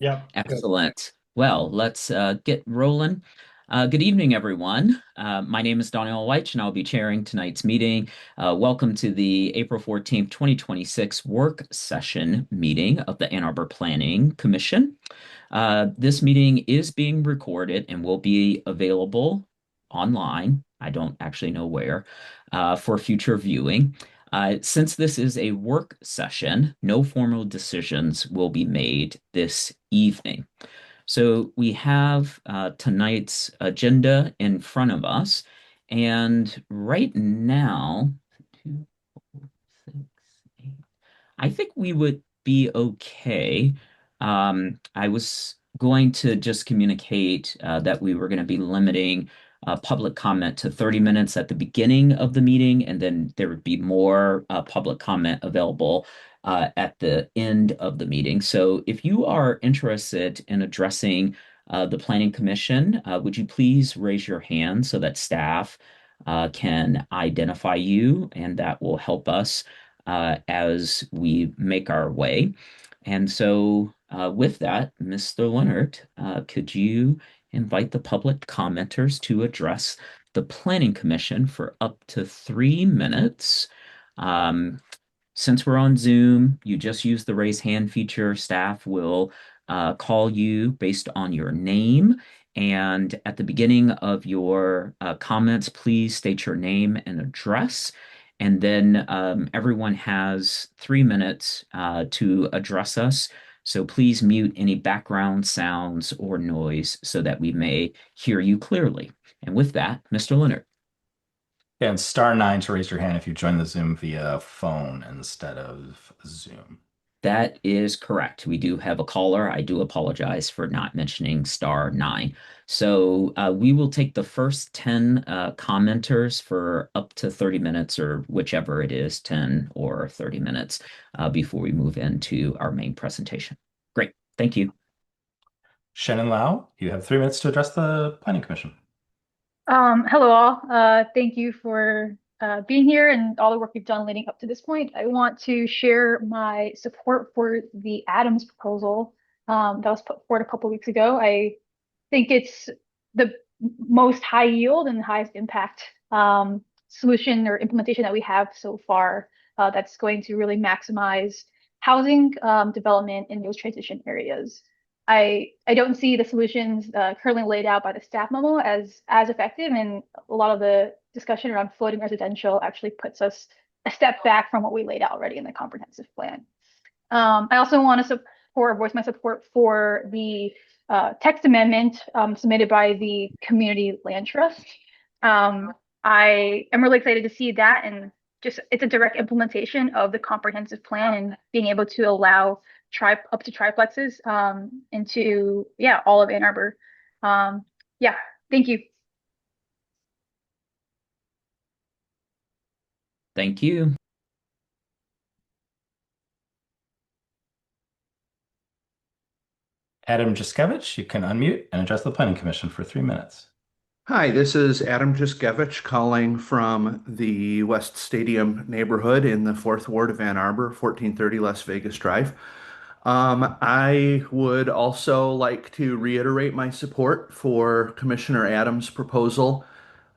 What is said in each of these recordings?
Yeah, good. Excellent. Well, let's get rolling. Good evening, everyone. My name is Daniel White, and I'll be chairing tonight's meeting. Welcome to the April 14th, 2026 work session meeting of the Ann Arbor Planning Commission. This meeting is being recorded and will be available online. I don't actually know where, for future viewing. Since this is a work session, no formal decisions will be made this evening. So we have tonight's agenda in front of us. And right now, two, four, six, eight, I think we would be okay. I was going to just communicate that we were going to be limiting public comment to 30 minutes at the beginning of the meeting, and then there would be more public comment available at the end of the meeting. So if you are interested in addressing the Planning Commission, would you please raise your hand so that staff can identify you, and that will help us as we make our way. And so, with that, Mr. Leonard, could you invite the public commenters to address the Planning Commission for up to 3 minutes? Um, since we're on Zoom, you just use the raise hand feature. Staff will call you based on your name. And at the beginning of your comments, please state your name and address. And then everyone has 3 minutes to address us. So please mute any background sounds or noise so that we may hear you clearly. And with that, Mr. Leonard. And star nine to raise your hand if you join the Zoom via phone instead of Zoom. That is correct. We do have a caller. I do apologize for not mentioning star nine. So we will take the first 10 commenters for up to 30 minutes or whichever it is, 10 or 30 minutes before we move into our main presentation. Great. Thank you. Shannon Lau, you have 3 minutes to address the Planning Commission. Hello all. Thank you for being here and all the work you've done leading up to this point. I want to share my support for the Adams proposal that was put forward a couple weeks ago. I think it's the most high yield and highest impact solution or implementation that we have so far that's going to really maximize housing development in those transition areas. I don't see the solutions currently laid out by the staff memo as effective, and a lot of the discussion around floating residential actually puts us a step back from what we laid out already in the comprehensive plan. I also want to voice my support for the text amendment submitted by the Community Land Trust. I am really excited to see that, and just it's a direct implementation of the comprehensive plan and being able to allow up to triplexes into all of Ann Arbor. Yeah, thank you. Thank you. Adam Juskevich, you can unmute and address the Planning Commission for 3 minutes. Hi, this is Adam Juskevich calling from the West Stadium neighborhood in the Fourth Ward of Ann Arbor, 1430 Las Vegas Drive. I would also like to reiterate my support for Commissioner Adams' proposal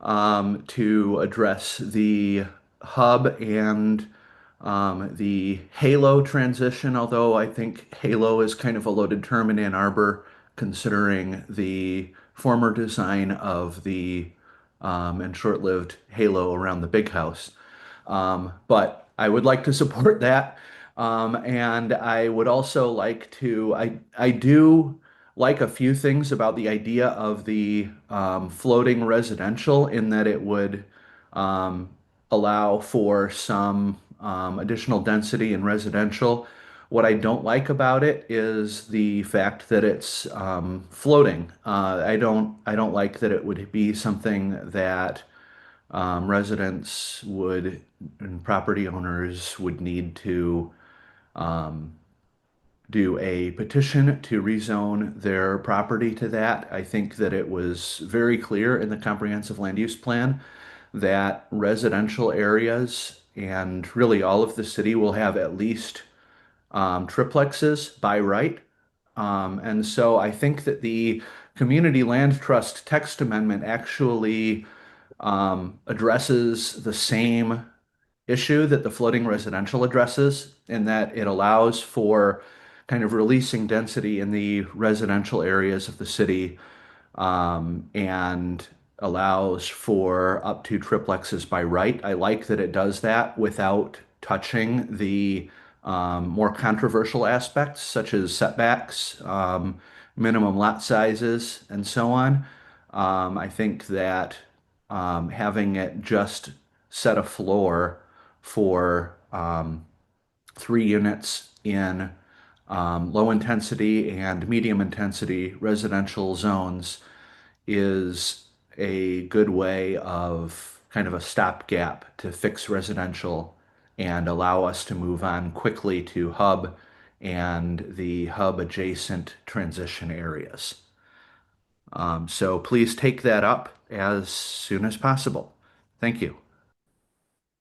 to address the hub and the Halo transition, although I think Halo is kind of a loaded term in Ann Arbor, considering the former design of the and short-lived Halo around the big house. But I would like to support that. And I would also like to, I do like a few things about the idea of the floating residential in that it would um, allow for some additional density in residential. What I don't like about it is the fact that it's floating. I don't like that it would be something that residents would and property owners would need to um, do a petition to rezone their property to that. I think that it was very clear in the comprehensive land use plan that residential areas and really all of the city will have at least triplexes by right. And so I think that the Community Land Trust text amendment actually addresses the same issue that the floating residential addresses, in that it allows for kind of releasing density in the residential areas of the city, and allows for up to triplexes by right. I like that it does that without touching the more controversial aspects, such as setbacks, minimum lot sizes, and so on. I think that having it just set a floor for 3 units in low intensity and medium intensity residential zones is a good way of kind of a stopgap to fix residential and allow us to move on quickly to hub and the hub adjacent transition areas. So please take that up as soon as possible. Thank you.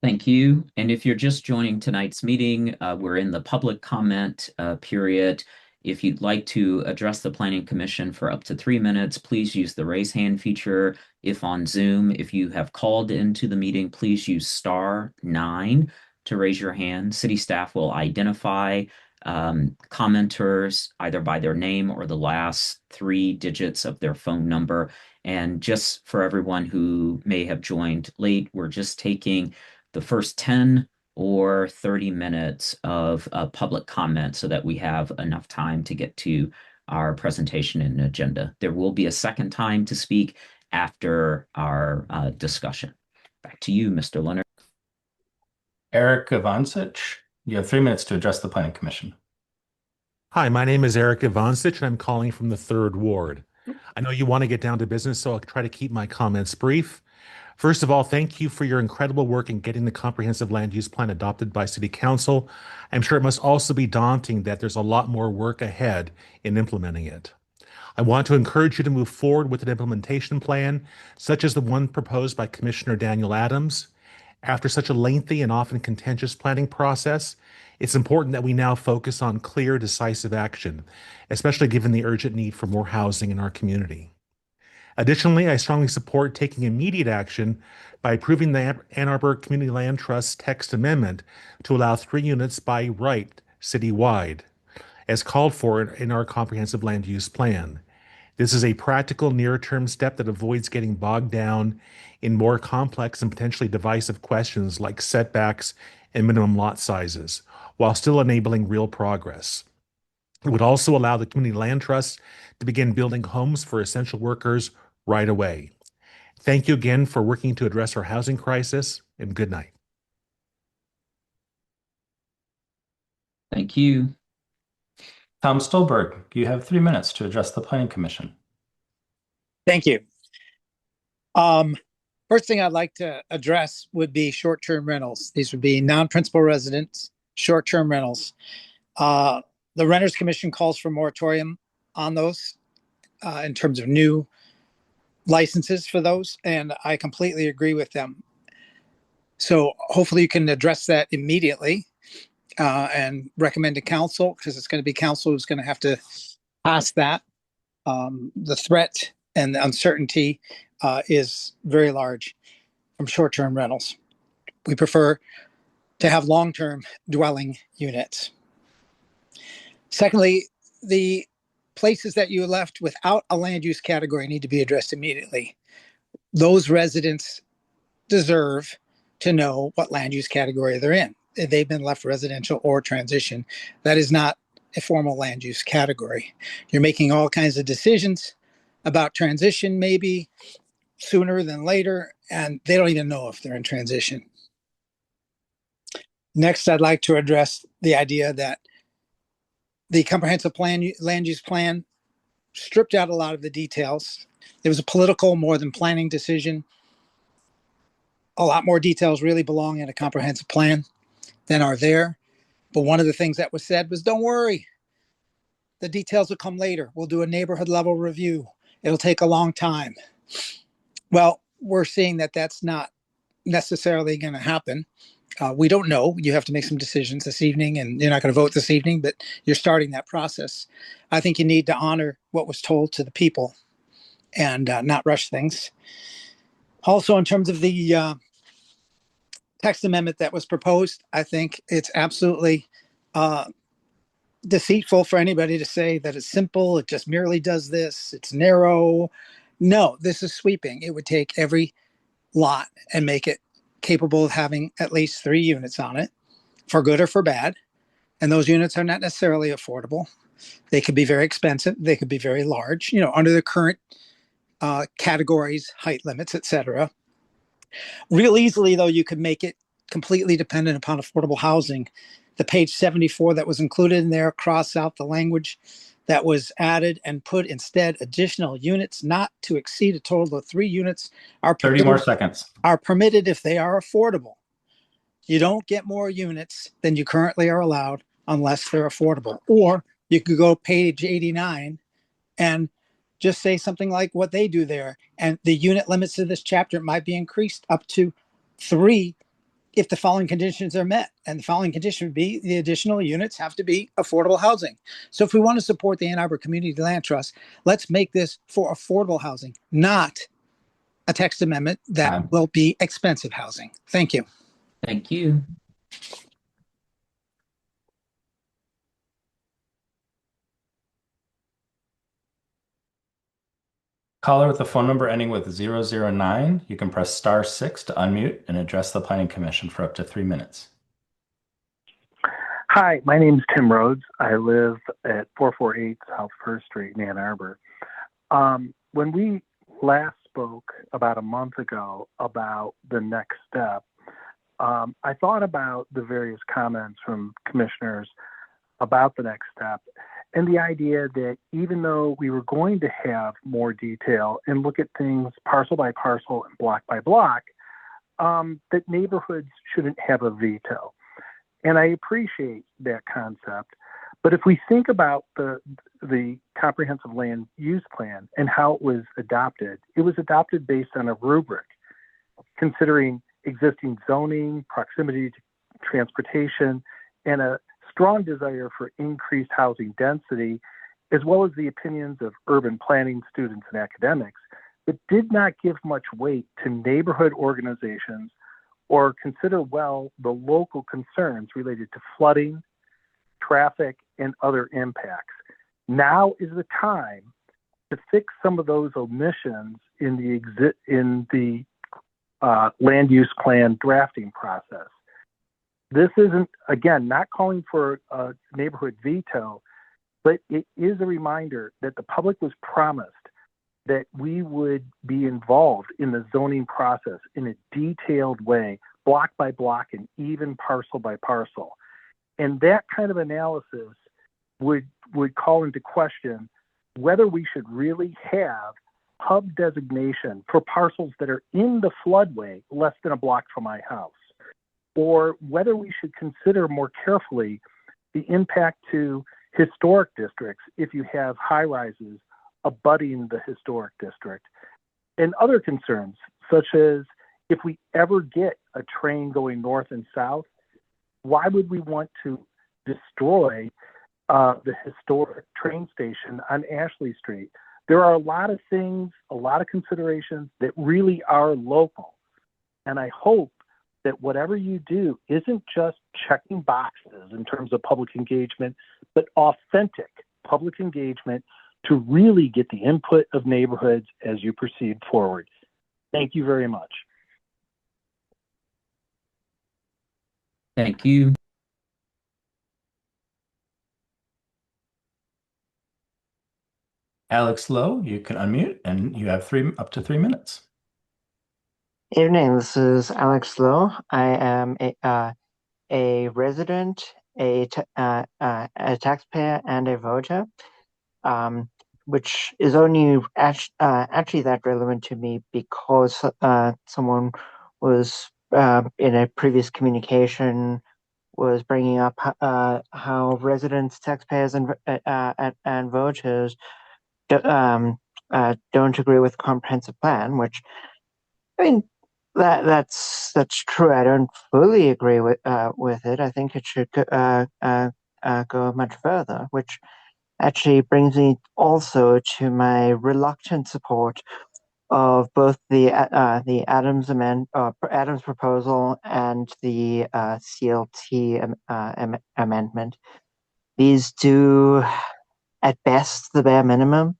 Thank you. And if you're just joining tonight's meeting, we're in the public comment period. If you'd like to address the Planning Commission for up to 3 minutes, please use the raise hand feature if on Zoom. If you have called into the meeting, please use *9 to raise your hand. City staff will identify commenters either by their name or the last 3 digits of their phone number. And just for everyone who may have joined late, we're just taking the first 10 or 30 minutes of public comment so that we have enough time to get to our presentation and agenda. There will be a second time to speak after our discussion. Back to you, Mr. Leonard. Eric Ivancic, you have 3 minutes to address the Planning Commission. Hi, my name is Eric Ivancic, and I'm calling from the 3rd Ward. I know you want to get down to business, so I'll try to keep my comments brief. First of all, thank you for your incredible work in getting the comprehensive land use plan adopted by City Council. I'm sure it must also be daunting that there's a lot more work ahead in implementing it. I want to encourage you to move forward with an implementation plan, such as the one proposed by Commissioner Daniel Adams. After such a lengthy and often contentious planning process, it's important that we now focus on clear, decisive action, especially given the urgent need for more housing in our community. Additionally, I strongly support taking immediate action by approving the Ann Arbor Community Land Trust text amendment to allow 3 units by right citywide, as called for in our comprehensive land use plan. This is a practical near-term step that avoids getting bogged down in more complex and potentially divisive questions like setbacks and minimum lot sizes, while still enabling real progress. It would also allow the Community Land Trust to begin building homes for essential workers right away. Thank you again for working to address our housing crisis, and good night. Thank you. Tom Stolberg, you have 3 minutes to address the Planning Commission. Thank you. First thing I'd like to address would be short-term rentals. These would be non-principal residents, short-term rentals. The Renters Commission calls for moratorium on those in terms of new licenses for those, and I completely agree with them. So hopefully you can address that immediately and recommend to council, because it's going to be council who's going to have to pass that. The threat and the uncertainty is very large from short-term rentals. We prefer to have long-term dwelling units. Secondly, the places that you left without a land use category need to be addressed immediately. Those residents deserve to know what land use category they're in. If they've been left residential or transition, that is not a formal land use category. You're making all kinds of decisions about transition, maybe sooner than later, and they don't even know if they're in transition. Next, I'd like to address the idea that the comprehensive land use plan stripped out a lot of the details. It was a political more than planning decision. A lot more details really belong in a comprehensive plan than are there. But one of the things that was said was, don't worry, the details will come later. We'll do a neighborhood level review. It'll take a long time. Well, we're seeing that that's not necessarily going to happen. We don't know. You have to make some decisions this evening, and you're not going to vote this evening, but you're starting that process. I think you need to honor what was told to the people and not rush things. Also, in terms of the text amendment that was proposed, I think it's absolutely uh, deceitful for anybody to say that it's simple, it just merely does this, it's narrow. No, this is sweeping. It would take every lot and make it capable of having at least 3 units on it, for good or for bad. And those units are not necessarily affordable. They could be very expensive. They could be very large, under the current categories, height limits, etc. Real easily, though, you could make it completely dependent upon affordable housing. The page 74 that was included in there, cross out the language that was added and put instead additional units not to exceed a total of 3 units are 30 more seconds. are permitted if they are affordable. You don't get more units than you currently are allowed unless they're affordable. Or you could go page 89 and just say something like what they do there. And the unit limits of this chapter might be increased up to 3 if the following conditions are met. And the following condition would be the additional units have to be affordable housing. So if we want to support the Ann Arbor Community Land Trust, let's make this for affordable housing, not a text amendment that will be expensive housing. Thank you. Thank you. Caller with the phone number ending with 009, you can press *6 to unmute and address the Planning Commission for up to 3 minutes. Hi, my name is Tim Rhodes. I live at 448 South First Street in Ann Arbor. When we last spoke about a month ago about the next step, I thought about the various comments from commissioners about the next step and the idea that even though we were going to have more detail and look at things parcel by parcel and block by block, that neighborhoods shouldn't have a veto. And I appreciate that concept. But if we think about the comprehensive land use plan and how it was adopted based on a rubric considering existing zoning, proximity to transportation, and a strong desire for increased housing density, as well as the opinions of urban planning students and academics, but did not give much weight to neighborhood organizations or consider well the local concerns related to flooding, traffic, and other impacts. Now is the time to fix some of those omissions in the land use plan drafting process. This isn't, again, not calling for a neighborhood veto, but it is a reminder that the public was promised that we would be involved in the zoning process in a detailed way, block by block and even parcel by parcel. And that kind of analysis would call into question whether we should really have hub designation for parcels that are in the floodway less than a block from my house, or whether we should consider more carefully the impact to historic districts if you have high rises abutting the historic district, and other concerns such as if we ever get a train going north and south, why would we want to destroy the historic train station on Ashley Street? There are a lot of things, a lot of considerations that really are local. And I hope that whatever you do isn't just checking boxes in terms of public engagement, but authentic public engagement to really get the input of neighborhoods as you proceed forward. Thank you very much. Thank you. Alex Lowe, you can unmute and you have up to 3 minutes. Evening, this is Alex Lowe. I am a resident, a taxpayer, and a voter, which is only actually that relevant to me because someone was in a previous communication was bringing up how residents, taxpayers, and voters don't agree with comprehensive plan, which I mean That's true. I don't fully agree with it. I think it should go much further, which actually brings me also to my reluctant support of both the Adams proposal and the CLT amendment. These do at best the bare minimum,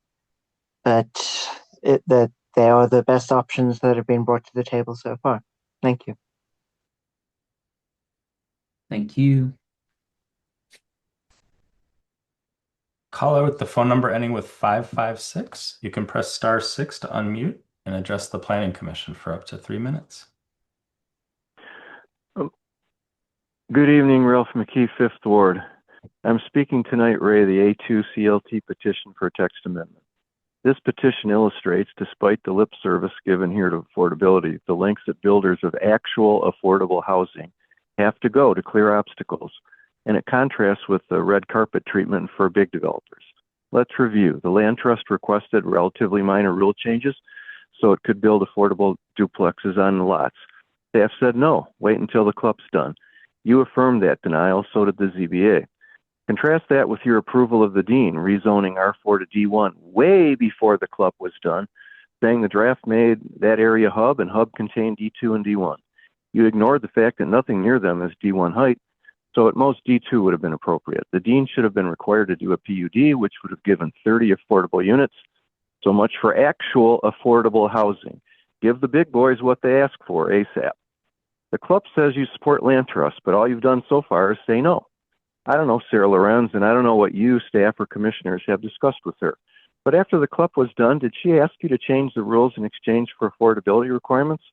but that they are the best options that have been brought to the table so far. Thank you. Thank you. Caller with the phone number ending with 556. You can press *6 to unmute and address the Planning Commission for up to 3 minutes. Good evening, Ralph McKee, 5th Ward. I'm speaking tonight, Ray, the A2 CLT petition for a text amendment. This petition illustrates, despite the lip service given here to affordability, the lengths that builders of actual affordable housing have to go to clear obstacles, and it contrasts with the red carpet treatment for big developers. Let's review. The Land Trust requested relatively minor rule changes so it could build affordable duplexes on the lots. Staff said no, wait until the club's done. You affirmed that denial, so did the ZBA. Contrast that with your approval of the Dean, rezoning R4 to D1 way before the club was done, saying the draft made that area hub and hub contained D2 and D1. You ignored the fact that nothing near them is D1 height, so at most D2 would have been appropriate. The Dean should have been required to do a PUD, which would have given 30 affordable units. So much for actual affordable housing. Give the big boys what they ask for ASAP. The club says you support Land Trust, but all you've done so far is say no. I don't know Sarah Lorenz, and I don't know what you, staff, or commissioners have discussed with her. But after the club was done, did she ask you to change the rules in exchange for affordability requirements?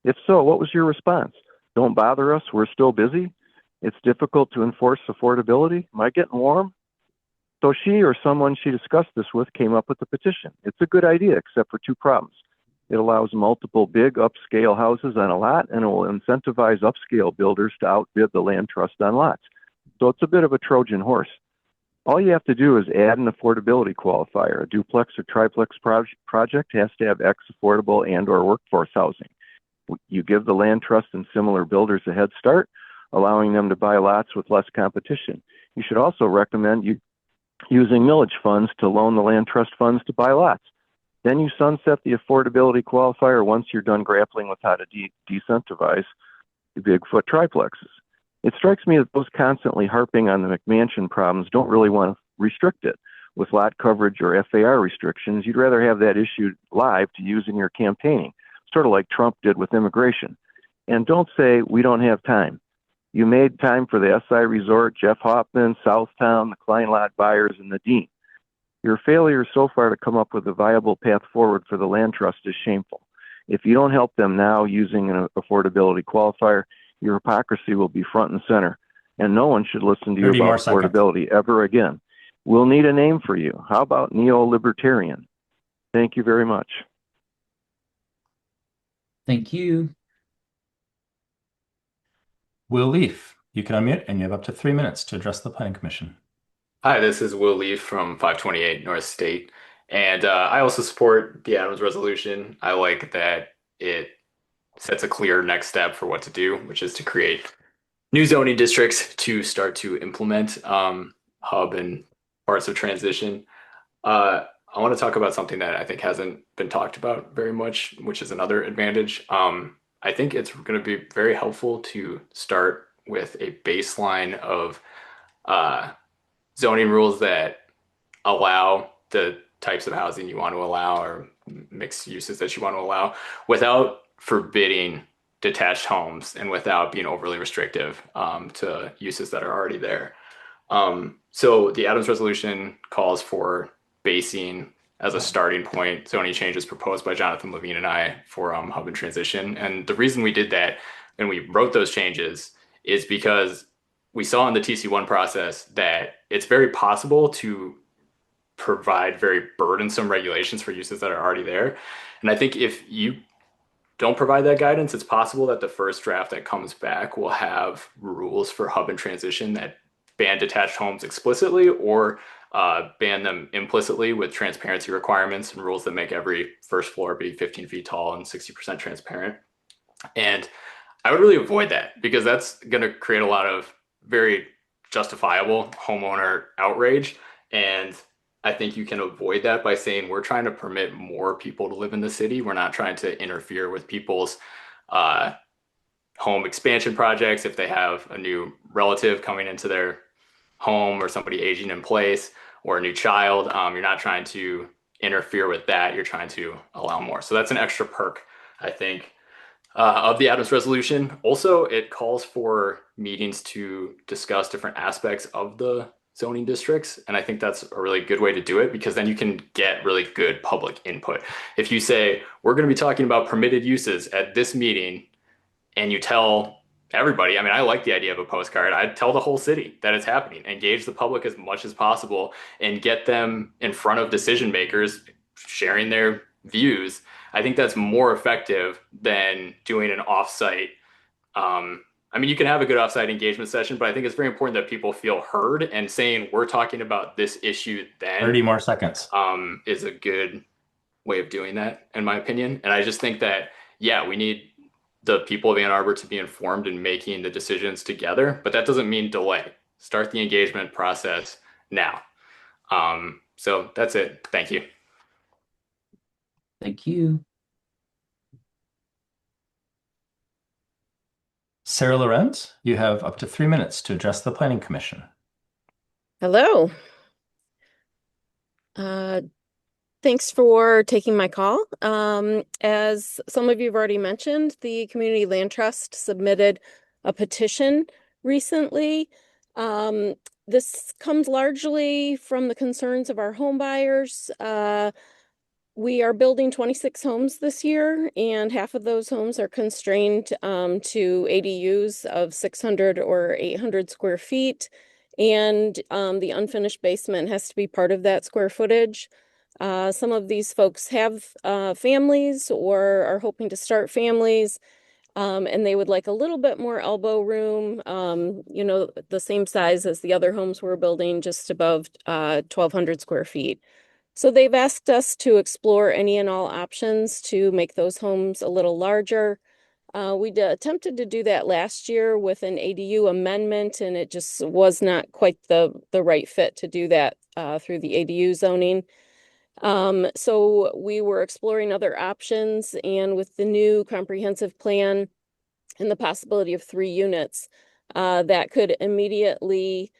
If so, what was your response? Don't bother us, we're still busy? It's difficult to enforce affordability? Am I getting warm? So she or someone she discussed this with came up with the petition. It's a good idea, except for 2 problems. It allows multiple big upscale houses on a lot, and it will incentivize upscale builders to outbid the Land Trust on lots. So it's a bit of a Trojan horse. All you have to do is add an affordability qualifier. A duplex or triplex project has to have X affordable and or workforce housing. You give the Land Trust and similar builders a head start, allowing them to buy lots with less competition. You should also recommend using millage funds to loan the Land Trust funds to buy lots. Then you sunset the affordability qualifier once you're done grappling with how to decentivize the Bigfoot triplexes. It strikes me that those constantly harping on the McMansion problems don't really want to restrict it. With lot coverage or FAR restrictions, you'd rather have that issued live to use in your campaigning, sort of like Trump did with immigration. And don't say, we don't have time. You made time for the SI Resort, Jeff Hoffman, Southtown, the Klein Lot buyers, and the Dean. Your failure so far to come up with a viable path forward for the Land Trust is shameful. If you don't help them now using an affordability qualifier, your hypocrisy will be front and center, and no one should listen to you about affordability ever again. We'll need a name for you. How about neo-libertarian? Thank you very much. Thank you. Will Leaf, you can unmute and you have up to 3 minutes to address the Planning Commission. Hi, this is Will Leaf from 528 North State, and I also support the Adams resolution. I like that it sets a clear next step for what to do, which is to create new zoning districts to start to implement hub and parts of transition. I want to talk about something that I think hasn't been talked about very much, which is another advantage. I think it's going to be very helpful to start with a baseline of zoning rules that allow the types of housing you want to allow or mixed uses that you want to allow without forbidding detached homes and without being overly restrictive to uses that are already there. So the Adams resolution calls for basing as a starting point zoning changes proposed by Jonathan Levine and I for hub and transition. And the reason we did that and we wrote those changes is because we saw in the TC1 process that it's very possible to provide very burdensome regulations for uses that are already there. And I think if you don't provide that guidance, it's possible that the first draft that comes back will have rules for hub and transition that ban detached homes explicitly or ban them implicitly with transparency requirements and rules that make every first floor be 15 feet tall and 60% transparent. And I would really avoid that because that's going to create a lot of very justifiable homeowner outrage. And I think you can avoid that by saying we're trying to permit more people to live in the city. We're not trying to interfere with people's uh, home expansion projects if they have a new relative coming into their home or somebody aging in place or a new child. You're not trying to interfere with that. You're trying to allow more. So that's an extra perk, I think, of the Adams resolution. Also, it calls for meetings to discuss different aspects of the zoning districts. And I think that's a really good way to do it because then you can get really good public input. If you say, we're going to be talking about permitted uses at this meeting, and you tell everybody, I mean, I like the idea of a postcard. I'd tell the whole city that it's happening, engage the public as much as possible, and get them in front of decision makers sharing their views. I think that's more effective than doing an offsite. I mean, you can have a good offsite engagement session, but I think it's very important that people feel heard, and saying we're talking about this issue 30 then more seconds. is a good way of doing that, in my opinion. And I just think that, yeah, we need the people of Ann Arbor to be informed in making the decisions together, but that doesn't mean delay. Start the engagement process now. So that's it. Thank you. Thank you. Sarah Lorenz, you have up to 3 minutes to address the Planning Commission. Hello. Uh, Thanks for taking my call. As some of you have already mentioned, the Community Land Trust submitted a petition recently. This comes largely from the concerns of our home buyers. We are building 26 homes this year, and half of those homes are constrained to ADUs of 600 or 800 square feet. And the unfinished basement has to be part of that square footage. Some of these folks have families or are hoping to start families, and they would like a little bit more elbow room, the same size as the other homes we're building, just above 1,200 square feet. So they've asked us to explore any and all options to make those homes a little larger. We attempted to do that last year with an ADU amendment, and it just was not quite the right fit to do that through the ADU zoning. So we were exploring other options, and with the new comprehensive plan and the possibility of 3 units, that could immediately,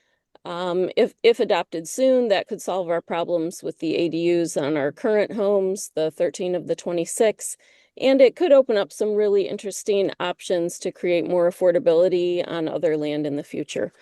if adopted soon, that could solve our problems with the ADUs on our current homes, the 13 of the 26, and it could open up some really interesting options to create more affordability on other land in the future.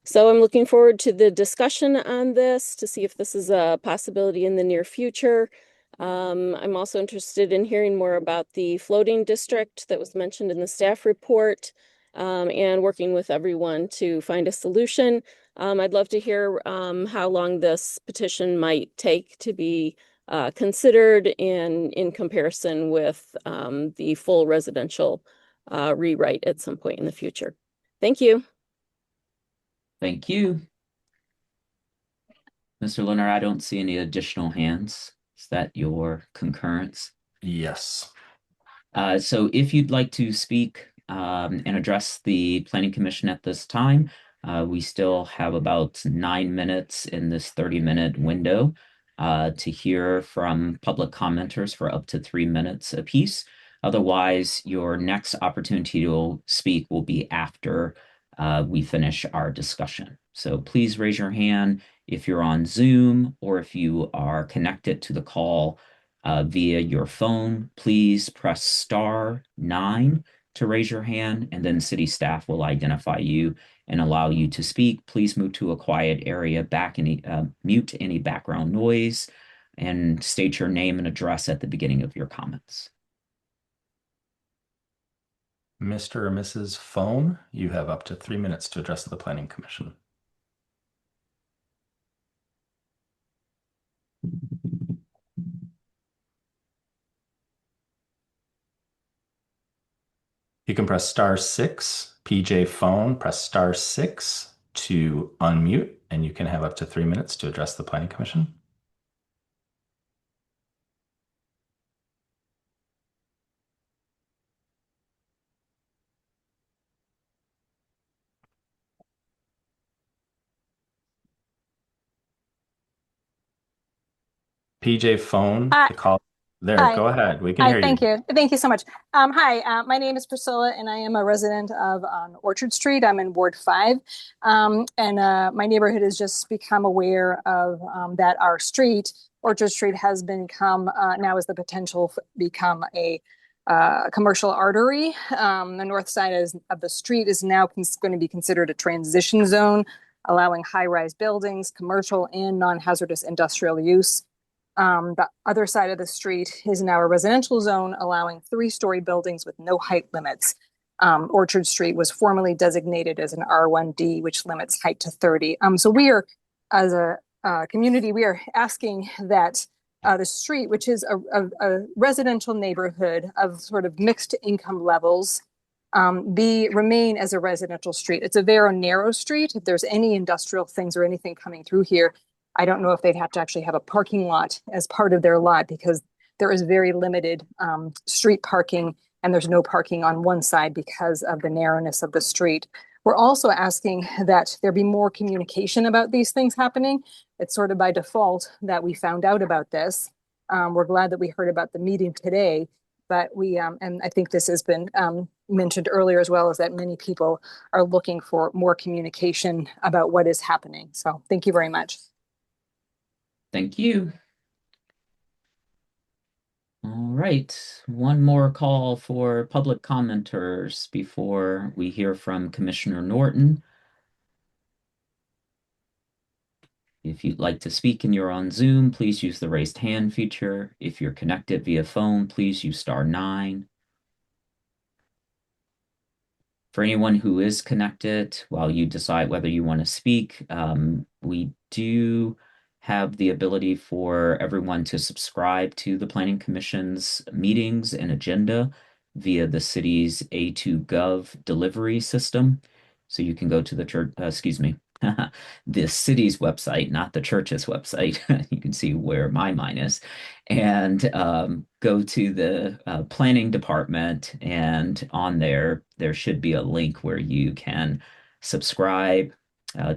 So I'm looking forward to the discussion on this to see if this is a possibility in the near future. I'm also interested in hearing more about the floating district that was mentioned in the staff report, and working with everyone to find a solution. I'd love to hear how long this petition might take to be considered in comparison with the full residential rewrite at some point in the future. Thank you. Thank you. Mr. Leonard, I don't see any additional hands. Is that your concurrence? Yes. So if you'd like to speak and address the Planning Commission at this time, we still have about 9 minutes in this 30-minute window to hear from public commenters for up to 3 minutes apiece. Otherwise, your next opportunity to speak will be after we finish our discussion. So please raise your hand if you're on Zoom or if you are connected to the call via your phone. Please press *9 to raise your hand, and then city staff will identify you and allow you to speak. Please move to a quiet area, mute any background noise, and state your name and address at the beginning of your comments. Mr. or Mrs. Phone, you have up to 3 minutes to address the Planning Commission. You can press *6. PJ Phone, press *6 to unmute, and you can have up to 3 minutes to address the Planning Commission. PJ phone Uh, to call. There, Hi. go ahead. We can Hi, hear thank you. you. Thank you so much. Hi, my name is Priscilla, and I am a resident of on Orchard Street. I'm in Ward 5. And my neighborhood has just become aware of that our street, Orchard Street, has become now has the potential to become a commercial artery. The north side of the street is now going to be considered a transition zone, allowing high-rise buildings, commercial and non-hazardous industrial use. The other side of the street is now a residential zone, allowing three-story buildings with no height limits. Orchard Street was formerly designated as an R1D, which limits height to 30. So we are, as a community, we are asking that the street, which is a residential neighborhood of sort of mixed income levels, remain as a residential street. It's a very narrow street. If there's any industrial things or anything coming through here, I don't know if they'd have to actually have a parking lot as part of their lot, because there is very limited street parking, and there's no parking on one side because of the narrowness of the street. We're also asking that there be more communication about these things happening. It's sort of by default that we found out about this. We're glad that we heard about the meeting today, but and I think this has been mentioned earlier as well, is that many people are looking for more communication about what is happening. So thank you very much. Thank you. All right, one more call for public commenters before we hear from Commissioner Norton. If you'd like to speak and you're on Zoom, please use the raised hand feature. If you're connected via phone, please use *9. For anyone who is connected, while you decide whether you want to speak, we do have the ability for everyone to subscribe to the Planning Commission's meetings and agenda via the city's A2Gov delivery system. So you can go to the church, the city's website, not the church's website. You can see where my mind is, and go to the planning department, and on there should be a link where you can subscribe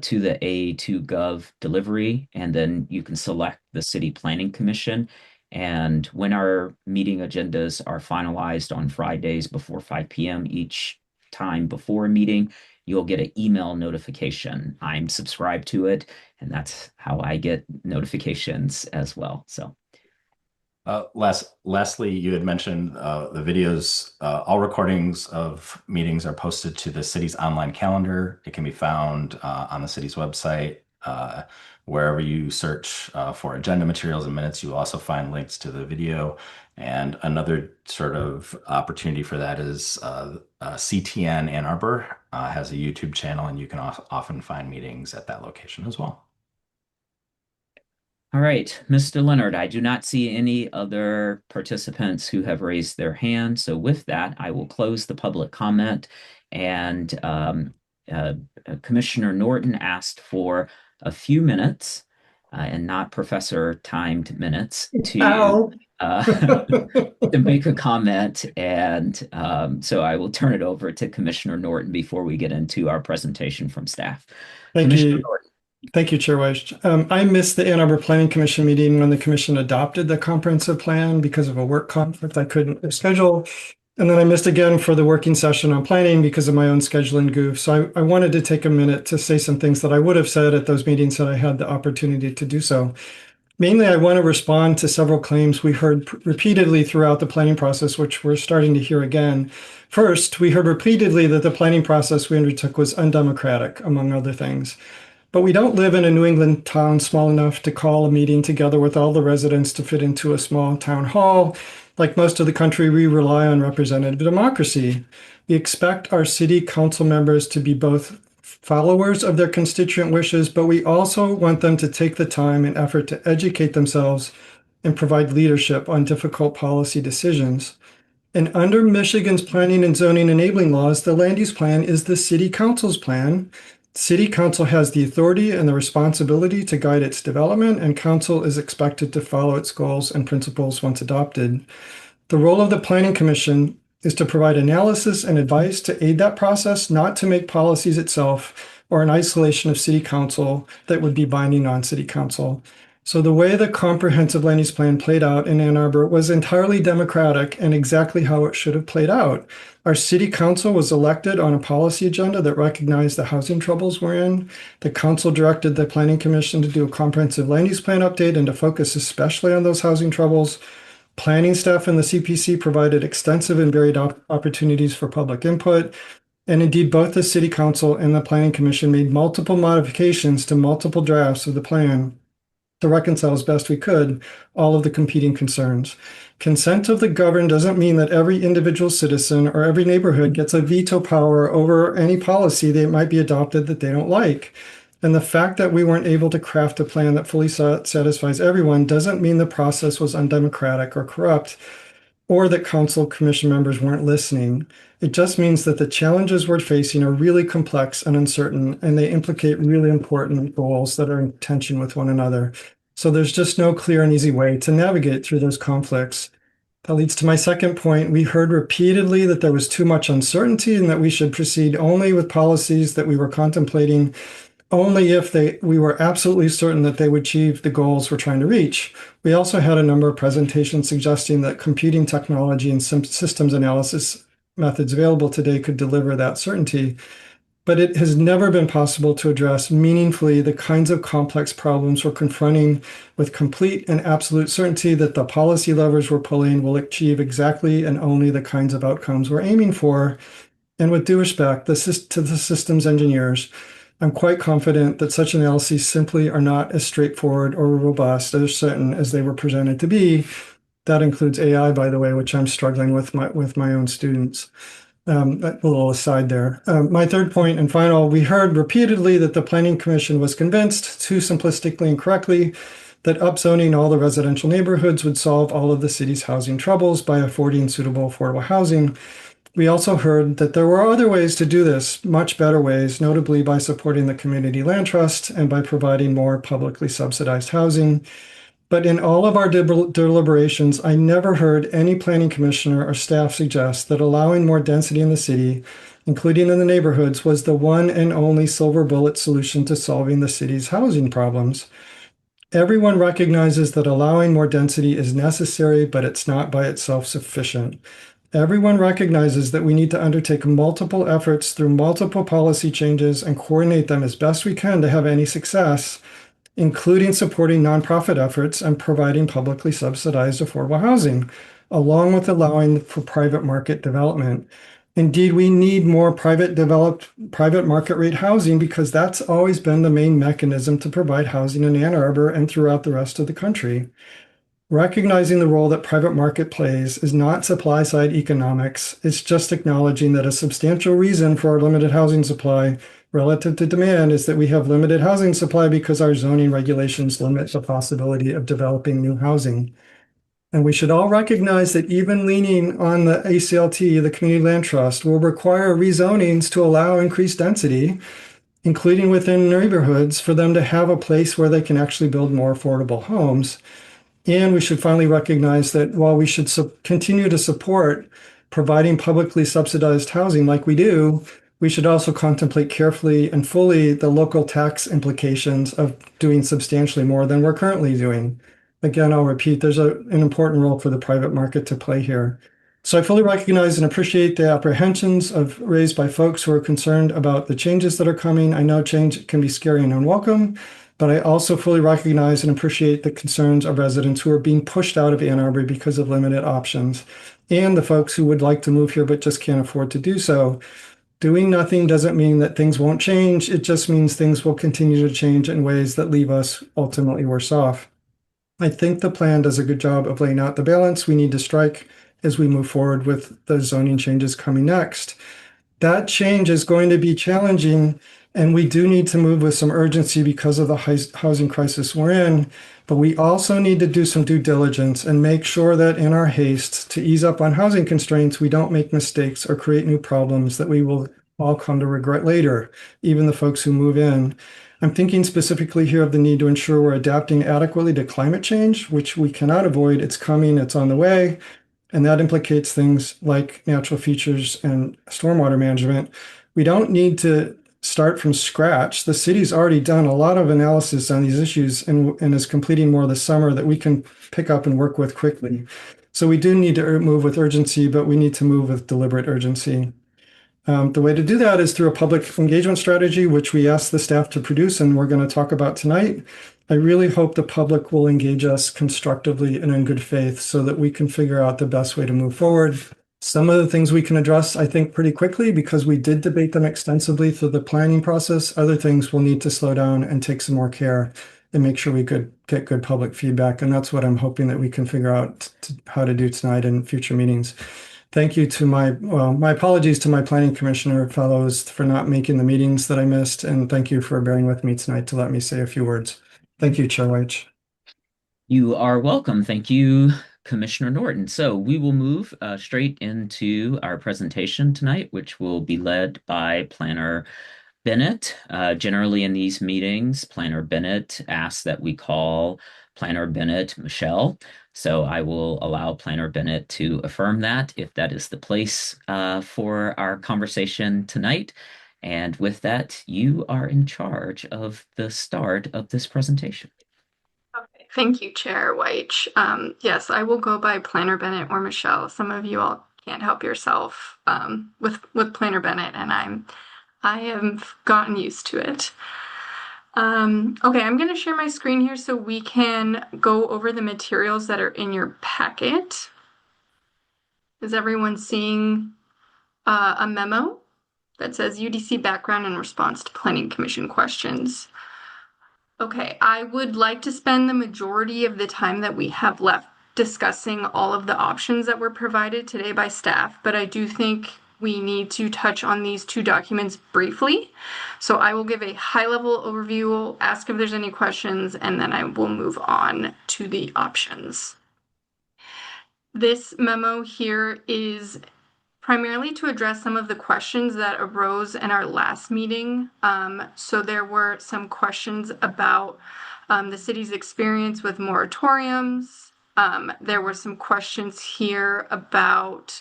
to the A2Gov delivery, and then you can select the City Planning Commission. And when our meeting agendas are finalized on Fridays before 5 p.m. each time before a meeting, you'll get an email notification. I'm subscribed to it, and that's how I get notifications as well. So Lastly, you had mentioned the videos. All recordings of meetings are posted to the city's online calendar. It can be found on the city's website. Wherever you search for agenda materials and minutes, you will also find links to the video. And another sort of opportunity for that is CTN Ann Arbor has a YouTube channel, and you can often find meetings at that location as well. All right, Mr. Leonard, I do not see any other participants who have raised their hand. So with that, I will close the public comment. And Commissioner Norton asked for a few minutes and not professor timed minutes to to make a comment. And so I will turn it over to Commissioner Norton before we get into our presentation from staff. Thank Commissioner you. Norton. Thank you, Chair Weiss. I missed the Ann Arbor Planning Commission meeting when the commission adopted the comprehensive plan because of a work conflict I couldn't schedule. And then I missed again for the working session on planning because of my own scheduling goof. So I wanted to take a minute to say some things that I would have said at those meetings had I had the opportunity to do so. Mainly, I want to respond to several claims we heard repeatedly throughout the planning process, which we're starting to hear again. First, we heard repeatedly that the planning process we undertook was undemocratic, among other things. But we don't live in a New England town small enough to call a meeting together with all the residents to fit into a small town hall. Like most of the country, we rely on representative democracy. We expect our city council members to be both followers of their constituent wishes, but we also want them to take the time and effort to educate themselves and provide leadership on difficult policy decisions. And under Michigan's planning and zoning enabling laws, the land use plan is the city council's plan. City council has the authority and the responsibility to guide its development, and council is expected to follow its goals and principles once adopted. The role of the Planning Commission is to provide analysis and advice to aid that process, not to make policies itself or an isolation of city council that would be binding on city council. So the way the comprehensive land use plan played out in Ann Arbor was entirely democratic and exactly how it should have played out. Our city council was elected on a policy agenda that recognized the housing troubles we're in. The council directed the planning commission to do a comprehensive land use plan update and to focus especially on those housing troubles. Planning staff and the CPC provided extensive and varied opportunities for public input. And indeed, both the city council and the planning commission made multiple modifications to multiple drafts of the plan to reconcile as best we could all of the competing concerns. Consent of the governed doesn't mean that every individual citizen or every neighborhood gets a veto power over any policy that might be adopted that they don't like. And the fact that we weren't able to craft a plan that fully satisfies everyone doesn't mean the process was undemocratic or corrupt, or that council commission members weren't listening. It just means that the challenges we're facing are really complex and uncertain, and they implicate really important goals that are in tension with one another. So there's just no clear and easy way to navigate through those conflicts. That leads to my second point. We heard repeatedly that there was too much uncertainty and that we should proceed only with policies that we were contemplating only if we were absolutely certain that they would achieve the goals we're trying to reach. We also had a number of presentations suggesting that computing technology and some systems analysis methods available today could deliver that certainty. But it has never been possible to address meaningfully the kinds of complex problems we're confronting with complete and absolute certainty that the policy levers we're pulling will achieve exactly and only the kinds of outcomes we're aiming for. And with due respect to the systems engineers, I'm quite confident that such analyses simply are not as straightforward or robust or certain as they were presented to be. That includes AI, by the way, which I'm struggling with my own students. A little aside there. My third point and final, we heard repeatedly that the Planning Commission was convinced, too simplistically and correctly, that upzoning all the residential neighborhoods would solve all of the city's housing troubles by affording suitable affordable housing. We also heard that there were other ways to do this, much better ways, notably by supporting the Community Land Trust and by providing more publicly subsidized housing. But in all of our deliberations, I never heard any planning commissioner or staff suggest that allowing more density in the city, including in the neighborhoods, was the one and only silver bullet solution to solving the city's housing problems. Everyone recognizes that allowing more density is necessary, but it's not by itself sufficient. Everyone recognizes that we need to undertake multiple efforts through multiple policy changes and coordinate them as best we can to have any success, including supporting nonprofit efforts and providing publicly subsidized affordable housing, along with allowing for private market development. Indeed, we need more private market rate housing because that's always been the main mechanism to provide housing in Ann Arbor and throughout the rest of the country. Recognizing the role that private market plays is not supply side economics. It's just acknowledging that a substantial reason for our limited housing supply relative to demand is that we have limited housing supply because our zoning regulations limit the possibility of developing new housing. And we should all recognize that even leaning on the ACLT, the Community Land Trust, will require rezonings to allow increased density, including within neighborhoods, for them to have a place where they can actually build more affordable homes. And we should finally recognize that while we should continue to support providing publicly subsidized housing like we do, we should also contemplate carefully and fully the local tax implications of doing substantially more than we're currently doing. Again, I'll repeat, there's an important role for the private market to play here. So I fully recognize and appreciate the apprehensions raised by folks who are concerned about the changes that are coming. I know change can be scary and unwelcome, but I also fully recognize and appreciate the concerns of residents who are being pushed out of Ann Arbor because of limited options, and the folks who would like to move here but just can't afford to do so. Doing nothing doesn't mean that things won't change. It just means things will continue to change in ways that leave us ultimately worse off. I think the plan does a good job of laying out the balance we need to strike as we move forward with the zoning changes coming next. That change is going to be challenging, and we do need to move with some urgency because of the housing crisis we're in. But we also need to do some due diligence and make sure that in our haste to ease up on housing constraints, we don't make mistakes or create new problems that we will all come to regret later, even the folks who move in. I'm thinking specifically here of the need to ensure we're adapting adequately to climate change, which we cannot avoid. It's coming, it's on the way. And that implicates things like natural features and stormwater management. We don't need to start from scratch. The city's already done a lot of analysis on these issues and is completing more this summer that we can pick up and work with quickly. So we do need to move with urgency, but we need to move with deliberate urgency. The way to do that is through a public engagement strategy, which we asked the staff to produce and we're going to talk about tonight. I really hope the public will engage us constructively and in good faith so that we can figure out the best way to move forward. Some of the things we can address, I think, pretty quickly because we did debate them extensively through the planning process. Other things will need to slow down and take some more care and make sure we could get good public feedback. And that's what I'm hoping that we can figure out how to do tonight in future meetings. Thank you to my apologies to my planning commissioner fellows for not making the meetings that I missed. And thank you for bearing with me tonight to let me say a few words. Thank you, Chair Weich. You are welcome. Thank you, Commissioner Norton. So we will move straight into our presentation tonight, which will be led by Planner Bennett. Generally in these meetings, Planner Bennett asks that we call Planner Bennett Michelle. So I will allow Planner Bennett to affirm that if that is the place for our conversation tonight. And with that, you are in charge of the start of this presentation. Okay, thank you, Chair Weich. Yes, I will go by Planner Bennett or Michelle. Some of you all can't help yourself with Planner Bennett, and I have gotten used to it. Okay, I'm going to share my screen here so we can go over the materials that are in your packet. Is everyone seeing a memo that says UDC background in response to Planning Commission questions? Okay, I would like to spend the majority of the time that we have left discussing all of the options that were provided today by staff, but I do think we need to touch on these two documents briefly. So I will give a high-level overview, ask if there's any questions, and then I will move on to the options. This memo here is primarily to address some of the questions that arose in our last meeting. So there were some questions about the city's experience with moratoriums. There were some questions here about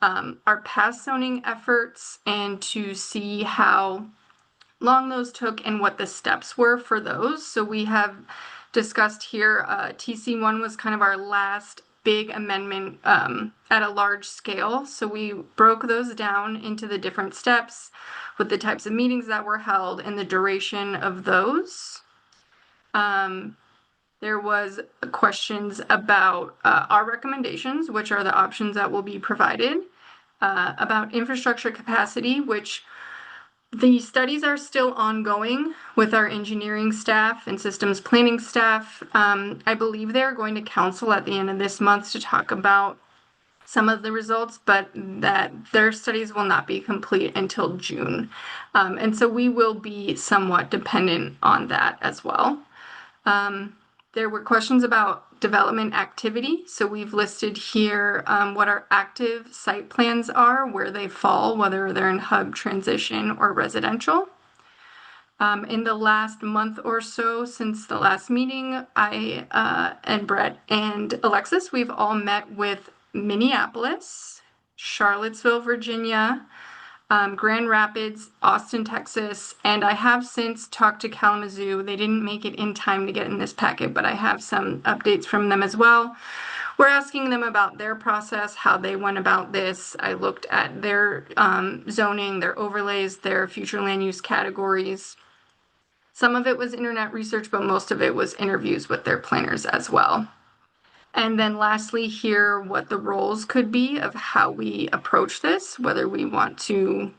our past zoning efforts and to see how long those took and what the steps were for those. So we have discussed here, TC1 was kind of our last big amendment at a large scale. So we broke those down into the different steps with the types of meetings that were held and the duration of those. There was questions about our recommendations, which are the options that will be provided, about infrastructure capacity, which the studies are still ongoing with our engineering staff and systems planning staff. I believe they're going to council at the end of this month to talk about some of the results, but that their studies will not be complete until June. And so we will be somewhat dependent on that as well. There were questions about development activity. So we've listed here what our active site plans are, where they fall, whether they're in hub, transition, or residential. In the last month or so since the last meeting, I and Brett and Alexis, we've all met with Minneapolis, Charlottesville, Virginia, Grand Rapids, Austin, Texas, and I have since talked to Kalamazoo. They didn't make it in time to get in this packet, but I have some updates from them as well. We're asking them about their process, how they went about this. I looked at their zoning, their overlays, their future land use categories. Some of it was internet research, but most of it was interviews with their planners as well. And then lastly here, what the roles could be of how we approach this, whether we want to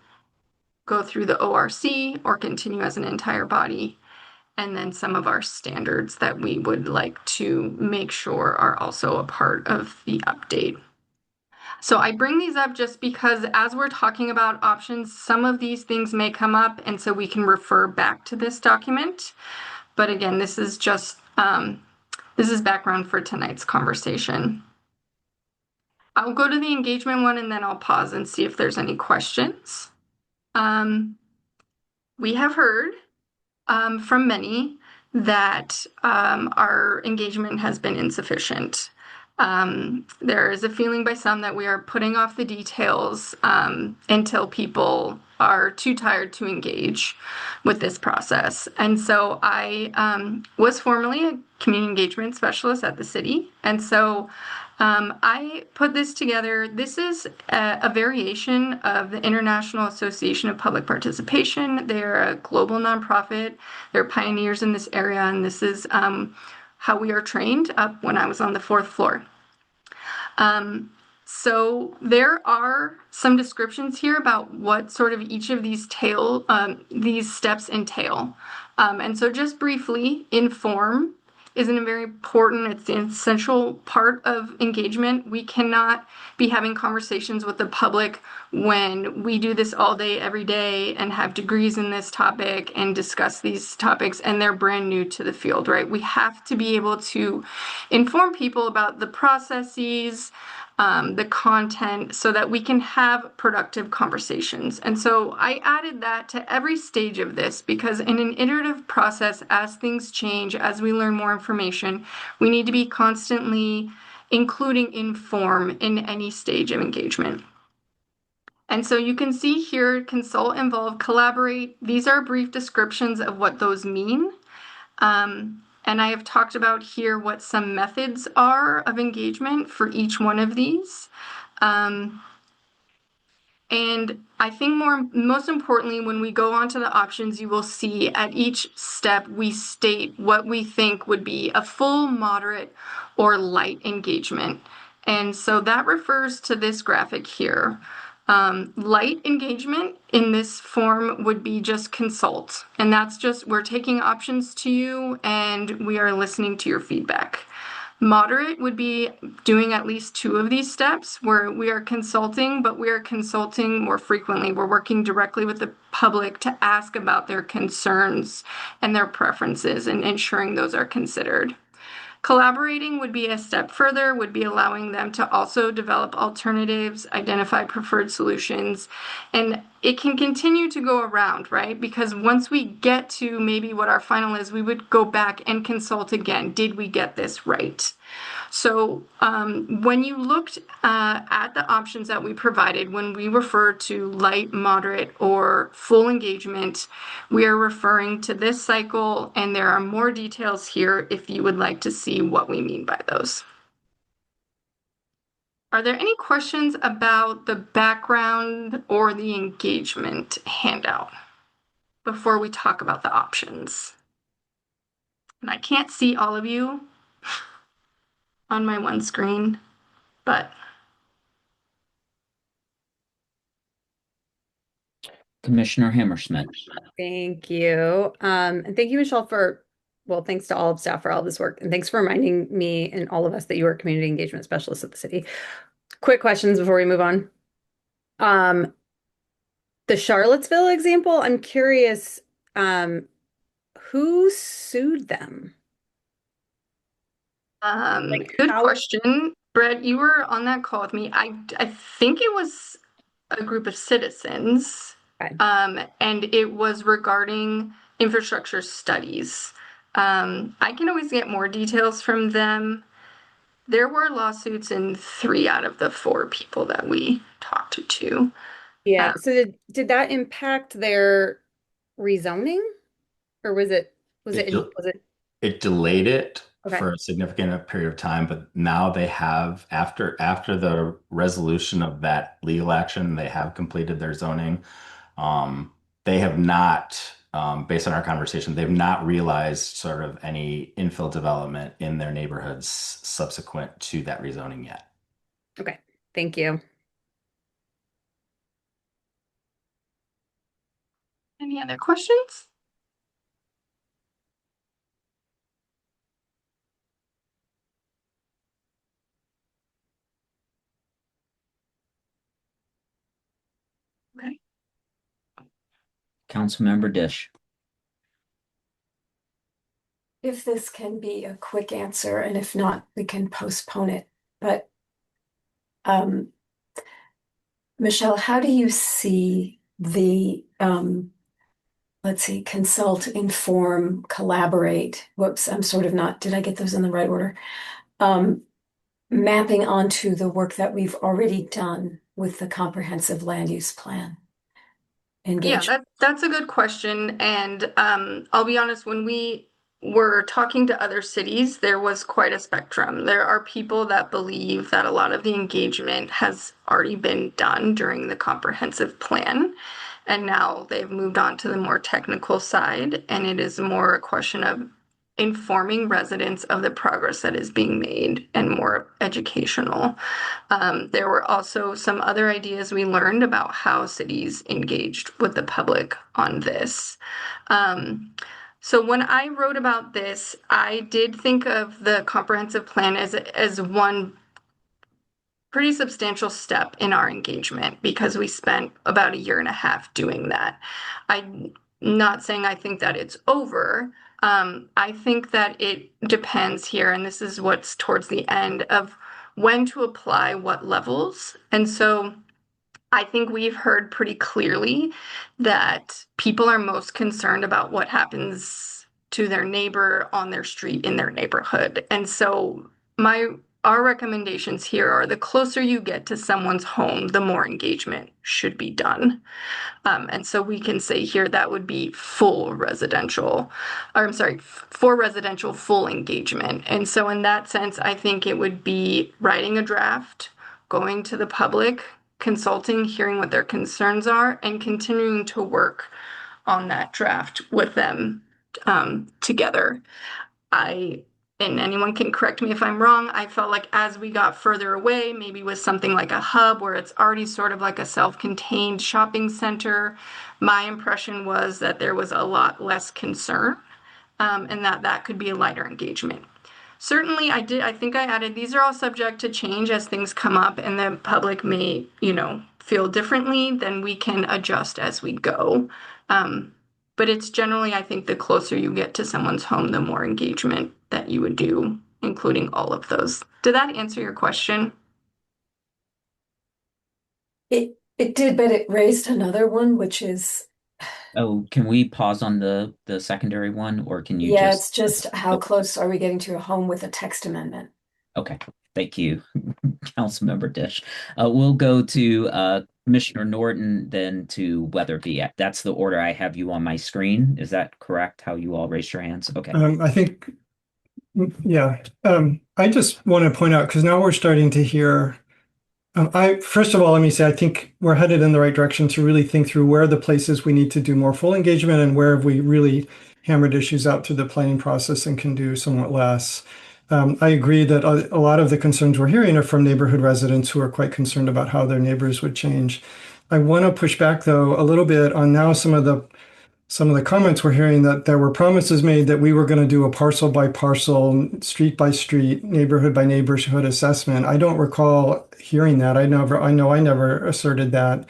go through the ORC or continue as an entire body, and then some of our standards that we would like to make sure are also a part of the update. So I bring these up just because as we're talking about options, some of these things may come up, and so we can refer back to this document. But again, this is just this is background for tonight's conversation. I'll go to the engagement one and then I'll pause and see if there's any questions. We have heard from many that our engagement has been insufficient. There is a feeling by some that we are putting off the details until people are too tired to engage with this process. And so I was formerly a community engagement specialist at the city. And so I put this together. This is a variation of the International Association of Public Participation. They're a global nonprofit. They're pioneers in this area, and this is how we are trained up when I was on the fourth floor. So there are some descriptions here about what sort of each of these steps entail. And so just briefly, inform is a very important, it's an essential part of engagement. We cannot be having conversations with the public when we do this all day, every day, and have degrees in this topic and discuss these topics, and they're brand new to the field, right? We have to be able to inform people about the processes, the content, so that we can have productive conversations. And so I added that to every stage of this because in an iterative process, as things change, as we learn more information, we need to be constantly including inform in any stage of engagement. And so you can see here, consult, involve, collaborate. These are brief descriptions of what those mean. And I have talked about here what some methods are of engagement for each one of these. And I think most importantly, when we go on to the options, you will see at each step, we state what we think would be a full, moderate, or light engagement. And so that refers to this graphic here. Light engagement in this form would be just consult. And that's just, we're taking options to you and we are listening to your feedback. Moderate would be doing at least 2 of these steps where we are consulting, but we are consulting more frequently. We're working directly with the public to ask about their concerns and their preferences and ensuring those are considered. Collaborating would be a step further, would be allowing them to also develop alternatives, identify preferred solutions, and it can continue to go around, right? Because once we get to maybe what our final is, we would go back and consult again. Did we get this right? So when you looked at the options that we provided, when we refer to light, moderate, or full engagement, we are referring to this cycle, and there are more details here if you would like to see what we mean by those. Are there any questions about the background or the engagement handout before we talk about the options? And I can't see all of you on my one screen, but Commissioner Hammersmith. Thank you. And thank you, Michelle, thanks to all of staff for all this work. And thanks for reminding me and all of us that you are community engagement specialists at the city. Quick questions before we move on. The Charlottesville example, I'm curious, who sued them? Good question. Brett, you were on that call with me. I think it was a group of citizens. Okay. And it was regarding infrastructure studies. I can always get more details from them. There were lawsuits in 3 out of the 4 people that we talked to. Yeah. So did that impact their rezoning, or was it? It delayed it Okay. for a significant period of time, but now they have, after the resolution of that legal action, they have completed their zoning. They have not, based on our conversation, they've not realized sort of any infill development in their neighborhoods subsequent to that rezoning yet. Okay, thank you. Any other questions? Okay. Councilmember Dish. If this can be a quick answer, and if not, we can postpone it. But Michelle, how do you see the let's see, consult, inform, collaborate? Whoops, I'm sort of not, did I get those in the right order? mapping onto the work that we've already done with the comprehensive land use plan Yeah, engagement? that's a good question. And I'll be honest, when we were talking to other cities, there was quite a spectrum. There are people that believe that a lot of the engagement has already been done during the comprehensive plan, and now they've moved on to the more technical side, and it is more a question of informing residents of the progress that is being made and more educational. There were also some other ideas we learned about how cities engaged with the public on this. Um, so when I wrote about this, I did think of the comprehensive plan as one pretty substantial step in our engagement because we spent about a year and a half doing that. I'm not saying I think that it's over. I think that it depends here, and this is what's towards the end of when to apply what levels. And so I think we've heard pretty clearly that people are most concerned about what happens to their neighbor on their street in their neighborhood. And so my our recommendations here are the closer you get to someone's home, the more engagement should be done. And so we can say here that would be full residential, or I'm sorry, for residential full engagement. And so in that sense, I think it would be writing a draft, going to the public, consulting, hearing what their concerns are, and continuing to work on that draft with them together. I, and anyone can correct me if I'm wrong, I felt like as we got further away, maybe with something like a hub where it's already sort of like a self-contained shopping center, my impression was that there was a lot less concern, and that could be a lighter engagement. Certainly, I think I added, these are all subject to change as things come up and the public may, feel differently, then we can adjust as we go. But it's generally, I think, the closer you get to someone's home, the more engagement that you would do, including all of those. Did that answer your question? It did, but it raised another one, which is, Oh, can we pause on the secondary one, or can you yeah, just? it's just how Oh, close are we getting to a home with a text amendment? okay, thank you, Councilmember Dish. We'll go to Commissioner Norton, then to Weatherby. That's the order I have you on my screen. Is that correct? How you all raised your hands? Okay. I think, yeah. I just want to point out, because now we're starting to hear, first of all, let me say, I think we're headed in the right direction to really think through where are the places we need to do more full engagement and where have we really hammered issues out through the planning process and can do somewhat less. I agree that a lot of the concerns we're hearing are from neighborhood residents who are quite concerned about how their neighbors would change. I want to push back, though, a little bit on now some of the comments we're hearing that there were promises made that we were going to do a parcel by parcel, street by street, neighborhood by neighborhood assessment. I don't recall hearing that. I know I never asserted that.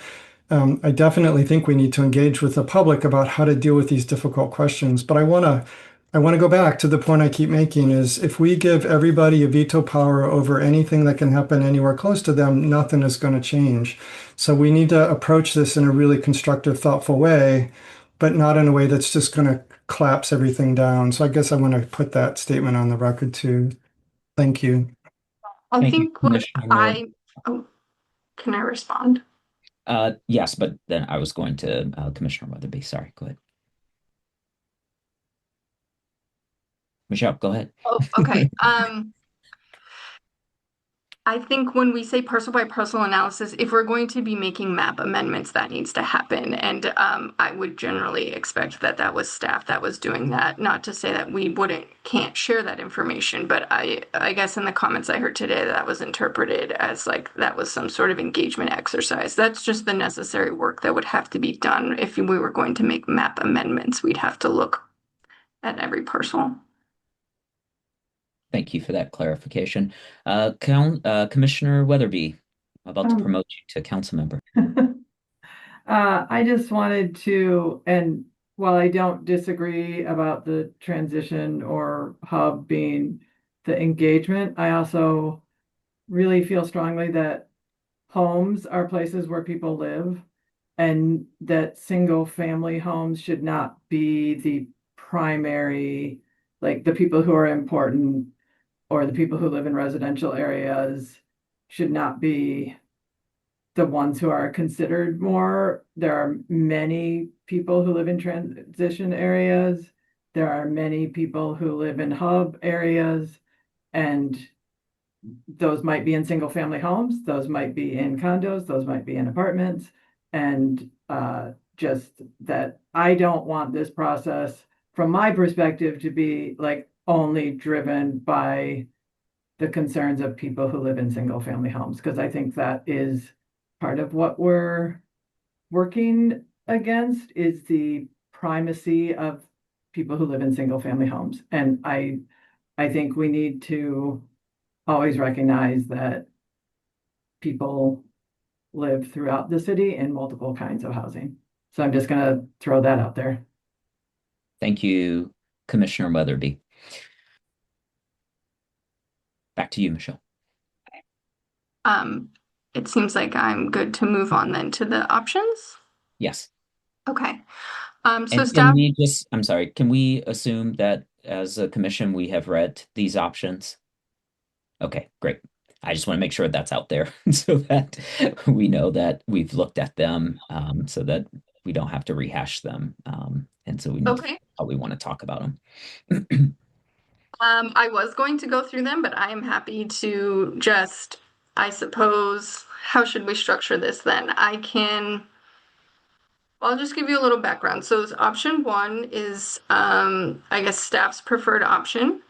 I definitely think we need to engage with the public about how to deal with these difficult questions. But I want to go back to the point I keep making is if we give everybody a veto power over anything that can happen anywhere close to them, nothing is going to change. So we need to approach this in a really constructive, thoughtful way, but not in a way that's just going to collapse everything down. So I guess I want to put that statement on the record too. Thank you. I Thank you, think what Commissioner Norton. oh, can I respond? Yes, but then I was going to Commissioner Weatherby. Sorry, go ahead. Michelle, go ahead. Oh, okay. I think when we say parcel by parcel analysis, if we're going to be making map amendments, that needs to happen. And I would generally expect that that was staff that was doing that. Not to say that we can't share that information, but I guess in the comments I heard today, that was interpreted as like that was some sort of engagement exercise. That's just the necessary work that would have to be done. If we were going to make map amendments, we'd have to look at every parcel. Thank you for that clarification. Commissioner Weatherby, I'm about to promote you to council member. I just wanted to, and while I don't disagree about the transition or hub being the engagement, I also really feel strongly that homes are places where people live and that single family homes should not be the primary, like the people who are important or the people who live in residential areas should not be the ones who are considered more. There are many people who live in transition areas. There are many people who live in hub areas, and those might be in single family homes, those might be in condos, those might be in apartments. And just that I don't want this process, from my perspective, to be like only driven by the concerns of people who live in single family homes, because I think that is part of what we're working against, is the primacy of people who live in single family homes. And I think we need to always recognize that people live throughout the city in multiple kinds of housing. So I'm just going to throw that out there. Thank you, Commissioner Weatherby. Back to you, Michelle. It seems like I'm good to move on then to the options. Yes. Okay. And staff, I'm sorry, can we assume that as a commission, we have read these options? Okay, great. I just want to make sure that's out there so that we know that we've looked at them, so that we don't have to rehash them. And so we know okay. how we want to talk about them. I was going to go through them, but I am happy to just, I suppose, how should we structure this then? I'll just give you a little background. So option one is, I guess, staff's preferred option.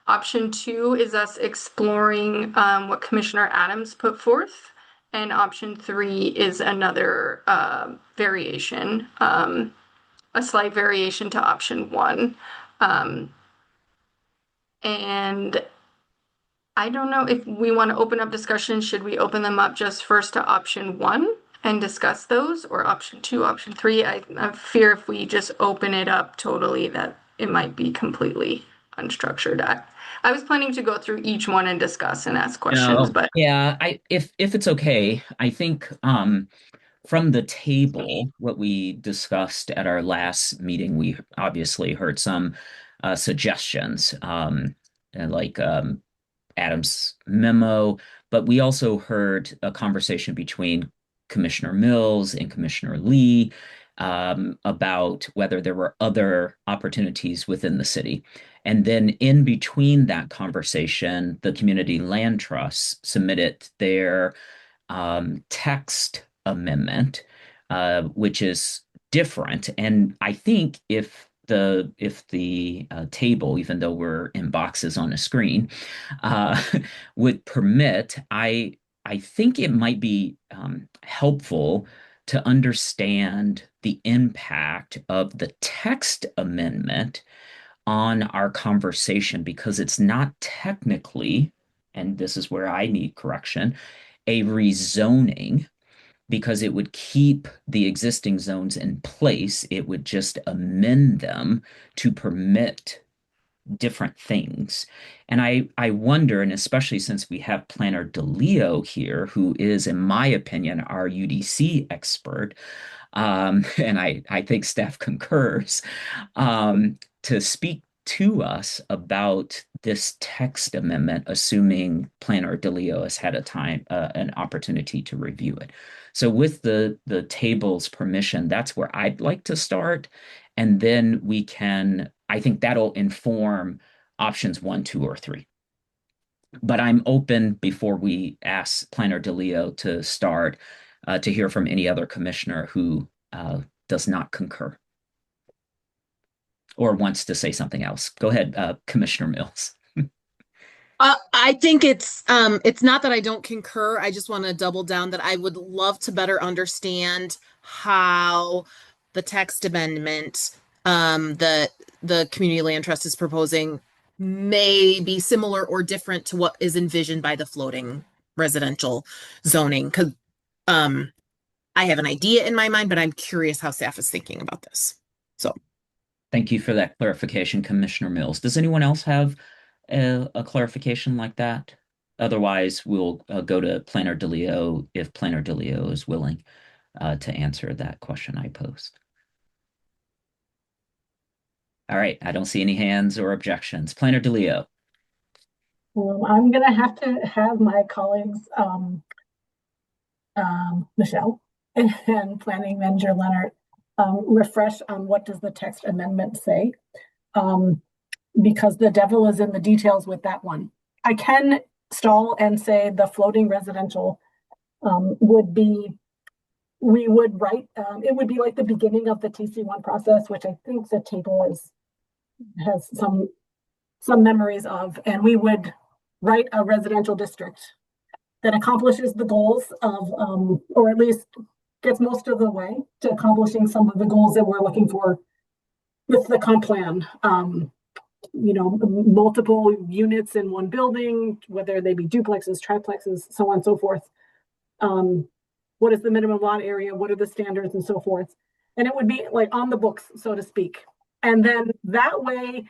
Option two is us exploring what Commissioner Adams put forth. And option three is another variation, a slight variation to option one. And I don't know if we want to open up discussion. Should we open them up just first to option one and discuss those, or option two, option three? I fear if we just open it up totally that it might be completely unstructured. I was planning to go through each one and discuss and ask questions, No, but yeah, if it's okay, I think from the table, what we discussed at our last meeting, we obviously heard some suggestions, and like Adam's memo, but we also heard a conversation between Commissioner Mills and Commissioner Lee about whether there were other opportunities within the city. And then in between that conversation, the Community Land Trust submitted their text amendment, which is different. And I think if the table, even though we're in boxes on a screen, uh, would permit, I think it might be helpful to understand the impact of the text amendment on our conversation, because it's not technically, and this is where I need correction, a rezoning, because it would keep the existing zones in place. It would just amend them to permit different things. And I wonder, and especially since we have Planner DeLeo here, who is, in my opinion, our UDC expert, and I think staff concurs, to speak to us about this text amendment, assuming Planner DeLeo has had an opportunity to review it. So with the table's permission, that's where I'd like to start. And then I think that'll inform options one, two, or three. But I'm open, before we ask Planner DeLeo to start, to hear from any other commissioner who does not concur or wants to say something else. Go ahead, Commissioner Mills. I think it's not that I don't concur. I just want to double down that I would love to better understand how the text amendment that the Community Land Trust is proposing may be similar or different to what is envisioned by the floating residential zoning. Because I have an idea in my mind, but I'm curious how staff is thinking about this. So Thank you for that clarification, Commissioner Mills. Does anyone else have a clarification like that? Otherwise, we'll go to Planner DeLeo if Planner DeLeo is willing to answer that question I posed. All right, I don't see any hands or objections. Planner DeLeo. I'm gonna have to have my colleagues, Michelle and Planning Manager Leonard, refresh on what does the text amendment say, because the devil is in the details with that one. I can stall and say the floating residential would be, we would write, it would be like the beginning of the TC1 process, which I think the table has some memories of, and we would write a residential district that accomplishes the goals of, or at least gets most of the way to accomplishing some of the goals that we're looking for with the comp plan. Multiple units in one building, whether they be duplexes, triplexes, so on and so forth. What is the minimum lot area? What are the standards and so forth? And it would be like on the books, so to speak. And then that way,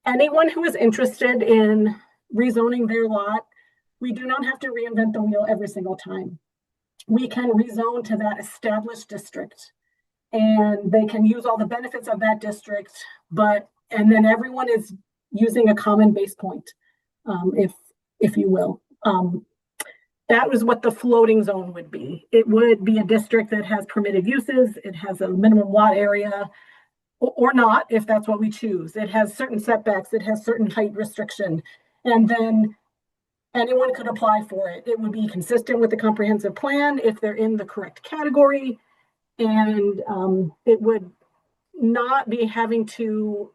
anyone who is interested in rezoning their lot, we do not have to reinvent the wheel every single time. We can rezone to that established district and they can use all the benefits of that district, and then everyone is using a common base point, if you will. That was what the floating zone would be. It would be a district that has permitted uses. It has a minimum lot area, or not, if that's what we choose. It has certain setbacks. It has certain height restriction. And then anyone could apply for it. It would be consistent with the comprehensive plan if they're in the correct category. And it would not be having to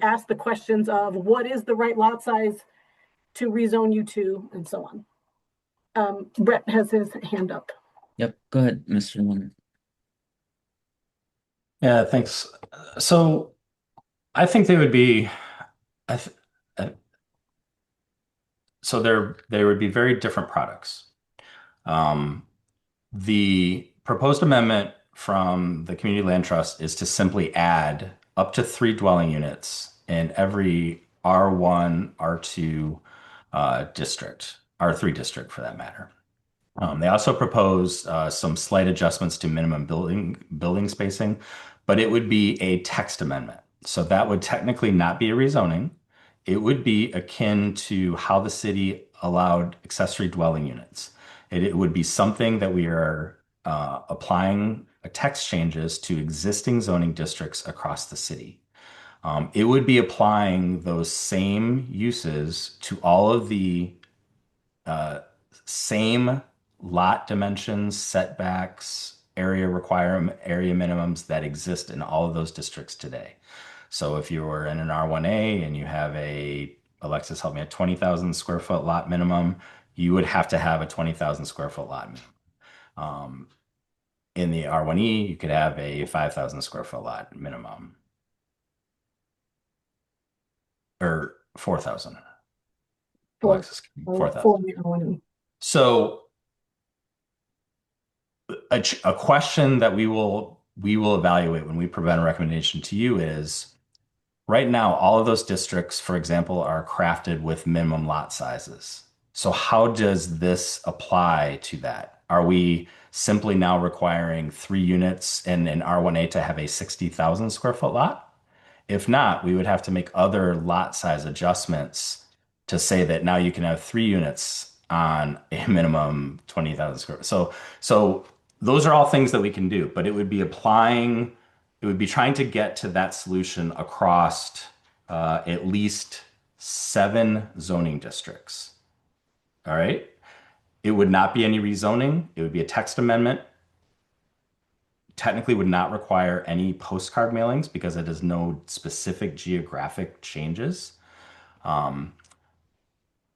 ask the questions of what is the right lot size to rezone you to, and so on. Brett has his hand up. Yep, go ahead, Mr. Leonard. Yeah, thanks. So I think they would be, so they would be very different products. The proposed amendment from the Community Land Trust is to simply add up to 3 dwelling units in every R1, R2 district, R3 district for that matter. They also propose some slight adjustments to minimum building spacing, but it would be a text amendment. So that would technically not be a rezoning. It would be akin to how the city allowed accessory dwelling units. It would be something that we are applying text changes to existing zoning districts across the city. It would be applying those same uses to all of the same lot dimensions, setbacks, area minimums that exist in all of those districts today. So if you were in an R1A and you have Alexis, help me, a 20,000 square foot lot minimum, you would have to have a 20,000 square foot lot minimum. In the R1E, you could have a 5,000 square foot lot minimum. Or 4,000. Alexis, 4,000. So a question that we will evaluate when we present a recommendation to you is, right now, all of those districts, for example, are crafted with minimum lot sizes. So how does this apply to that? Are we simply now requiring 3 units in an R1A to have a 60,000 square foot lot? If not, we would have to make other lot size adjustments to say that now you can have 3 units on a minimum 20,000 square. So those are all things that we can do, but it would be trying to get to that solution across at least 7 zoning districts. All right. It would not be any rezoning. It would be a text amendment. Technically would not require any postcard mailings because it has no specific geographic changes.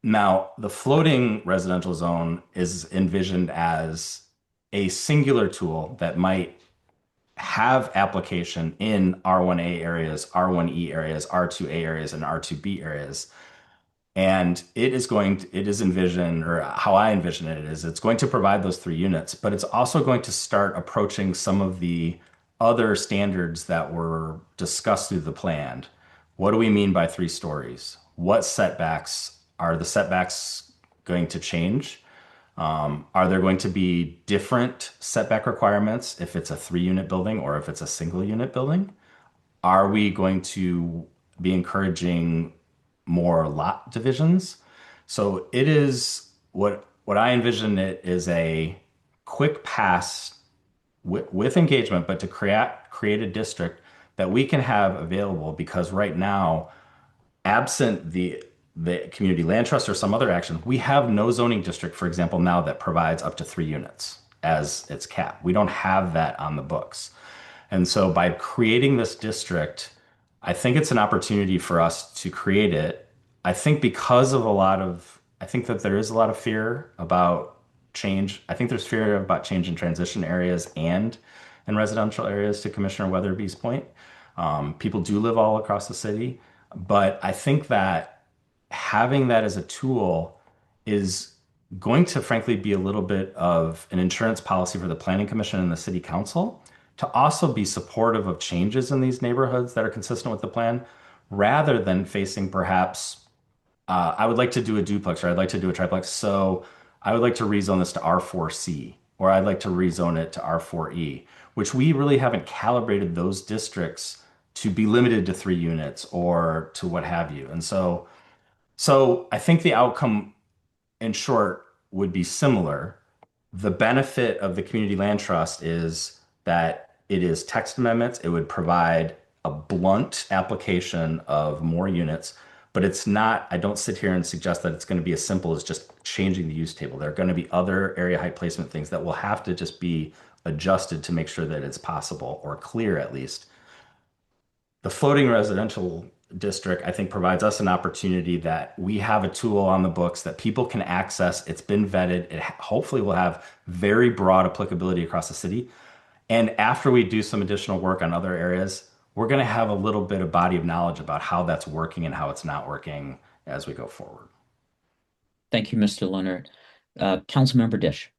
Now, the floating residential zone is envisioned as a singular tool that might have application in R1A areas, R1E areas, R2A areas, and R2B areas. And it is envisioned, or how I envision it is, it's going to provide those 3 units, but it's also going to start approaching some of the other standards that were discussed through the plan. What do we mean by 3 stories? What setbacks are the setbacks going to change? Are there going to be different setback requirements if it's a 3-unit building or if it's a single unit building? Are we going to be encouraging more lot divisions. So it is what I envision it is a quick pass with engagement, but to create a district that we can have available because right now, absent the community land trust or some other action, we have no zoning district, for example, now that provides up to 3 units as its cap. We don't have that on the books. And so by creating this district, I think it's an opportunity for us to create it. I think because of I think that there is a lot of fear about change. I think there's fear about change in transition areas and in residential areas, to Commissioner Weatherby's point. People do live all across the city, but I think that having that as a tool is going to frankly be a little bit of an insurance policy for the Planning Commission and the City Council to also be supportive of changes in these neighborhoods that are consistent with the plan, rather than facing perhaps, I would like to do a duplex or I'd like to do a triplex. So I would like to rezone this to R4C, or I'd like to rezone it to R4E, which we really haven't calibrated those districts to be limited to 3 units or to what have you. And so I think the outcome, in short, would be similar. The benefit of the community land trust is that it is text amendments. It would provide a blunt application of more units, but it's not, I don't sit here and suggest that it's going to be as simple as just changing the use table. There are going to be other area height placement things that will have to just be adjusted to make sure that it's possible, or clear at least. The floating residential district, I think, provides us an opportunity that we have a tool on the books that people can access. It's been vetted. It hopefully will have very broad applicability across the city. And after we do some additional work on other areas, we're going to have a little bit of body of knowledge about how that's working and how it's not working as we go forward. Thank you, Mr. Leonard. Councilmember Dish.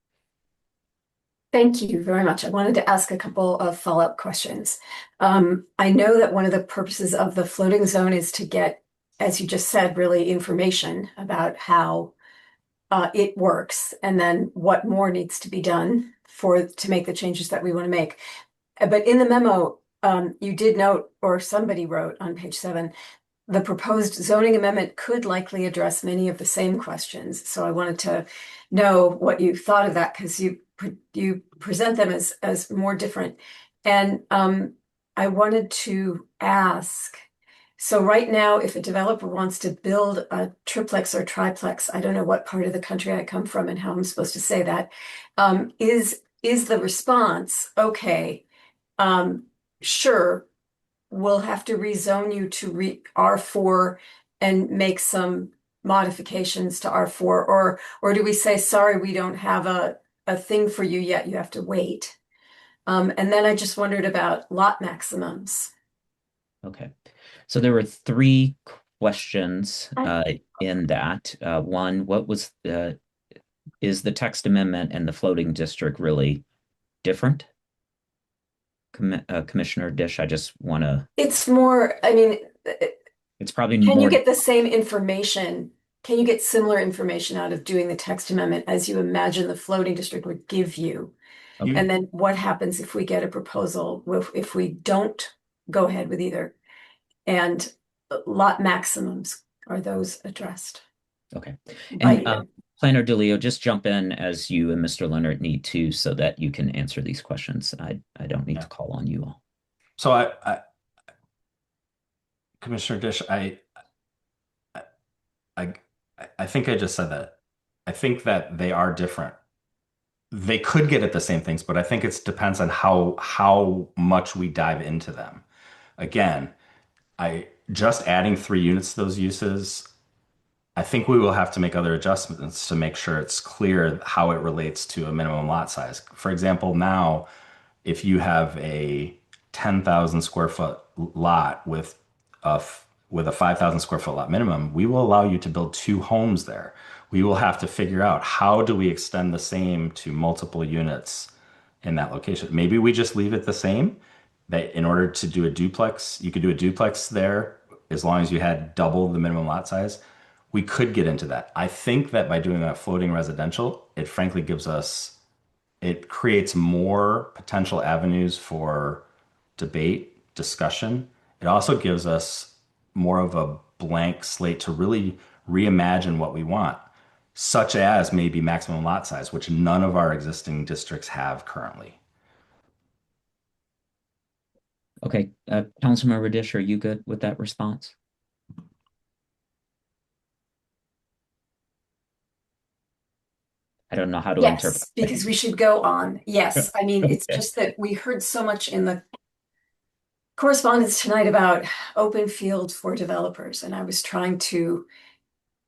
Thank you very much. I wanted to ask a couple of follow-up questions. I know that one of the purposes of the floating zone is to get, as you just said, really information about how it works, and then what more needs to be done to make the changes that we want to make. But in the memo, you did note, or somebody wrote on page 7, the proposed zoning amendment could likely address many of the same questions. So I wanted to know what you thought of that, because you present them as more different. And I wanted to ask, so right now, if a developer wants to build a triplex or triplex, I don't know what part of the country I come from and how I'm supposed to say that, is the response, okay, sure, we'll have to rezone you to R4 and make some modifications to R4, or do we say, sorry, we don't have a thing for you yet, you have to wait? And then I just wondered about lot maximums. Okay. So there were 3 questions in that. One, what was is the text amendment and the floating district really different? Commissioner Dish, I just want to. It's more, I mean, it's probably can more. You get the same information? Can you get similar information out of doing the text amendment as you imagine the floating district would give you? Okay. And then what happens if we get a proposal, if we don't go ahead with either? And lot maximums, are those addressed? Okay. And Planner DeLeo, just jump in as you and Mr. Leonard need to, so that you can answer these questions. I don't need to call on you all. So I Commissioner Dish, I think I just said that. I think that they are different. They could get at the same things, but I think it depends on how much we dive into them. Again, just adding 3 units to those uses, I think we will have to make other adjustments to make sure it's clear how it relates to a minimum lot size. For example, now, if you have a 10,000 square foot lot with a 5,000 square foot lot minimum, we will allow you to build 2 homes there. We will have to figure out, how do we extend the same to multiple units in that location? Maybe we just leave it the same, that in order to do a duplex, you could do a duplex there as long as you had double the minimum lot size. We could get into that. I think that by doing that floating residential, it frankly it creates more potential avenues for debate, discussion. It also gives us more of a blank slate to really reimagine what we want, such as maybe maximum lot size, which none of our existing districts have currently. Okay, Councilmember Dish, are you good with that response? I don't know how to interpret. Yes, because we should go on. Yes, I mean, it's Okay. just that we heard so much in the correspondence tonight about open field for developers, and I was trying to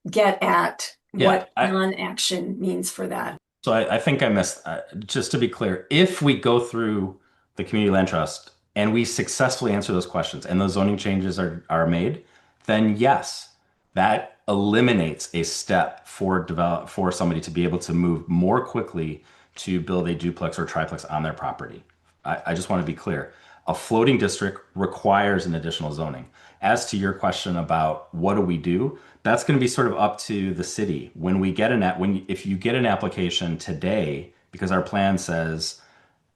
get at Yeah, what non-action means for that. So I think I missed, just to be clear, if we go through the community land trust and we successfully answer those questions and those zoning changes are made, then yes, that eliminates a step for somebody to be able to move more quickly to build a duplex or triplex on their property. I just want to be clear. A floating district requires an additional zoning. As to your question about what do we do, that's going to be sort of up to the city. When we get if you get an application today, because our plan says,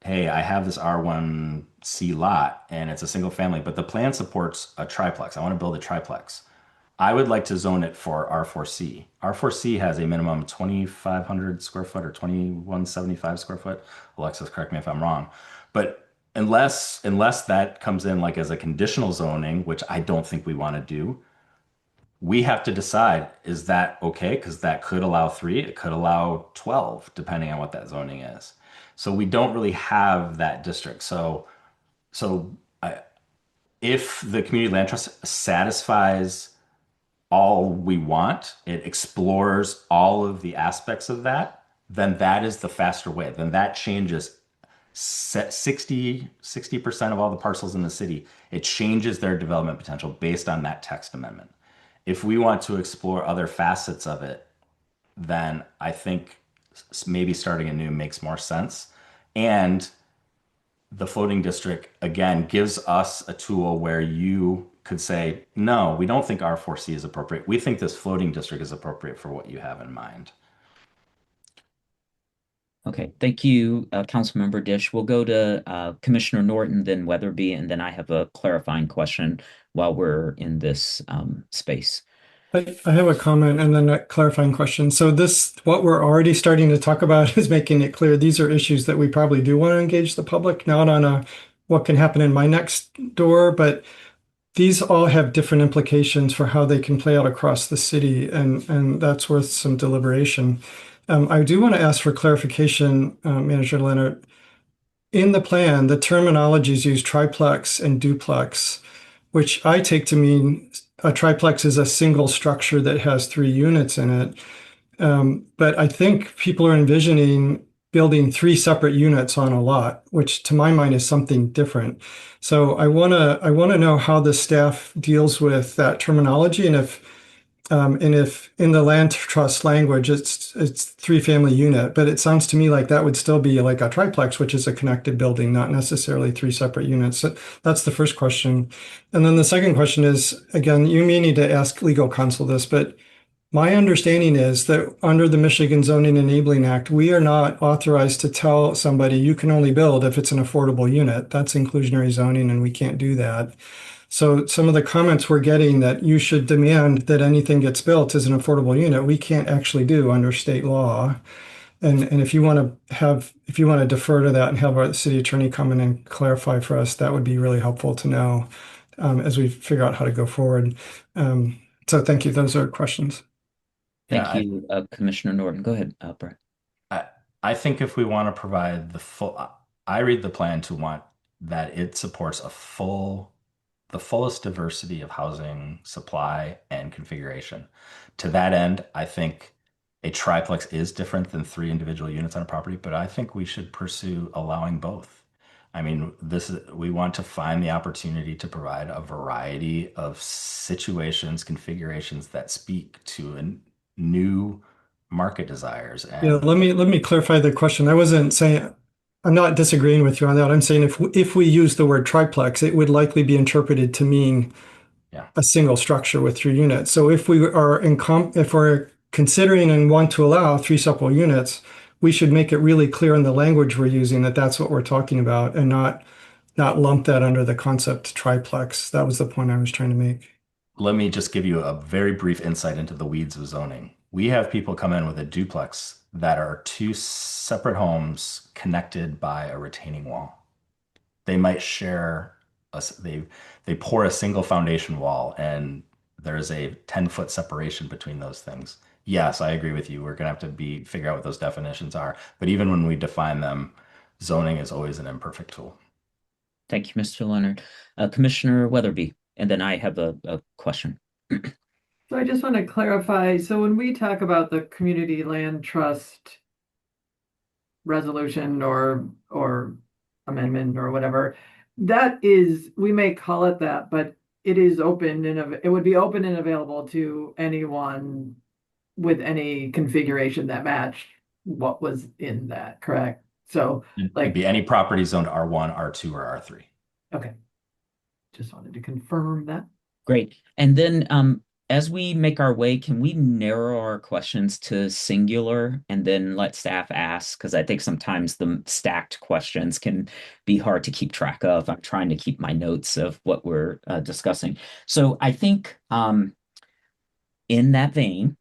hey, I have this R1C lot and it's a single family, but the plan supports a triplex. I want to build a triplex. I would like to zone it for R4C. R4C has a minimum 2,500 square foot or 2,175 square foot. Alexis, correct me if I'm wrong. But unless that comes in like as a conditional zoning, which I don't think we want to do, we have to decide, is that okay? Because that could allow 3, it could allow 12, depending on what that zoning is. So we don't really have that district. If the community land trust satisfies all we want, it explores all of the aspects of that, then that is the faster way. Then that changes 60% of all the parcels in the city. It changes their development potential based on that text amendment. If we want to explore other facets of it, then I think maybe starting anew makes more sense. And the floating district, again, gives us a tool where you could say, no, we don't think R4C is appropriate. We think this floating district is appropriate for what you have in mind. Okay, thank you, Councilmember Dish. We'll go to Commissioner Norton, then Weatherby, and then I have a clarifying question while we're in this space. I have a comment and then a clarifying question. So what we're already starting to talk about is making it clear these are issues that we probably do want to engage the public, not on what can happen in my next door, but these all have different implications for how they can play out across the city, and that's worth some deliberation. I do want to ask for clarification, Manager Leonard. In the plan, the terminologies use triplex and duplex, which I take to mean a triplex is a single structure that has 3 units in it. But I think people are envisioning building 3 separate units on a lot, which to my mind is something different. So I wanna know how the staff deals with that terminology, and if in the land trust language it's 3-family unit, but it sounds to me like that would still be like a triplex, which is a connected building, not necessarily 3 separate units. So that's the first question. And then the second question is, again, you may need to ask legal counsel this, but my understanding is that under the Michigan Zoning Enabling Act, we are not authorized to tell somebody you can only build if it's an affordable unit. That's inclusionary zoning, and we can't do that. So some of the comments we're getting that you should demand that anything gets built as an affordable unit, we can't actually do under state law. And if you want to defer to that and have our city attorney come in and clarify for us, that would be really helpful to know as we figure out how to go forward. So thank you. Those are questions. Thank you, Commissioner Norton. Go ahead, Brett. I think if we want to provide I read the plan to want that it supports the fullest diversity of housing supply and configuration. To that end, I think a triplex is different than 3 individual units on a property, but I think we should pursue allowing both. I mean, we want to find the opportunity to provide a variety of situations, configurations that speak to new market desires. Yeah, let me clarify the question. I'm not disagreeing with you on that. I'm saying if we use the word triplex, it would likely be interpreted to mean a single structure with 3 units. So if we're considering and want to allow 3 separate units, we should make it really clear in the language we're using that that's what we're talking about, and not lump that under the concept triplex. That was the point I was trying to make. let me just give you a very brief insight into the weeds of zoning. We have people come in with a duplex that are two separate homes connected by a retaining wall. They might share they pour a single foundation wall and there's a 10-foot separation between those things. Yes, I agree with you. We're gonna have to figure out what those definitions are. But even when we define them, zoning is always an imperfect tool. Thank you, Mr. Leonard. Commissioner Weatherby, and then I have a question. So I just want to clarify. So when we talk about the community land trust resolution or amendment or whatever, that is, we may call it that, but it is open and it would be open and available to anyone with any configuration that matched what was in that, correct? So It'd be any property zoned R1, R2, or R3. Okay. Just wanted to confirm that. Great. And then as we make our way, can we narrow our questions to singular and then let staff ask? Because I think sometimes the stacked questions can be hard to keep track of. I'm trying to keep my notes of what we're discussing. So I think in that vein,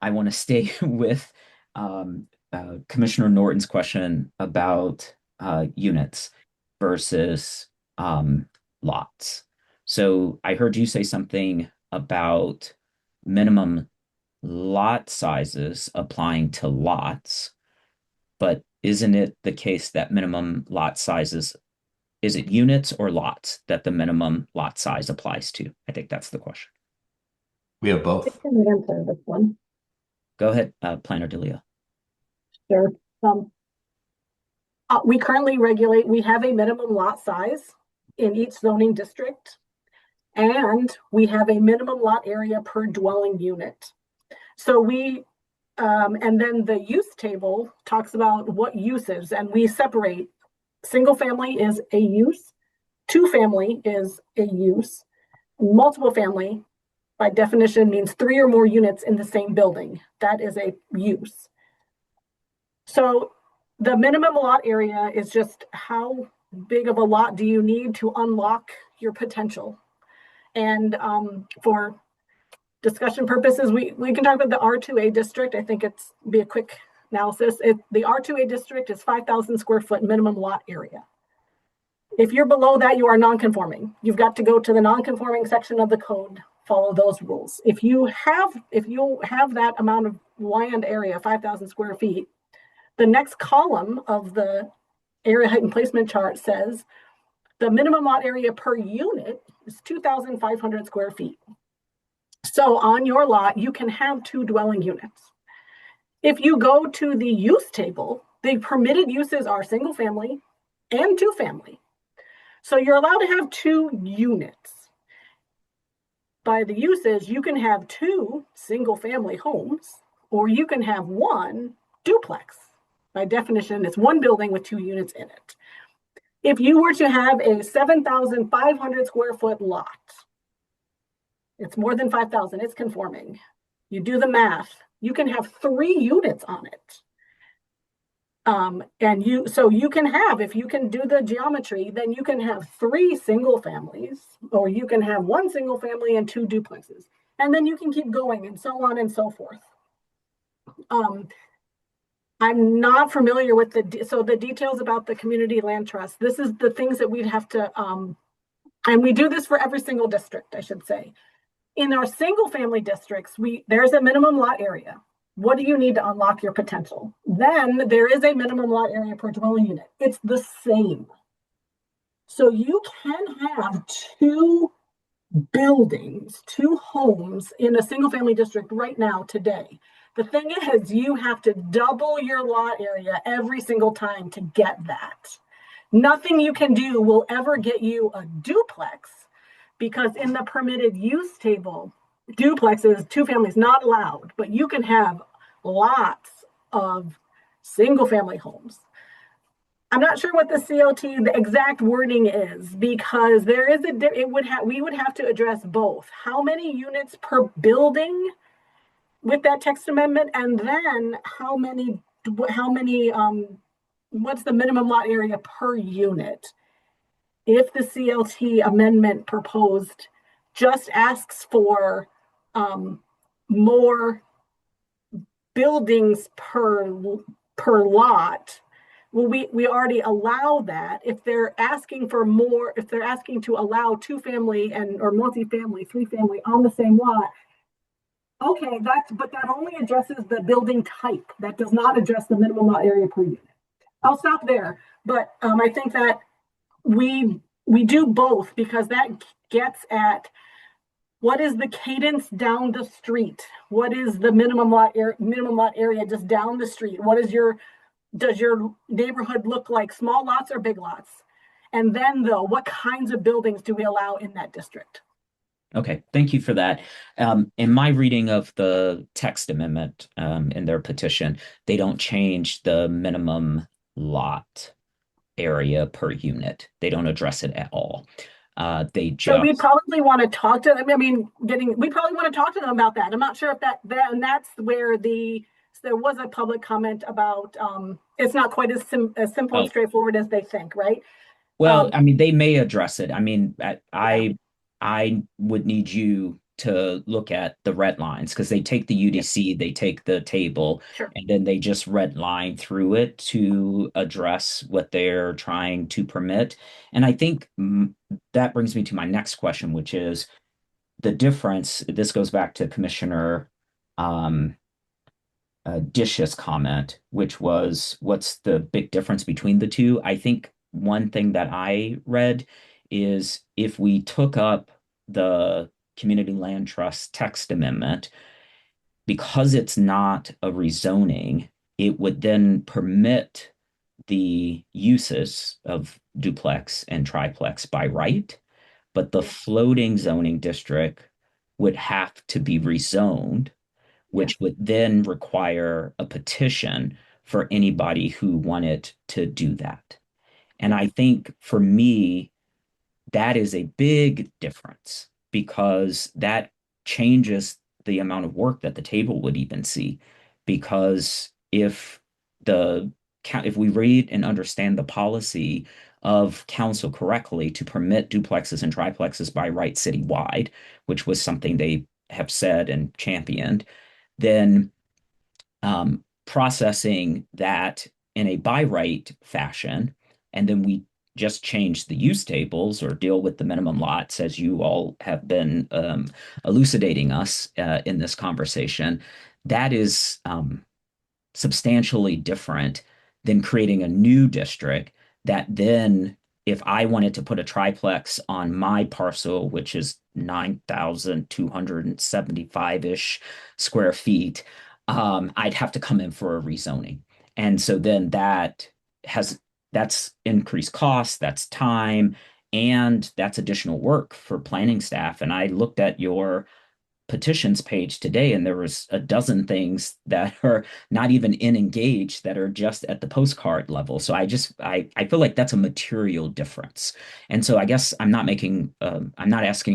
I want to stay with Commissioner Norton's question about units versus lots. So I heard you say something about minimum lot sizes applying to lots, but isn't it the case that minimum lot sizes, is it units or lots that the minimum lot size applies to? I think that's the question. We have both. I can answer this one. Go ahead, Planner Delia. Sure. We currently regulate, we have a minimum lot size in each zoning district, and we have a minimum lot area per dwelling unit. So and then the use table talks about what uses, and we separate. Single family is a use, two family is a use, multiple family by definition means 3 or more units in the same building. That is a use. So the minimum lot area is just how big of a lot do you need to unlock your potential. And for discussion purposes, we can talk about the R2A district. I think it's be a quick analysis. The R2A district is 5,000 square foot minimum lot area. If you're below that, you are non-conforming. You've got to go to the non-conforming section of the code, follow those rules. If you have that amount of land area, 5,000 square feet, the next column of the area height and placement chart says the minimum lot area per unit is 2,500 square feet. So on your lot, you can have 2 dwelling units. If you go to the use table, the permitted uses are single family and 2 family. So you're allowed to have 2 units. By the uses, you can have 2 single family homes, or you can have 1 duplex. By definition, it's 1 building with 2 units in it. If you were to have a 7,500 square foot lot, it's more than 5,000, it's conforming. You do the math, you can have 3 units on it. So you can have, if you can do the geometry, then you can have 3 single families, or you can have 1 single family and 2 duplexes. And then you can keep going and so on and so forth. I'm not familiar with the details about the community land trust. This is the things that we'd have to, and we do this for every single district, I should say. In our single family districts, there's a minimum lot area. What do you need to unlock your potential? Then there is a minimum lot area per dwelling unit. It's the same. So you can have 2 buildings, 2 homes in a single family district right now today. The thing is, you have to double your lot area every single time to get that. Nothing you can do will ever get you a duplex, because in the permitted use table, duplexes, 2 families not allowed, but you can have lots of single family homes. I'm not sure what the CLT, the exact wording is, because there is we would have to address both. How many units per building with that text amendment, and then what's the minimum lot area per unit? If the CLT amendment proposed just asks for more buildings per lot, well, we already allow that. If they're asking for more, if they're asking to allow 2-family and or multi-family, 3-family on the same lot, okay, but that only addresses the building type. That does not address the minimum lot area per unit. I'll stop there, but I think that we do both because that gets at what is the cadence down the street? What is the minimum lot area just down the street? Does your neighborhood look like small lots or big lots? And then though, what kinds of buildings do we allow in that district? Okay, thank you for that. In my reading of the text amendment in their petition, they don't change the minimum lot area per unit. They don't address it at all. They just. So we probably want to talk to them. I mean, we probably want to talk to them about that. I'm not sure if and that's where there was a public comment about it's not quite as simple and straightforward as they think, right? Well, I mean, they may address it. I mean, I would need you to look at the red lines because they take the UDC, they take the table, and then they just red line through it to address what they're trying to permit. And I think that brings me to my next question, which is the difference. This goes back to Commissioner Dish's comment, which was what's the big difference between the two? I think one thing that I read is if we took up the Community Land Trust text amendment, because it's not a rezoning, it would then permit the uses of duplex and triplex by right, but the floating zoning district would have to be rezoned, which would then require a petition for anybody who wanted to do that. And I think for me, that is a big difference because that changes the amount of work that the table would even see. Because if we read and understand the policy of council correctly to permit duplexes and triplexes by right citywide, which was something they have said and championed, then processing that in a by right fashion, and then we just change the use tables or deal with the minimum lots as you all have been elucidating us in this conversation, that is substantially different than creating a new district that then if I wanted to put a triplex on my parcel, which is 9,275-ish square feet, I'd have to come in for a rezoning. And so then that's increased cost, that's time, and that's additional work for planning staff. And I looked at your petitions page today, and there was a dozen things that are not even in engaged that are just at the postcard level. So I feel like that's a material difference. And so I guess I'm not asking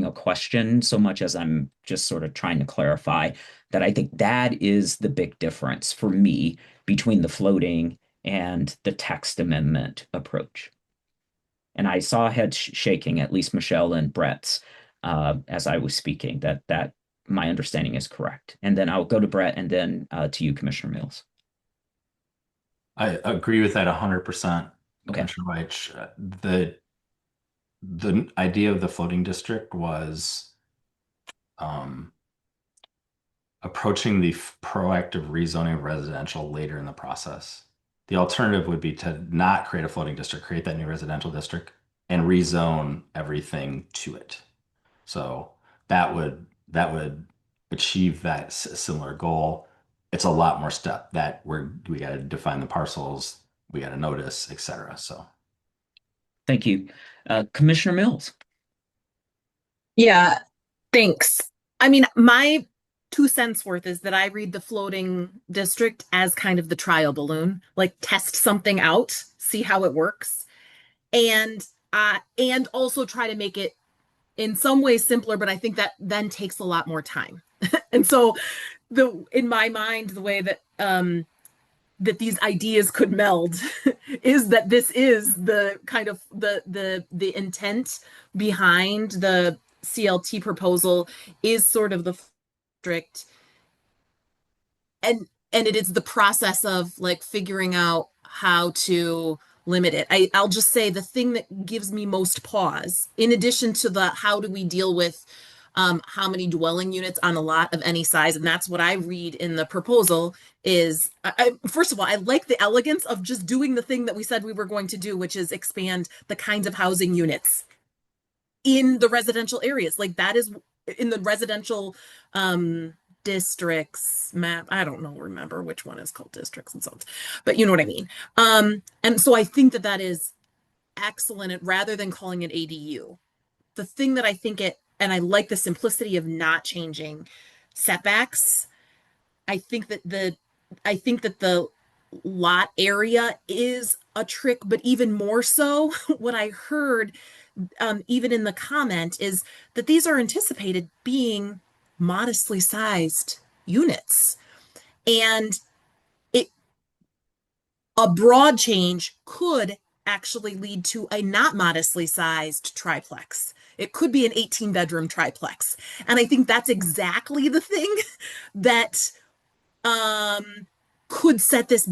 a question so much as I'm just sort of trying to clarify that I think that is the big difference for me between the floating and the text amendment approach. And I saw heads shaking, at least Michelle and Brett's, as I was speaking, that my understanding is correct. And then I'll go to Brett and then to you, Commissioner Mills. I agree with that 100%, Okay. Commissioner Weich. The idea of the floating district was approaching the proactive rezoning of residential later in the process. The alternative would be to not create a floating district, create that new residential district, and rezone everything to it. So that would achieve that similar goal. It's a lot more step that we got to define the parcels, we got to notice, etc. So thank you. Commissioner Mills. Yeah, thanks. I mean, my 2 cents worth is that I read the floating district as kind of the trial balloon, like test something out, see how it works, and also try to make it in some ways simpler, but I think that then takes a lot more time. And so in my mind, the way that that these ideas could meld is that this is the kind of the intent behind the CLT proposal is sort of the strict, and it is the process of like figuring out how to limit it. I'll just say the thing that gives me most pause, in addition to the how do we deal with how many dwelling units on a lot of any size, and that's what I read in the proposal, is first of all, I like the elegance of just doing the thing that we said we were going to do, which is expand the kinds of housing units in the residential areas. Like that is in the residential districts map. I don't know, remember which one is called districts and zones, but you know what I mean. And so I think that that is excellent rather than calling it ADU. The thing that I think it, and I like the simplicity of not changing setbacks. I think that the lot area is a trick, but even more so, what I heard, even in the comment, is that these are anticipated being modestly sized units. And it a broad change could actually lead to a not modestly sized triplex. It could be an 18-bedroom triplex. And I think that's exactly the thing that could set this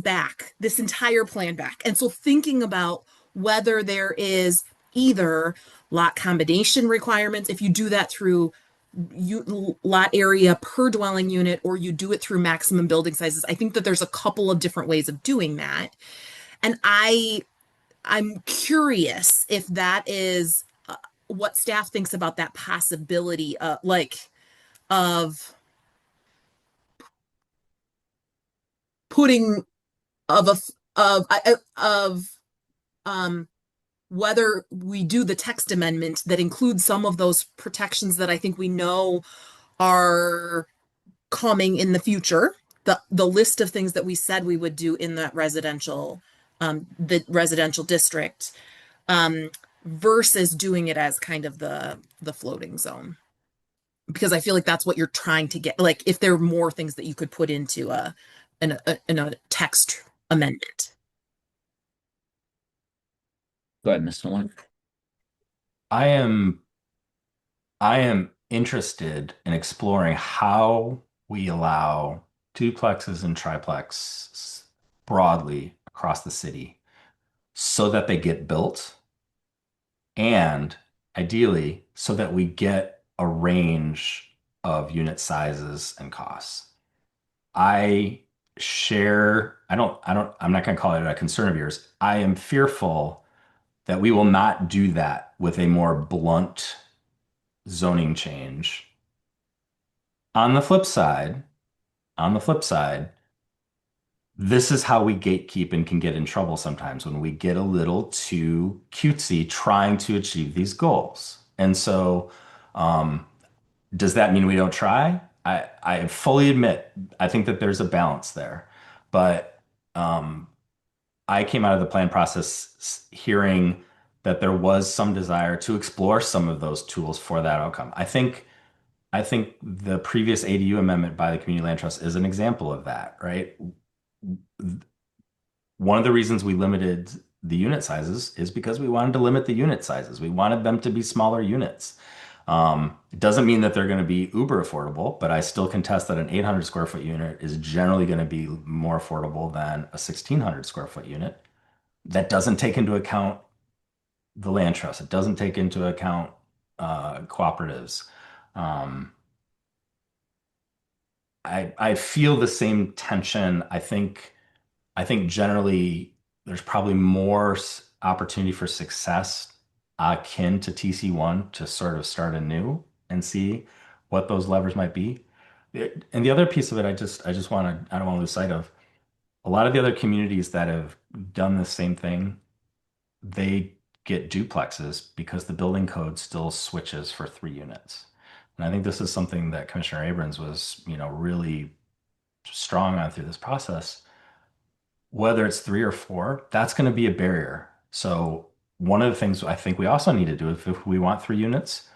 entire plan back. And so thinking about whether there is either lot combination requirements, if you do that through lot area per dwelling unit, or you do it through maximum building sizes. I think that there's a couple of different ways of doing that. And I'm curious if that is what staff thinks about that possibility, of putting of whether we do the text amendment that includes some of those protections that I think we know are coming in the future, the list of things that we said we would do in that the residential district, versus doing it as kind of the floating zone. Because I feel like that's what you're trying to get. Like if there are more things that you could put into in a text amendment. Go ahead, Mr. Long. I am I am interested in exploring how we allow duplexes and triplexes broadly across the city so that they get built, and ideally so that we get a range of unit sizes and costs. I I'm not going to call it a concern of yours. I am fearful that we will not do that with a more blunt zoning change. On the flip side, on the flip side, this is how we gatekeep and can get in trouble sometimes when we get a little too cutesy trying to achieve these goals. And so, does that mean we don't try? I fully admit, I think that there's a balance there. But I came out of the plan process hearing that there was some desire to explore some of those tools for that outcome. I think the previous ADU amendment by the Community Land Trust is an example of that, right? One of the reasons we limited the unit sizes is because we wanted to limit the unit sizes. We wanted them to be smaller units. It doesn't mean that they're going to be uber affordable, but I still contest that an 800 square foot unit is generally going to be more affordable than a 1600 square foot unit. That doesn't take into account the land trust. It doesn't take into account cooperatives. I feel the same tension. I think generally there's probably more opportunity for success akin to TC1 to sort of start anew and see what those levers might be. And the other piece of it, I don't want to lose sight of. A lot of the other communities that have done the same thing, they get duplexes because the building code still switches for 3 units. And I think this is something that Commissioner Abrams was, really strong on through this process. Whether it's 3 or 4, that's going to be a barrier. So one of the things I think we also need to do, if we want 3 units,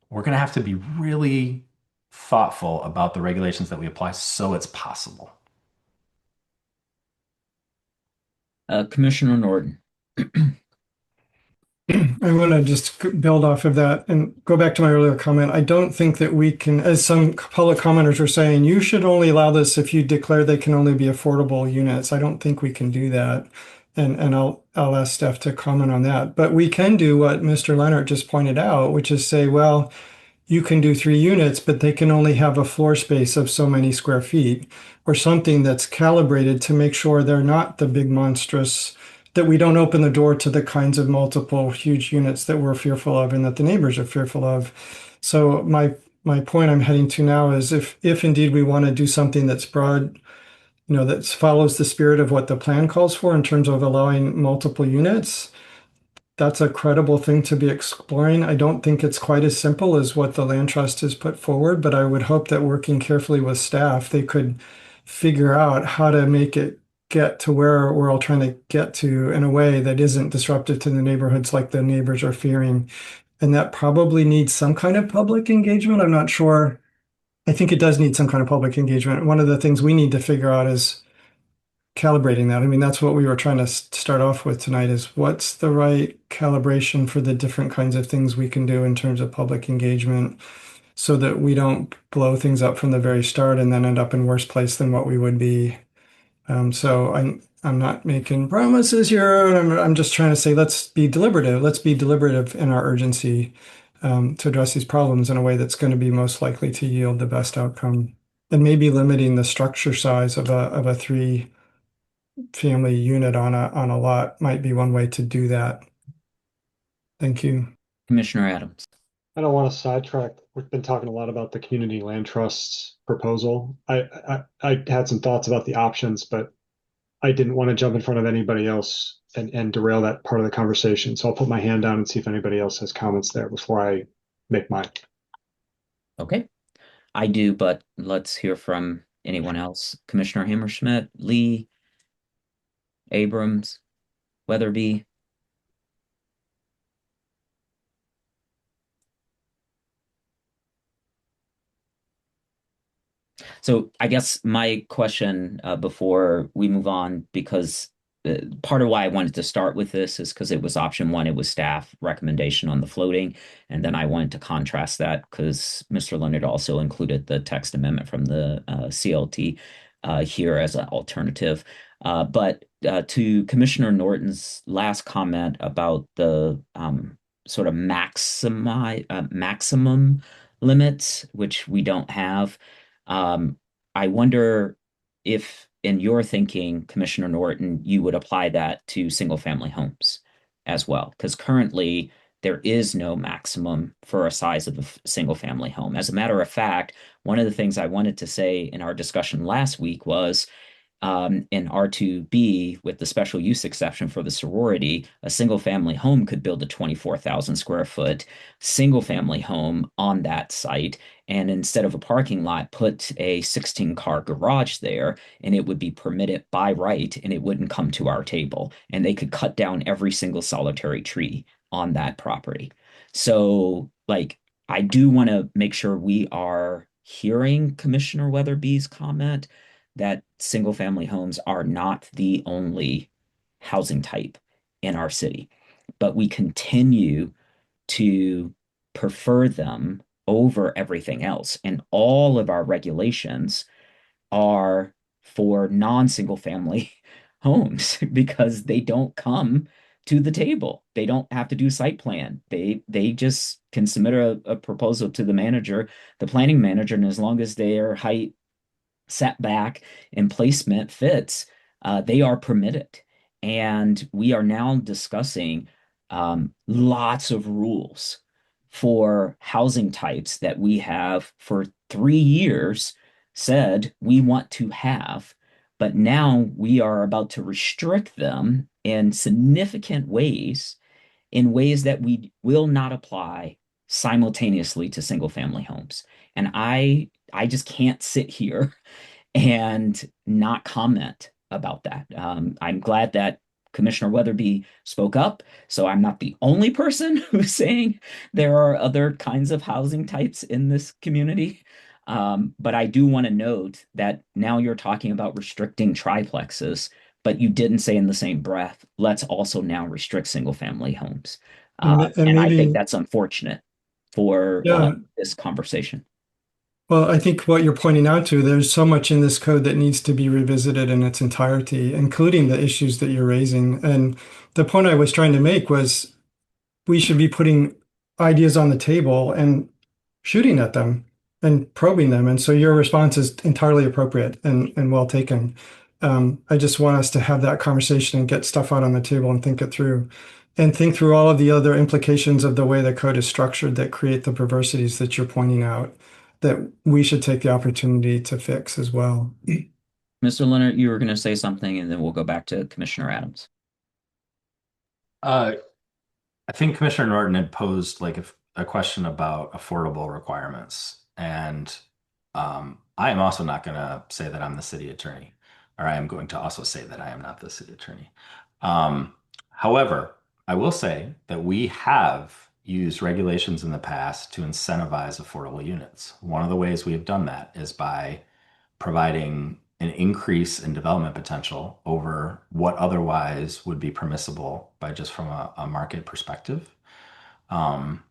we're going to have to be really thoughtful about the regulations that we apply so it's possible. Commissioner Norton. I want to just build off of that and go back to my earlier comment. I don't think that we can, as some public commenters were saying, you should only allow this if you declare they can only be affordable units. I don't think we can do that. And I'll ask Steph to comment on that. But we can do what Mr. Leonard just pointed out, which is say, well, you can do 3 units, but they can only have a floor space of so many square feet, or something that's calibrated to make sure they're not the big monstrous, that we don't open the door to the kinds of multiple huge units that we're fearful of and that the neighbors are fearful of. So my point I'm heading to now is if indeed we want to do something that's broad, that follows the spirit of what the plan calls for in terms of allowing multiple units, that's a credible thing to be exploring. I don't think it's quite as simple as what the land trust has put forward, but I would hope that working carefully with staff, they could figure out how to make it get to where we're all trying to get to in a way that isn't disruptive to the neighborhoods like the neighbors are fearing. And that probably needs some kind of public engagement. I'm not sure. I think it does need some kind of public engagement. One of the things we need to figure out is calibrating that. I mean, that's what we were trying to start off with tonight is what's the right calibration for the different kinds of things we can do in terms of public engagement so that we don't blow things up from the very start and then end up in worse place than what we would be. So I'm not making promises here. I'm just trying to say let's be deliberative. Let's be deliberative in our urgency to address these problems in a way that's going to be most likely to yield the best outcome. And maybe limiting the structure size of a 3 family unit on a lot might be one way to do that. Thank you. Commissioner Adams. I don't want to sidetrack. We've been talking a lot about the community land trusts proposal. I had some thoughts about the options, but I didn't want to jump in front of anybody else and derail that part of the conversation. So I'll put my hand down and see if anybody else has comments there before I make mine. Okay. I do, but let's hear from anyone else. Commissioner Hammerschmidt, Lee, Abrams, Weatherby. So I guess my question before we move on, because part of why I wanted to start with this is because it was option one, it was staff recommendation on the floating. And then I wanted to contrast that because Mr. Leonard also included the text amendment from the CLT here as an alternative. But to Commissioner Norton's last comment about the sort of maximum limits, which we don't have. I wonder if, in your thinking, Commissioner Norton, you would apply that to single family homes as well, because currently there is no maximum for a size of a single family home. As a matter of fact, one of the things I wanted to say in our discussion last week was in R2B with the special use exception for the sorority, a single family home could build a 24,000 square foot single family home on that site. And instead of a parking lot, put a 16-car garage there, and it would be permitted by right, and it wouldn't come to our table. And they could cut down every single solitary tree on that property. So, I do want to make sure we are hearing Commissioner Weatherby's comment that single family homes are not the only housing type in our city, but we continue to prefer them over everything else. And all of our regulations are for non-single family homes because they don't come to the table. They don't have to do site plan. They just can submit a proposal to the manager, the planning manager, and as long as their height, setback, and placement fits, they are permitted. And we are now discussing lots of rules for housing types that we have for 3 years said we want to have, but now we are about to restrict them in significant ways, in ways that we will not apply simultaneously to single family homes. And I just can't sit here and not comment about that. I'm glad that Commissioner Weatherby spoke up, so I'm not the only person who's saying there are other kinds of housing types in this community. But I do want to note that now you're talking about restricting triplexes, but you didn't say in the same breath, let's also now restrict single family homes. And And I think maybe, that's unfortunate for yeah, this conversation. well, I think what you're pointing out to, there's so much in this code that needs to be revisited in its entirety, including the issues that you're raising. And the point I was trying to make was we should be putting ideas on the table and shooting at them and probing them. And so your response is entirely appropriate and well taken. I just want us to have that conversation and get stuff out on the table and think it through and think through all of the other implications of the way the code is structured that create the perversities that you're pointing out that we should take the opportunity to fix as well. Mr. Leonard, you were going to say something, and then we'll go back to Commissioner Adams. I think Commissioner Norton had posed like a question about affordable requirements, and I am also not going to say that I'm the city attorney, or I am going to also say that I am not the city attorney. However, I will say that we have used regulations in the past to incentivize affordable units. One of the ways we have done that is by providing an increase in development potential over what otherwise would be permissible by just from a market perspective. Um,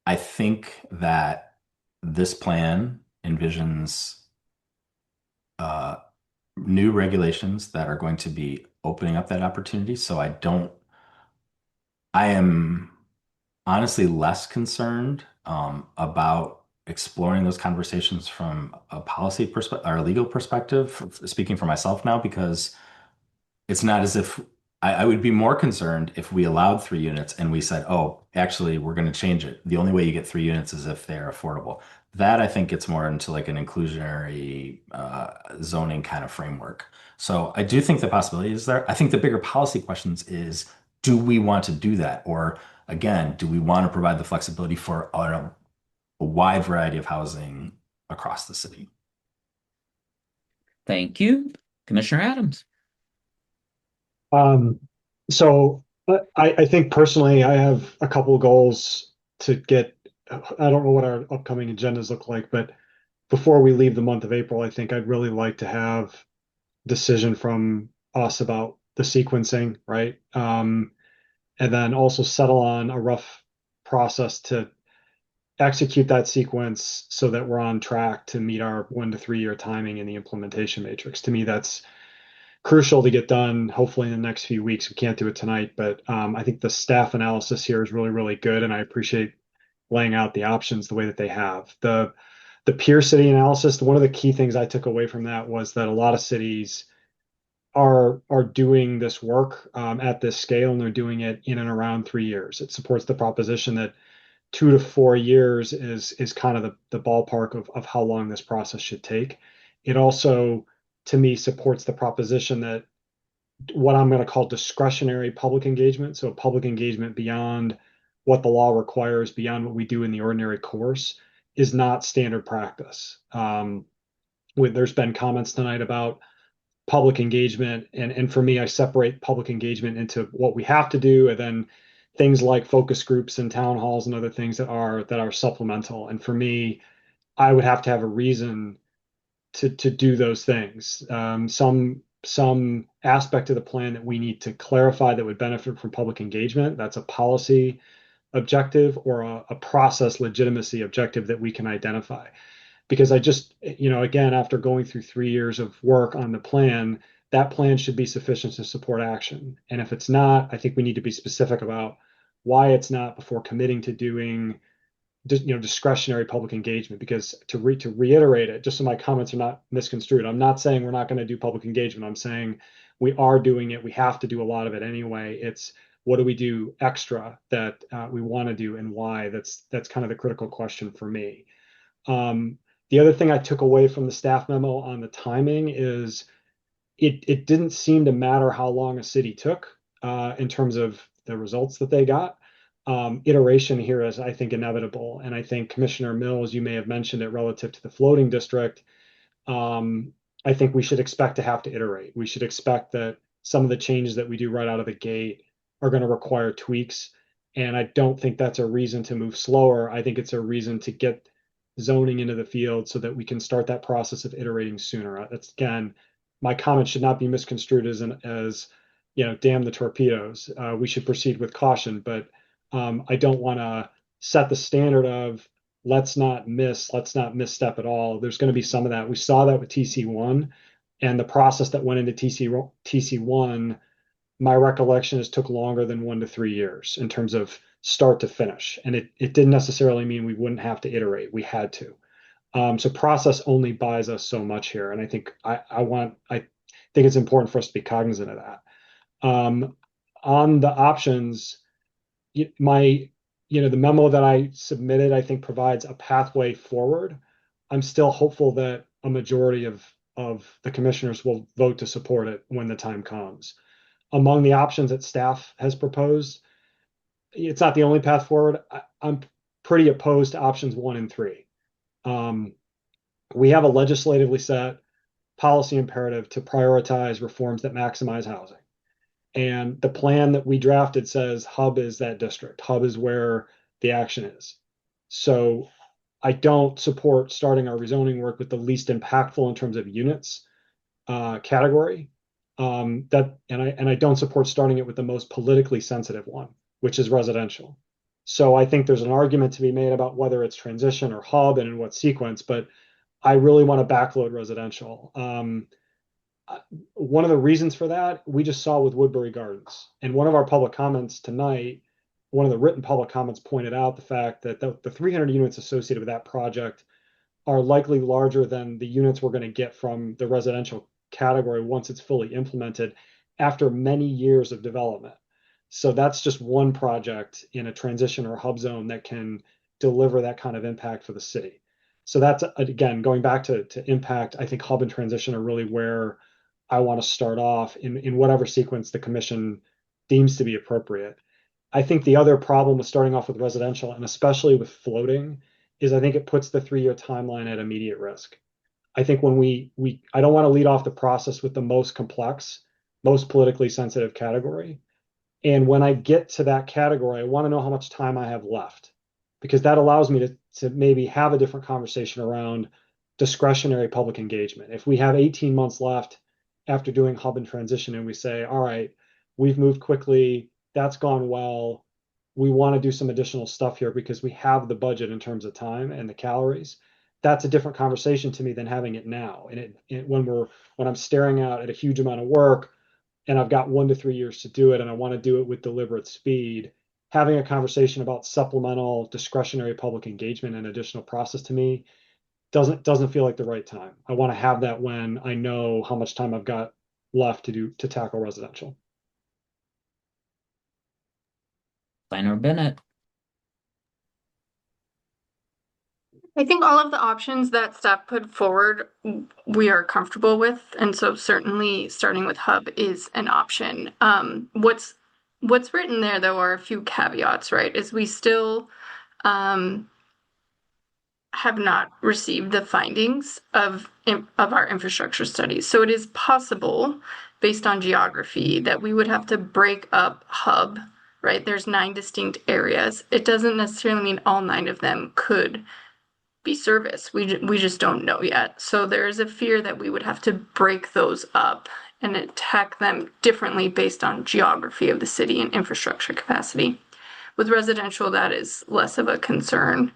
I think that this plan envisions uh, new regulations that are going to be opening up that opportunity. So I am honestly less concerned about exploring those conversations from a policy perspective or a legal perspective, speaking for myself now, because it's not as if I would be more concerned if we allowed 3 units and we said, oh, actually, we're going to change it. The only way you get 3 units is if they're affordable. That I think gets more into like an inclusionary zoning kind of framework. So I do think the possibility is there. I think the bigger policy questions is, do we want to do that? Or again, do we want to provide the flexibility for a wide variety of housing across the city? Thank you. Commissioner Adams. Um, so I think personally, I have a couple of goals to get. I don't know what our upcoming agendas look like, but before we leave the month of April, I think I'd really like to have decision from us about the sequencing, right? And then also settle on a rough process to execute that sequence so that we're on track to meet our 1 to 3 year timing in the implementation matrix. To me, that's crucial to get done, hopefully in the next few weeks. We can't do it tonight, but I think the staff analysis here is really, really good, and I appreciate laying out the options the way that they have. The peer city analysis, one of the key things I took away from that was that a lot of cities are doing this work at this scale, and they're doing it in and around 3 years. It supports the proposition that 2 to 4 years is kind of the ballpark of how long this process should take. It also, to me, supports the proposition that what I'm going to call discretionary public engagement, so public engagement beyond what the law requires, beyond what we do in the ordinary course, is not standard practice. There's been comments tonight about public engagement, and for me, I separate public engagement into what we have to do, and then things like focus groups and town halls and other things that are supplemental. And for me, I would have to have a reason to do those things. Some aspect of the plan that we need to clarify that would benefit from public engagement. That's a policy objective or a process legitimacy objective that we can identify. Because I just, again, after going through 3 years of work on the plan, that plan should be sufficient to support action. And if it's not, I think we need to be specific about why it's not before committing to doing discretionary public engagement. Because to reiterate it, just so my comments are not misconstrued, I'm not saying we're not going to do public engagement. I'm saying we are doing it. We have to do a lot of it anyway. It's what do we do extra that we want to do and why? That's kind of the critical question for me. The other thing I took away from the staff memo on the timing is it didn't seem to matter how long a city took in terms of the results that they got. Iteration here is, I think, inevitable. And I think Commissioner Mills, you may have mentioned it relative to the floating district. I think we should expect to have to iterate. We should expect that some of the changes that we do right out of the gate are going to require tweaks. And I don't think that's a reason to move slower. I think it's a reason to get zoning into the field so that we can start that process of iterating sooner. That's, again, my comment should not be misconstrued as damn the torpedoes. We should proceed with caution, but I don't want to set the standard of let's not misstep at all. There's going to be some of that. We saw that with TC1 and the process that went into TC1. My recollection is took longer than 1 to 3 years in terms of start to finish. And it didn't necessarily mean we wouldn't have to iterate. We had to. So process only buys us so much here. And I think I think it's important for us to be cognizant of that. On the options, the memo that I submitted, I think provides a pathway forward. I'm still hopeful that a majority of the commissioners will vote to support it when the time comes. Among the options that staff has proposed, it's not the only path forward. I'm pretty opposed to options 1 and 3. We have a legislatively set policy imperative to prioritize reforms that maximize housing. And the plan that we drafted says Hub is that district. Hub is where the action is. So I don't support starting our rezoning work with the least impactful in terms of units category. And I don't support starting it with the most politically sensitive one, which is residential. So I think there's an argument to be made about whether it's transition or hub and in what sequence, but I really want to backload residential. One of the reasons for that we just saw with Woodbury Gardens, and one of our public comments tonight, one of the written public comments pointed out the fact that the 300 units associated with that project are likely larger than the units we're going to get from the residential category once it's fully implemented after many years of development. So that's just one project in a transition or hub zone that can deliver that kind of impact for the city. So that's, again, going back to impact, I think hub and transition are really where I want to start off in whatever sequence the commission deems to be appropriate. I think the other problem with starting off with residential, and especially with floating, is I think it puts the 3-year timeline at immediate risk. I think when I don't want to lead off the process with the most complex, most politically sensitive category. And when I get to that category, I want to know how much time I have left, because that allows me to maybe have a different conversation around discretionary public engagement. If we have 18 months left after doing hub and transition and we say, all right, we've moved quickly, that's gone well, we want to do some additional stuff here because we have the budget in terms of time and the calories, that's a different conversation to me than having it now. And when I'm staring out at a huge amount of work and I've got 1 to 3 years to do it and I want to do it with deliberate speed, having a conversation about supplemental discretionary public engagement and additional process to me doesn't feel like the right time. I want to have that when I know how much time I've got left to tackle residential. Planner Bennett. I think all of the options that staff put forward we are comfortable with, and so certainly starting with hub is an option. What's written there though are a few caveats, right? Is we still have not received the findings of our infrastructure studies. So it is possible, based on geography, that we would have to break up hub, right? There's 9 distinct areas. It doesn't necessarily mean all 9 of them could be serviced. We just don't know yet. So there is a fear that we would have to break those up and attack them differently based on geography of the city and infrastructure capacity. With residential, that is less of a concern.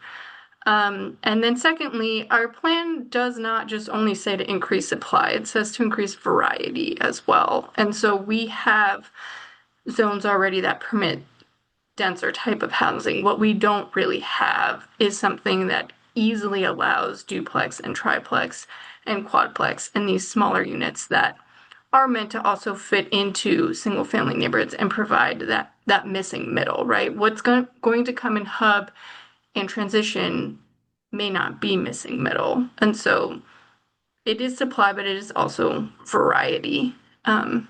And then secondly, our plan does not just only say to increase supply, it says to increase variety as well. And so we have zones already that permit denser type of housing. What we don't really have is something that easily allows duplex and triplex and quadplex and these smaller units that are meant to also fit into single family neighborhoods and provide that missing middle, right? What's going to come in hub and transition may not be missing middle. And so it is supply, but it is also variety. And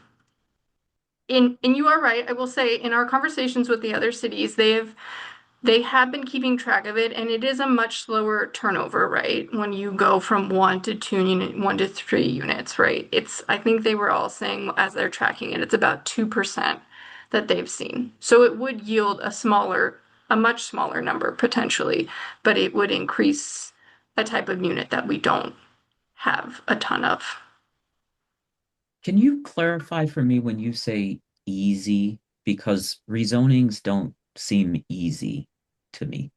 you are right. I will say in our conversations with the other cities, they have been keeping track of it, and it is a much slower turnover, right? When you go from 1 to 2 1 to 3 units, right? I think they were all saying as they're tracking it, it's about 2% that they've seen. So it would yield a much smaller number potentially, but it would increase a type of unit that we don't have a ton of. Can you clarify for me when you say easy? Because rezonings don't seem easy to me.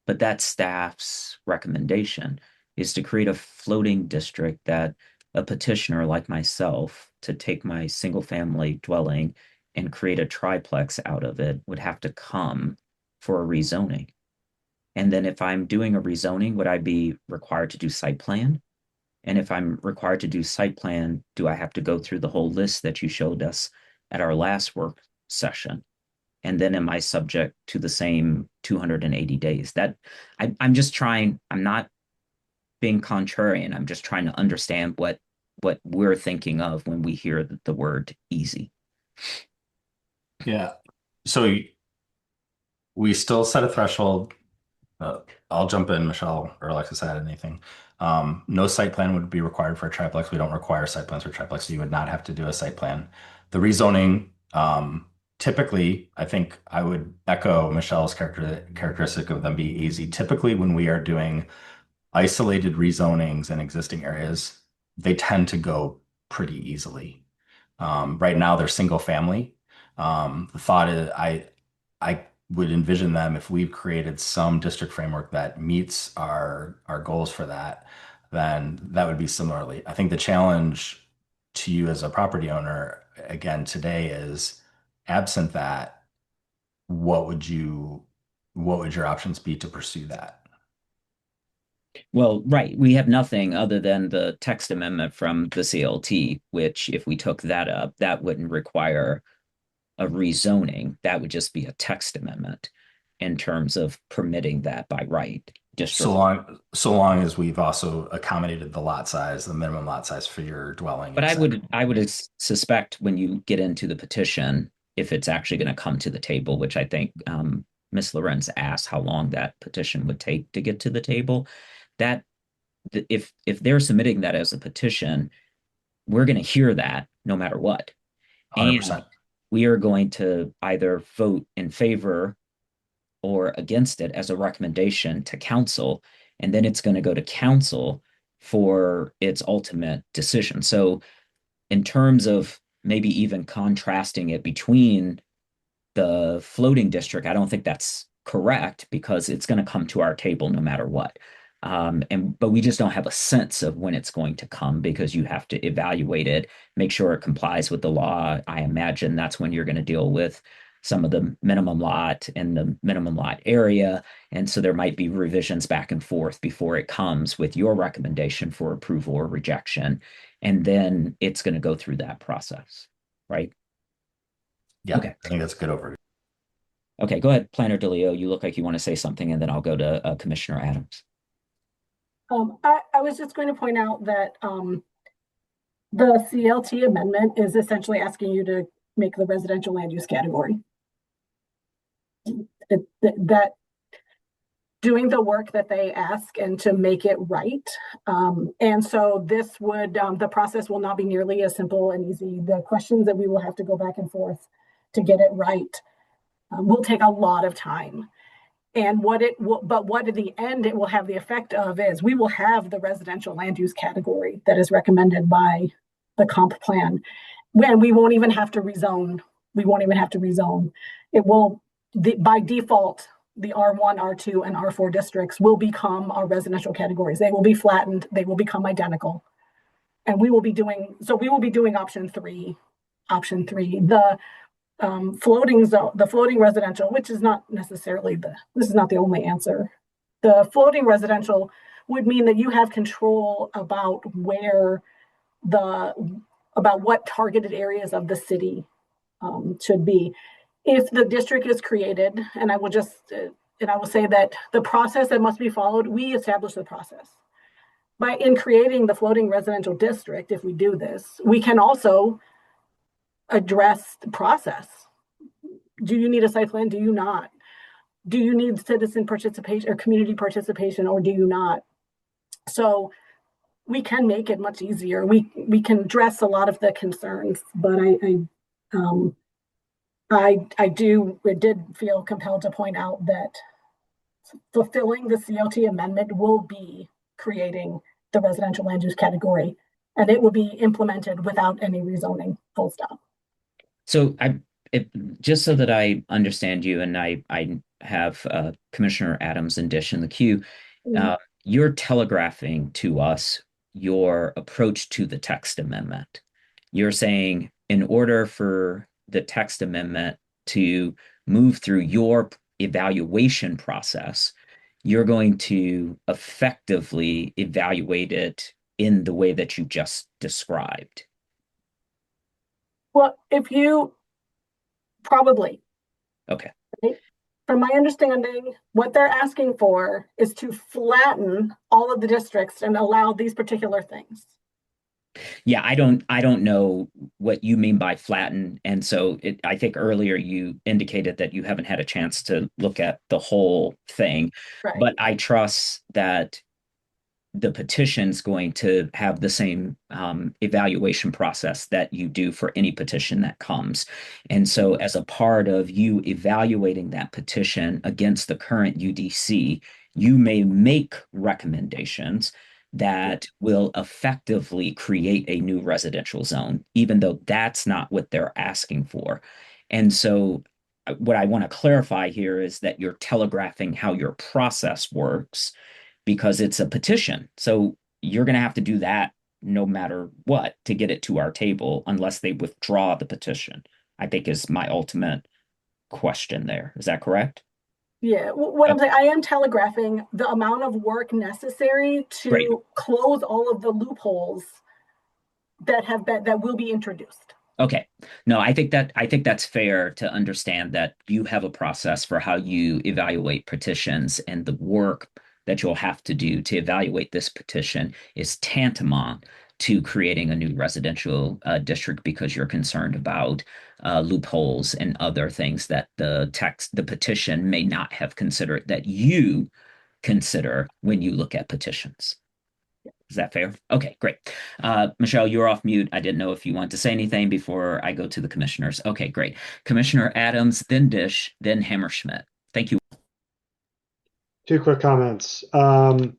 But that's staff's recommendation, is to create a floating district that a petitioner like myself to take my single family dwelling and create a triplex out of it would have to come for a rezoning. And then if I'm doing a rezoning, would I be required to do site plan? And if I'm required to do site plan, do I have to go through the whole list that you showed us at our last work session? And then am I subject to the same 280 days? I'm just trying, I'm not being contrarian. I'm just trying to understand what we're thinking of when we hear the word easy. Yeah. So we still set a threshold. I'll jump in, Michelle or Alexis, add anything. No site plan would be required for a triplex. We don't require site plans for triplex, so you would not have to do a site plan. The rezoning, typically, I think I would echo Michelle's characteristic of them being easy. Typically, when we are doing isolated rezonings in existing areas, they tend to go pretty easily. Right now, they're single family. The thought is, I would envision them if we've created some district framework that meets our goals for that, then that would be similarly. I think the challenge to you as a property owner again today is absent that, what would your options be to pursue that? Well, right. We have nothing other than the text amendment from the CLT, which if we took that up, that wouldn't require a rezoning. That would just be a text amendment in terms of permitting that by right. So long as we've also accommodated the lot size, the minimum lot size for your dwelling. But I would suspect when you get into the petition, if it's actually going to come to the table, which I think Ms. Lorenz asked how long that petition would take to get to the table, that if they're submitting that as a petition, we're going to hear that no matter what. 100%. And we are going to either vote in favor or against it as a recommendation to council, and then it's going to go to council for its ultimate decision. So in terms of maybe even contrasting it between the floating district, I don't think that's correct because it's going to come to our table no matter what. But we just don't have a sense of when it's going to come because you have to evaluate it, make sure it complies with the law. I imagine that's when you're going to deal with some of the minimum lot and the minimum lot area. And so there might be revisions back and forth before it comes with your recommendation for approval or rejection. And then it's going to go through that process, right? Yeah, okay. I think that's a good overview. Okay, go ahead, Planner DeLeo. You look like you want to say something, and then I'll go to Commissioner Adams. I was just going to point out that the CLT amendment is essentially asking you to make the residential land use category. That doing the work that they ask and to make it right. And so this would, the process will not be nearly as simple and easy. The questions that we will have to go back and forth to get it right will take a lot of time. And what at the end it will have the effect of is we will have the residential land use category that is recommended by the comp plan. When we won't even have to rezone. We won't even have to rezone. It will, by default, the R1, R2, and R4 districts will become our residential categories. They will be flattened. They will become identical. And we will be doing option three. The floating residential, which is not necessarily this is not the only answer. The floating residential would mean that you have control about about what targeted areas of the city should be. If the district is created, and I will say that the process that must be followed, we establish the process. In creating the floating residential district, if we do this, we can also address the process. Do you need a site plan? Do you not? Do you need citizen participation or community participation, or do you not? So we can make it much easier. We can address a lot of the concerns, but I did feel compelled to point out that fulfilling the CLT amendment will be creating the residential land use category, and it will be implemented without any rezoning, full stop. So just so that I understand you, and I have Commissioner Adams and Dish in the queue. Mhm. Uh, you're telegraphing to us your approach to the text amendment. You're saying in order for the text amendment to move through your evaluation process, you're going to effectively evaluate it in the way that you just described. Well, if you probably, Okay. right? From my understanding, what they're asking for is to flatten all of the districts and allow these particular things. Yeah, I don't know what you mean by flatten. And so I think earlier you indicated that you haven't had a chance to look at the whole thing, Right. but I trust that the petition's going to have the same evaluation process that you do for any petition that comes. And so, as a part of you evaluating that petition against the current UDC, you may make recommendations that will effectively create a new residential zone, even though that's not what they're asking for. And so, what I want to clarify here is that you're telegraphing how your process works because it's a petition. So you're going to have to do that no matter what to get it to our table unless they withdraw the petition, I think is my ultimate question there. Is that correct? Yeah, what I'm Okay, saying, I am telegraphing the amount of work necessary great. to close all of the loopholes that will be introduced. Okay. No, I think that's fair to understand that you have a process for how you evaluate petitions and the work that you'll have to do to evaluate this petition is tantamount to creating a new residential district because you're concerned about loopholes and other things that the petition may not have considered that you consider when you look at petitions. Is that fair? Okay, great. Michelle, you're off mute. I didn't know if you want to say anything before I go to the commissioners. Okay, great. Commissioner Adams, then Dish, then Hammerschmidt. Thank you. Two quick comments. I'm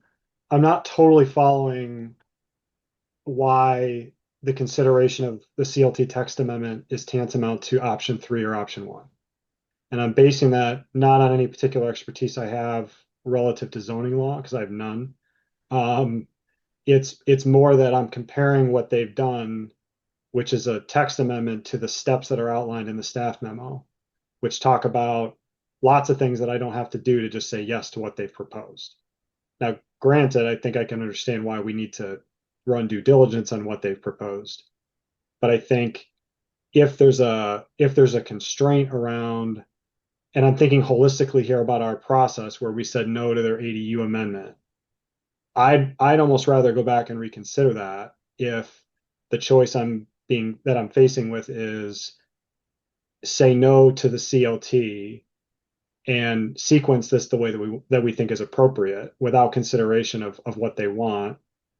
not totally following why the consideration of the CLT text amendment is tantamount to option 3 or option 1. And I'm basing that not on any particular expertise I have relative to zoning law, because I have none. It's more that I'm comparing what they've done, which is a text amendment, to the steps that are outlined in the staff memo, which talk about lots of things that I don't have to do to just say yes to what they've proposed. Now, granted, I think I can understand why we need to run due diligence on what they've proposed. But I think if there's a constraint around, and I'm thinking holistically here about our process where we said no to their ADU amendment, I'd almost rather go back and reconsider that if the choice I'm facing with is say no to the CLT and sequence this the way that we think is appropriate without consideration of what they want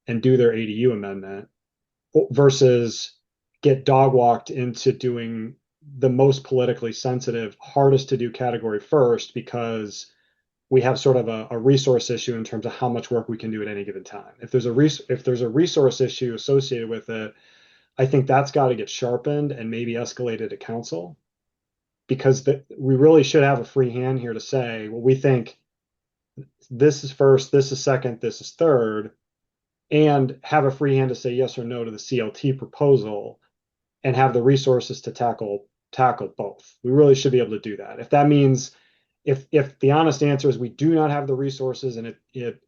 and do their ADU amendment versus get dog walked into doing the most politically sensitive, hardest to do category first because we have sort of a resource issue in terms of how much work we can do at any given time. If there's a resource issue associated with it, I think that's got to get sharpened and maybe escalated to council because we really should have a free hand here to say, well, we think this is first, this is second, this is third, and have a free hand to say yes or no to the CLT proposal and have the resources to tackle both. We really should be able to do that. If that means if the honest answer is we do not have the resources and it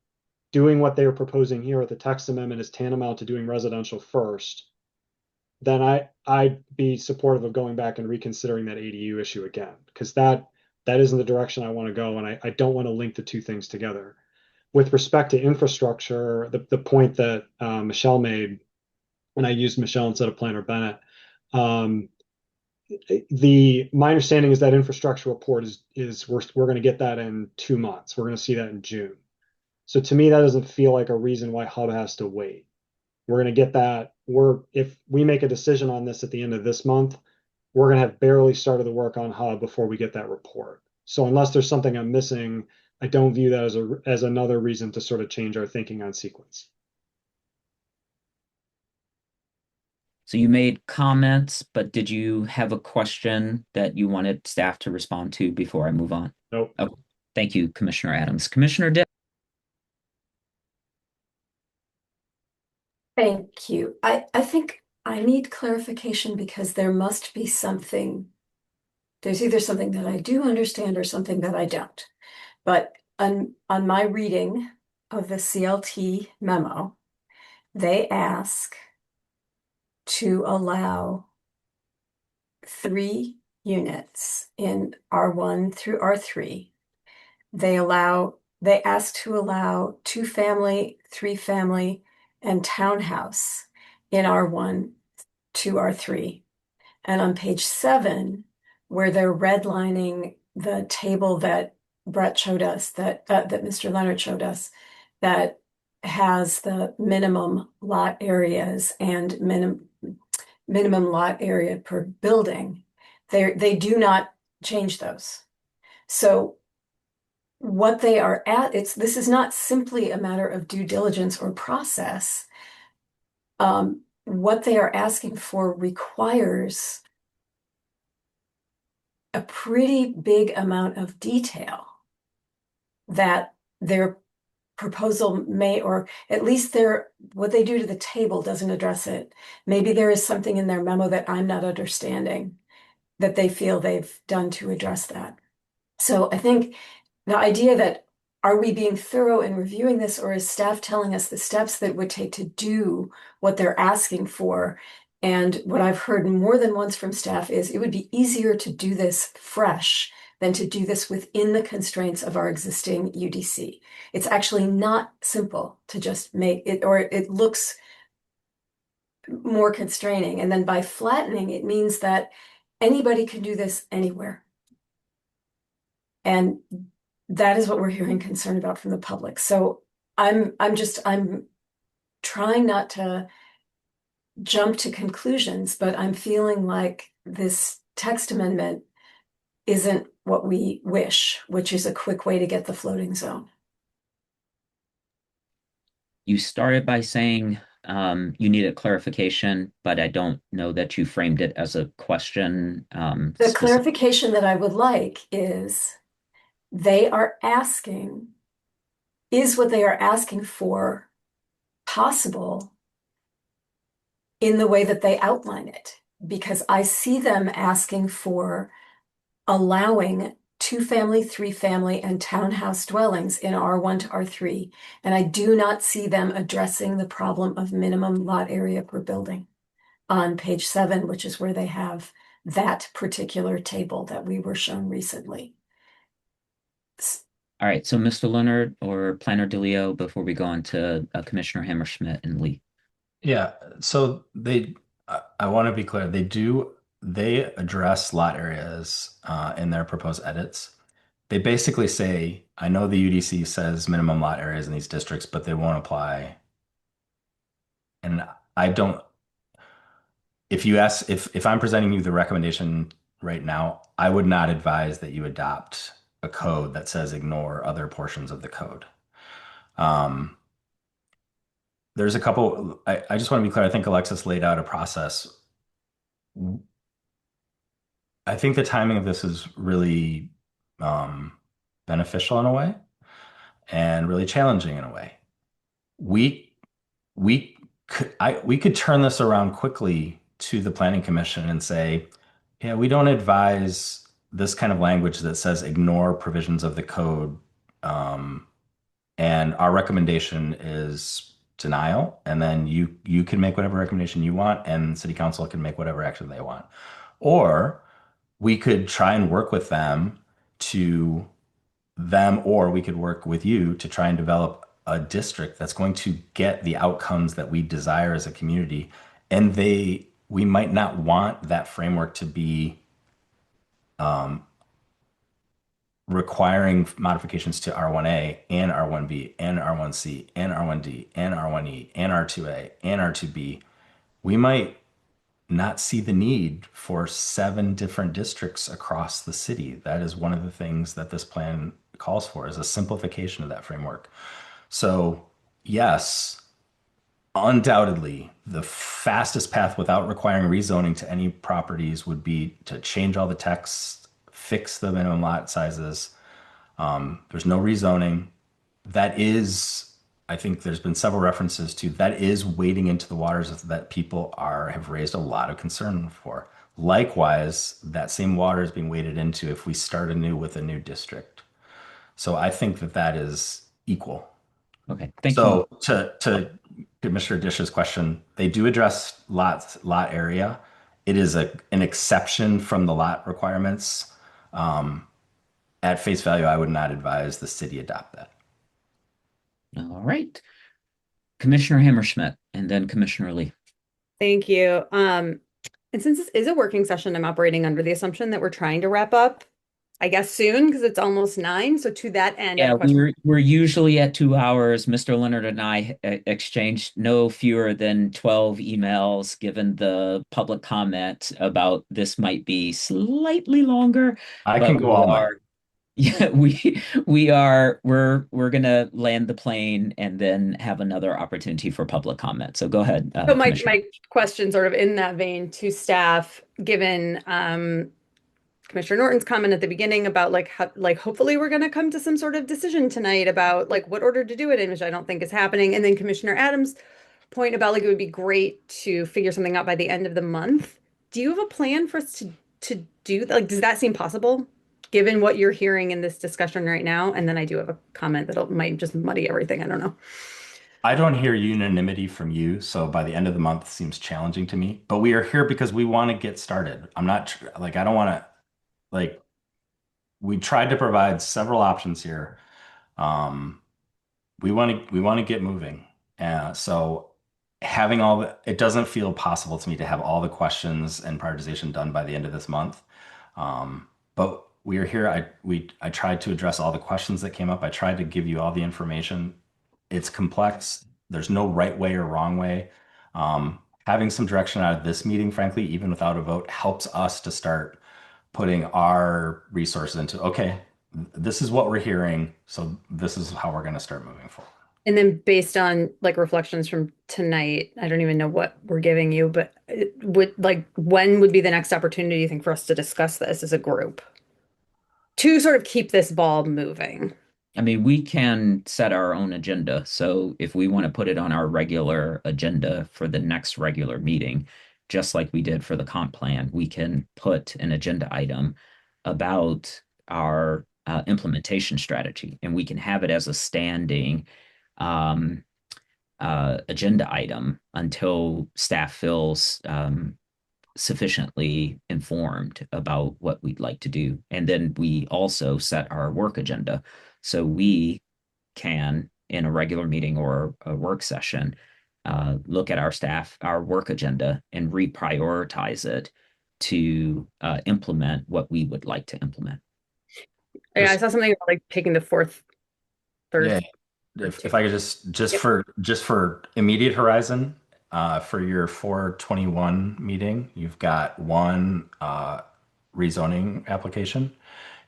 doing what they are proposing here at the text amendment is tantamount to doing residential first, then I'd be supportive of going back and reconsidering that ADU issue again, because that isn't the direction I want to go, and I don't want to link the two things together. With respect to infrastructure, the point that Michelle made, and I used Michelle instead of Planner Bennett, my understanding is that infrastructure report is we're going to get that in 2 months. We're going to see that in June. So to me, that doesn't feel like a reason why Hub has to wait. We're going to get that. If we make a decision on this at the end of this month, we're going to have barely started the work on Hub before we get that report. So unless there's something I'm missing, I don't view that as another reason to sort of change our thinking on sequence. So you made comments, but did you have a question that you wanted staff to respond to before I move on? Nope. Oh, thank you, Commissioner Adams. Commissioner Dick. Thank you. I think I need clarification because there must be something. There's either something that I do understand or something that I don't. But on my reading of the CLT memo, they ask to allow 3 units in R1 through R3. They ask to allow 2-family, 3-family, and townhouse in R1 to R3. And on page 7, where they're redlining the table that Brett showed us, that Mr. Leonard showed us, that has the minimum lot areas and minimum lot area per building, they do not change those. So what they are at, this is not simply a matter of due diligence or process. What they are asking for requires a pretty big amount of detail that their proposal may, or at least what they do to the table doesn't address it. Maybe there is something in their memo that I'm not understanding that they feel they've done to address that. So I think the idea that, are we being thorough in reviewing this, or is staff telling us the steps that it would take to do what they're asking for? And what I've heard more than once from staff is it would be easier to do this fresh than to do this within the constraints of our existing UDC. It's actually not simple to just make it, or it looks more constraining. And then by flattening, it means that anybody can do this anywhere. And that is what we're hearing concern about from the public. So I'm trying not to jump to conclusions, but I'm feeling like this text amendment isn't what we wish, which is a quick way to get the floating zone. You started by saying you needed clarification, but I don't know that you framed it as a question. The clarification that I would like is they are asking, is what they are asking for possible in the way that they outline it? Because I see them asking for allowing 2-family, 3-family, and townhouse dwellings in R1 to R3. And I do not see them addressing the problem of minimum lot area per building on page 7, which is where they have that particular table that we were shown recently. All right, so Mr. Leonard or Planner DeLeo, before we go on to Commissioner Hammerschmidt and Lee. Yeah, so I want to be clear, they address lot areas in their proposed edits. They basically say, I know the UDC says minimum lot areas in these districts, but they won't apply. And I don't, if I'm presenting you the recommendation right now, I would not advise that you adopt a code that says ignore other portions of the code. There's a couple, I just want to be clear. I think Alexis laid out a process. I think the timing of this is really beneficial in a way and really challenging in a way. We could turn this around quickly to the Planning Commission and say, yeah, we don't advise this kind of language that says ignore provisions of the code. And our recommendation is denial. And then you can make whatever recommendation you want, and City Council can make whatever action they want. Or we could try and work with or we could work with you to try and develop a district that's going to get the outcomes that we desire as a community. And we might not want that framework to be requiring modifications to R1A and R1B and R1C and R1D and R1E and R2A and R2B. We might not see the need for 7 different districts across the city. That is one of the things that this plan calls for, is a simplification of that framework. So yes, undoubtedly, the fastest path without requiring rezoning to any properties would be to change all the text, fix the minimum lot sizes. There's no rezoning. That is, I think there's been several references to that is wading into the waters that people have raised a lot of concern for. Likewise, that same water is being waded into if we start anew with a new district. So I think that that is equal. Okay, thank So you. to Commissioner Dish's question, they do address lot area. It is an exception from the lot requirements. At face value, I would not advise the city adopt that. All right. Commissioner Hammerschmidt and then Commissioner Lee. Thank you. And since this is a working session, I'm operating under the assumption that we're trying to wrap up, I guess soon, because it's almost 9. So to that end, I have Yeah, a question. we're usually at 2 hours. Mr. Leonard and I exchanged no fewer than 12 emails, given the public comment about this might be slightly longer, I can but go we all night. are yeah, we're gonna land the plane and then have another opportunity for public comment. So go ahead, So my Commissioner. question sort of in that vein to staff, given Commissioner Norton's comment at the beginning about like how, like hopefully we're going to come to some sort of decision tonight about like what order to do it in, which I don't think is happening. And then Commissioner Adams' point about like it would be great to figure something out by the end of the month. Do you have a plan for us to do that? Like, does that seem possible, given what you're hearing in this discussion right now? And then I do have a comment that might just muddy everything. I don't know. I don't hear unanimity from you, so by the end of the month seems challenging to me. But we are here because we want to get started. I'm not like I don't want to like we tried to provide several options here. Um, we want to get moving. So having it doesn't feel possible to me to have all the questions and prioritization done by the end of this month. But we are here. I tried to address all the questions that came up. I tried to give you all the information. It's complex. There's no right way or wrong way. Having some direction out of this meeting, frankly, even without a vote, helps us to start putting our resources into, okay, this is what we're hearing, so this is how we're going to start moving forward. And then based on like reflections from tonight, I don't even know what we're giving you, but it would like when would be the next opportunity you think for us to discuss this as a group to sort of keep this ball moving? I mean, we can set our own agenda. So if we want to put it on our regular agenda for the next regular meeting, just like we did for the comp plan, we can put an agenda item about our implementation strategy, and we can have it as a standing um, agenda item until staff feels sufficiently informed about what we'd like to do. And then we also set our work agenda. So we can, in a regular meeting or a work session, look at our work agenda, and reprioritize it to implement what we would like to implement. Yeah, I saw something about like picking the fourth Thursday. Yeah, if I could just for immediate horizon, for your 421 meeting, you've got one rezoning application.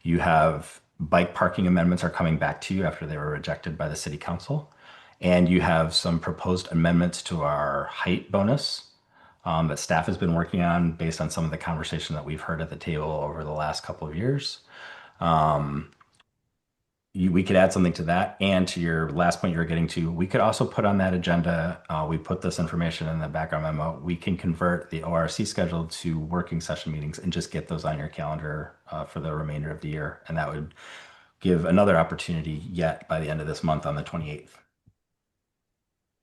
You have bike parking amendments are coming back to you after they were rejected by the city council. And you have some proposed amendments to our height bonus that staff has been working on based on some of the conversation that we've heard at the table over the last couple of years. We could add something to that. And to your last point you're getting to, we could also put on that agenda, we put this information in the background memo. We can convert the ORC schedule to working session meetings and just get those on your calendar for the remainder of the year. And that would give another opportunity yet by the end of this month on the 28th.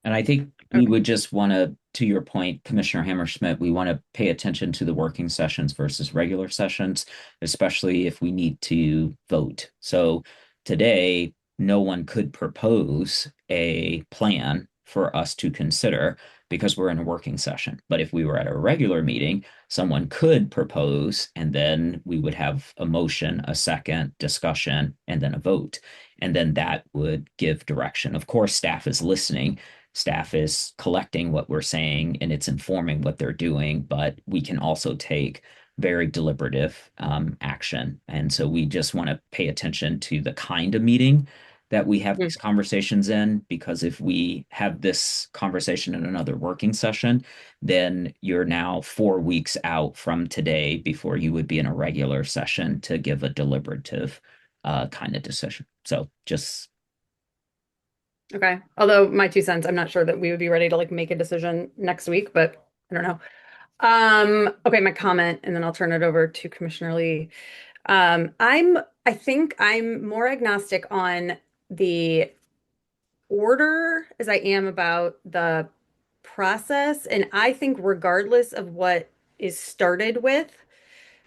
And I think we would just want to your point, Commissioner Hammerschmidt, we want to pay attention to the working sessions versus regular sessions, especially if we need to vote. So today, no one could propose a plan for us to consider because we're in a working session. But if we were at a regular meeting, someone could propose, and then we would have a motion, a second, discussion, and then a vote. And then that would give direction. Of course, staff is listening. Staff is collecting what we're saying and it's informing what they're doing, but we can also take very deliberative action. And so we just want to pay attention to the kind of meeting that we have Mm. these conversations in, because if we have this conversation in another working session, then you're now 4 weeks out from today before you would be in a regular session to give a deliberative kind of decision. So just Okay. Although my 2 cents, I'm not sure that we would be ready to like make a decision next week, but I don't know. Okay, my comment, and then I'll turn it over to Commissioner Lee. I think I'm more agnostic on the order as I am about the process. And I think regardless of what is started with,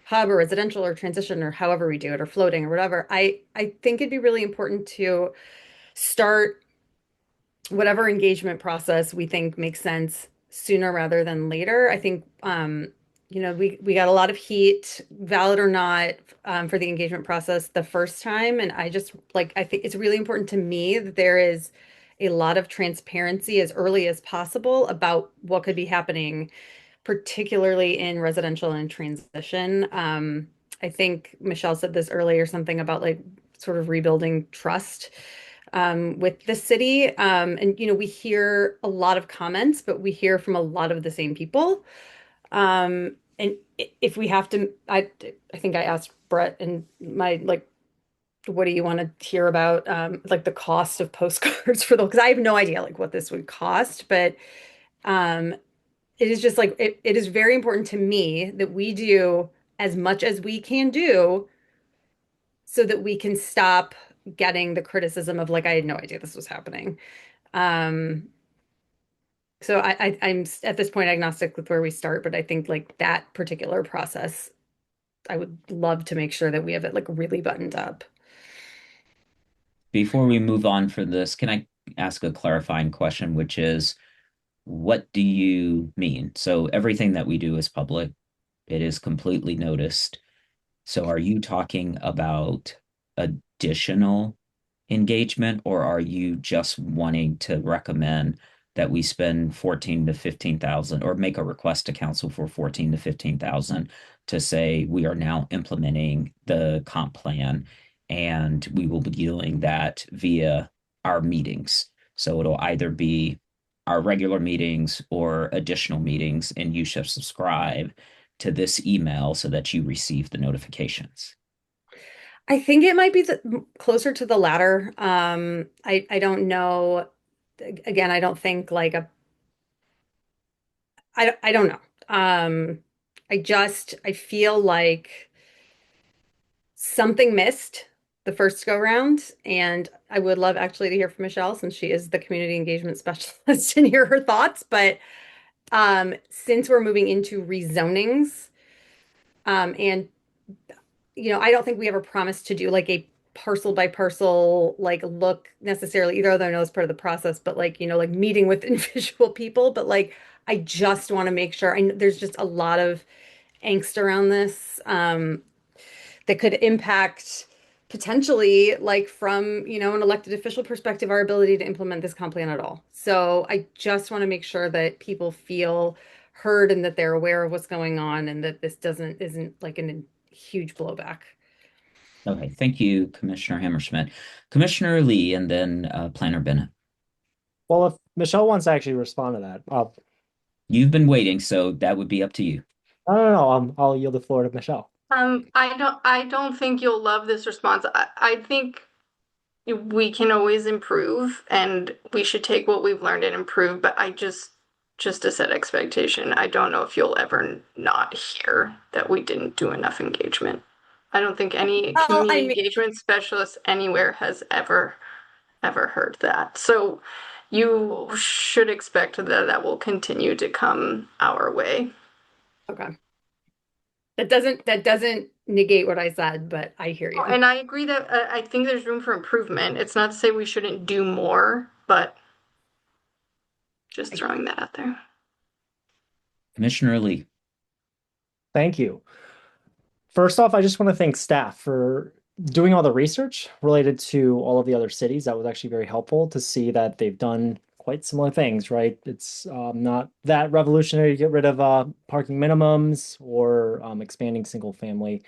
hub or residential or transition or however we do it, or floating or whatever, I think it'd be really important to start whatever engagement process we think makes sense sooner rather than later. I think we got a lot of heat, valid or not, for the engagement process the first time, and I think it's really important to me that there is a lot of transparency as early as possible about what could be happening, particularly in residential and transition. I think Michelle said this earlier, something about like sort of rebuilding trust with the city. And we hear a lot of comments, but we hear from a lot of the same people. And if we have to, I think I asked Brett and my like, what do you want to hear about? Like the cost of postcards for the, because I have no idea like what this would cost, but um, it is just like it is very important to me that we do as much as we can do so that we can stop getting the criticism of like I had no idea this was happening. Um, so I'm at this point agnostic with where we start, but I think like that particular process, I would love to make sure that we have it like really buttoned up. before we move on for this, can I ask a clarifying question, which is, what do you mean? So everything that we do is public. It is completely noticed. So are you talking about additional engagement, or are you just wanting to recommend that we spend 14 to 15,000, or make a request to council for 14 to 15,000 to say we are now implementing the comp plan and we will be doing that via our meetings? So it'll either be our regular meetings or additional meetings, and you should subscribe to this email so that you receive the notifications. I think it might be closer to the latter. I don't know. Again, I don't think like I don't know. I feel like something missed the first go round, and I would love actually to hear from Michelle since she is the community engagement specialist and hear her thoughts. But since we're moving into rezonings, and I don't think we ever promised to do like a parcel by parcel like look necessarily either, though I know it's part of the process, but like like meeting with individual people. But like I just want to make sure. There's just a lot of angst around this that could impact potentially, like from an elected official perspective, our ability to implement this comp plan at all. So I just want to make sure that people feel heard and that they're aware of what's going on, and that this isn't like a huge blowback. Okay, thank you, Commissioner Hammerschmidt. Commissioner Lee, and then Planner Bennett. Well, if Michelle wants to actually respond to that, You've been waiting, so that would be up to you. no, I'll yield the floor to Michelle. I don't think you'll love this response. I think we can always improve and we should take what we've learned and improve, but just to set expectation, I don't know if you'll ever not hear that we didn't do enough engagement. I don't think any community engagement specialist anywhere has ever heard that. So you should expect that will continue to come our way. Okay. That doesn't negate what I said, but I hear you. And I agree that I think there's room for improvement. It's not to say we shouldn't do more, but just throwing that out there. Commissioner Lee. Thank you. First off, I just want to thank staff for doing all the research related to all of the other cities. That was actually very helpful to see that they've done quite similar things, right? It's not that revolutionary to get rid of parking minimums or expanding single family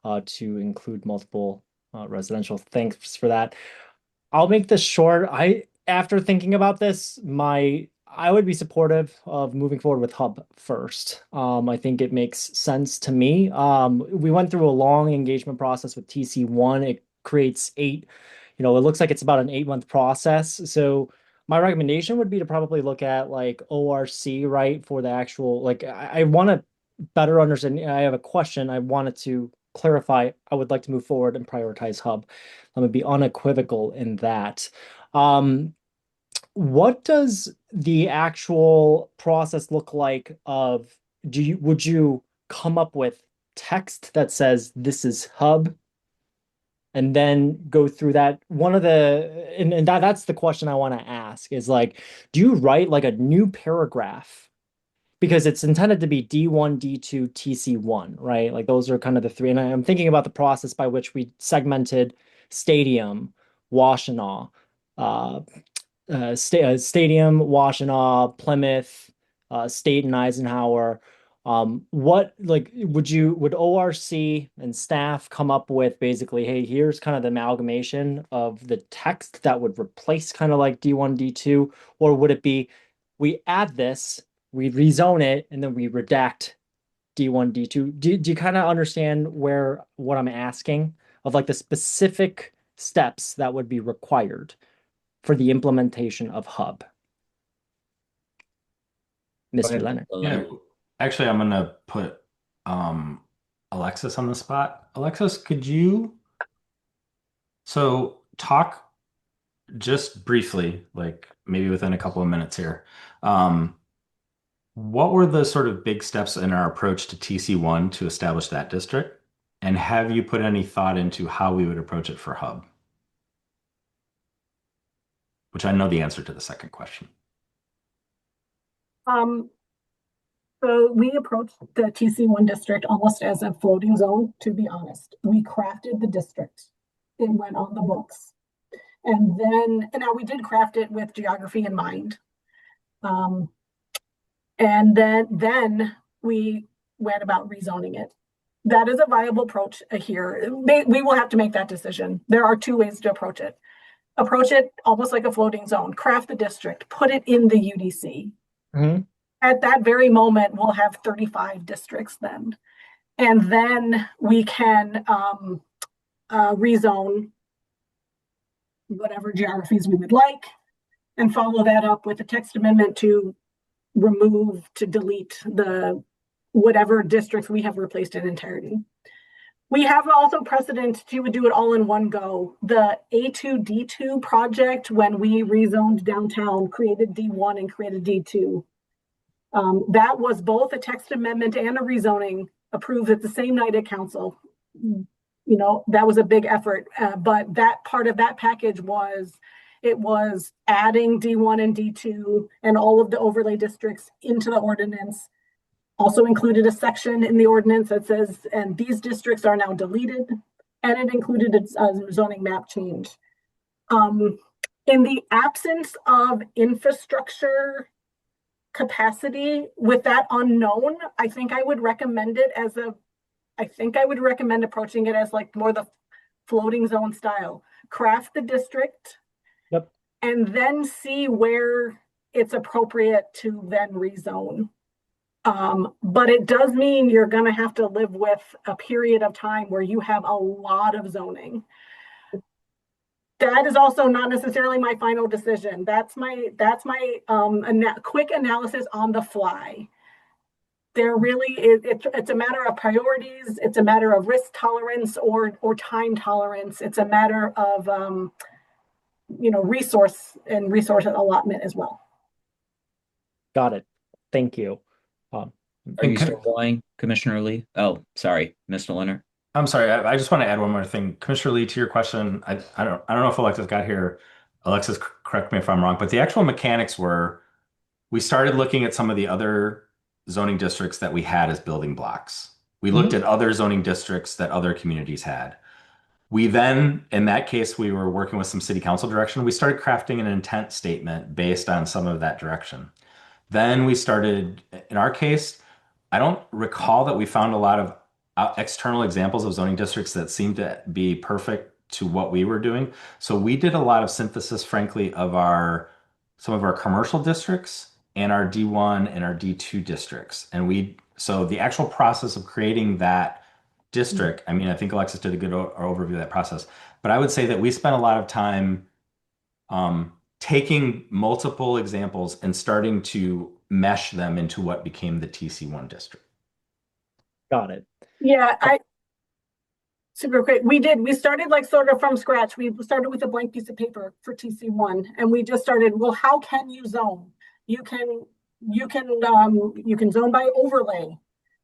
to include multiple residential. Thanks for that. I'll make this short. After thinking about this, I would be supportive of moving forward with Hub first. I think it makes sense to me. We went through a long engagement process with TC1. It creates eight, it looks like it's about an 8-month process. So my recommendation would be to probably look at like ORC, right, for the actual, like I want to better understand. I have a question. I wanted to clarify. I would like to move forward and prioritize Hub. I'm gonna be unequivocal in that. Um, what does the actual process look like of would you come up with text that says this is Hub and then go through that? One of the and that's the question I want to ask is like, do you write like a new paragraph? Because it's intended to be D1, D2, TC1, right? Like those are kind of the three. And I'm thinking about the process by which we segmented Stadium, Washtenaw, uh, Stadium, Washtenaw, Plymouth, State and Eisenhower. What like would ORC and staff come up with basically, hey, here's kind of the amalgamation of the text that would replace kind of like D1, D2, or would it be we add this, we rezone it, and then we redact D1, D2? Do you kind of understand what I'm asking of like the specific steps that would be required for the implementation of Hub? Mr. Leonard. Yeah, actually, I'm gonna put Alexis on the spot. Alexis, could you talk just briefly, like maybe within a couple of minutes here? Um, what were the sort of big steps in our approach to TC1 to establish that district? And have you put any thought into how we would approach it for Hub? Which I know the answer to the second question. So we approached the TC1 district almost as a floating zone, to be honest. We crafted the district. It went on the books. And now we did craft it with geography in mind. And then we went about rezoning it. That is a viable approach here. We will have to make that decision. There are two ways to approach it. Approach it almost like a floating zone, craft the district, put it in the UDC. At that very moment, we'll have 35 districts then. And then we can rezone whatever geographies we would like and follow that up with a text amendment to delete the whatever districts we have replaced in entirety. We have also precedent to do it all in one go. The A2D2 project, when we rezoned downtown, created D1 and created D2. That was both a text amendment and a rezoning approved at the same night at council. That was a big effort, but that part of that package was adding D1 and D2 and all of the overlay districts into the ordinance. Also included a section in the ordinance that says, and these districts are now deleted, and it included a zoning map change. In the absence of infrastructure capacity with that unknown, I think I would recommend approaching it as like more the floating zone style. Craft the district, and then see where it's appropriate to then rezone. But it does mean you're going to have to live with a period of time where you have a lot of zoning. That is also not necessarily my final decision. That's my quick analysis on the fly. It's a matter of priorities. It's a matter of risk tolerance or time tolerance. It's a matter of resource allotment as well. Got it. Thank you. Are you still going, Commissioner Lee? Oh, sorry, Mr. Leonard. I'm sorry. I just want to add one more thing, Commissioner Lee, to your question. I don't know if Alexis got here. Alexis, correct me if I'm wrong, but the actual mechanics were we started looking at some of the other zoning districts that we had as building blocks. We looked at other zoning districts that other communities had. We then, in that case, we were working with some city council direction. We started crafting an intent statement based on some of that direction. Then we started, in our case, I don't recall that we found a lot of external examples of zoning districts that seemed to be perfect to what we were doing. So we did a lot of synthesis, frankly, of our some of our commercial districts and our D1 and our D2 districts. And so the actual process of creating that district, I mean, I think Alexis did a good overview of that process, but I would say that we spent a lot of time taking multiple examples and starting to mesh them into what became the TC1 district. Got it. Yeah, super quick. We started like sort of from scratch. We started with a blank piece of paper for TC1, and we just started, well, how can you zone? You can zone by overlay.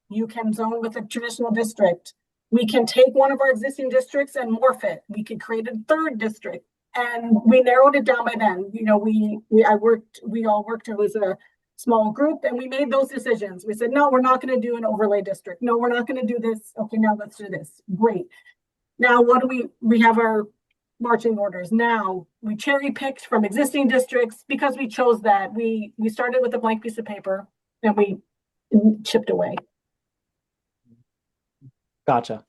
You can zone with a traditional district. We can take one of our existing districts and morph it. We could create a third district. And we narrowed it down by then. You know, we all worked as a small group, and we made those decisions. We said, no, we're not going to do an overlay district. No, we're not going to do this. Okay, now let's do this. Great. Now, what do we have our marching orders. Now we cherry picked from existing districts because we chose that. We started with a blank piece of paper and we chipped away. Gotcha.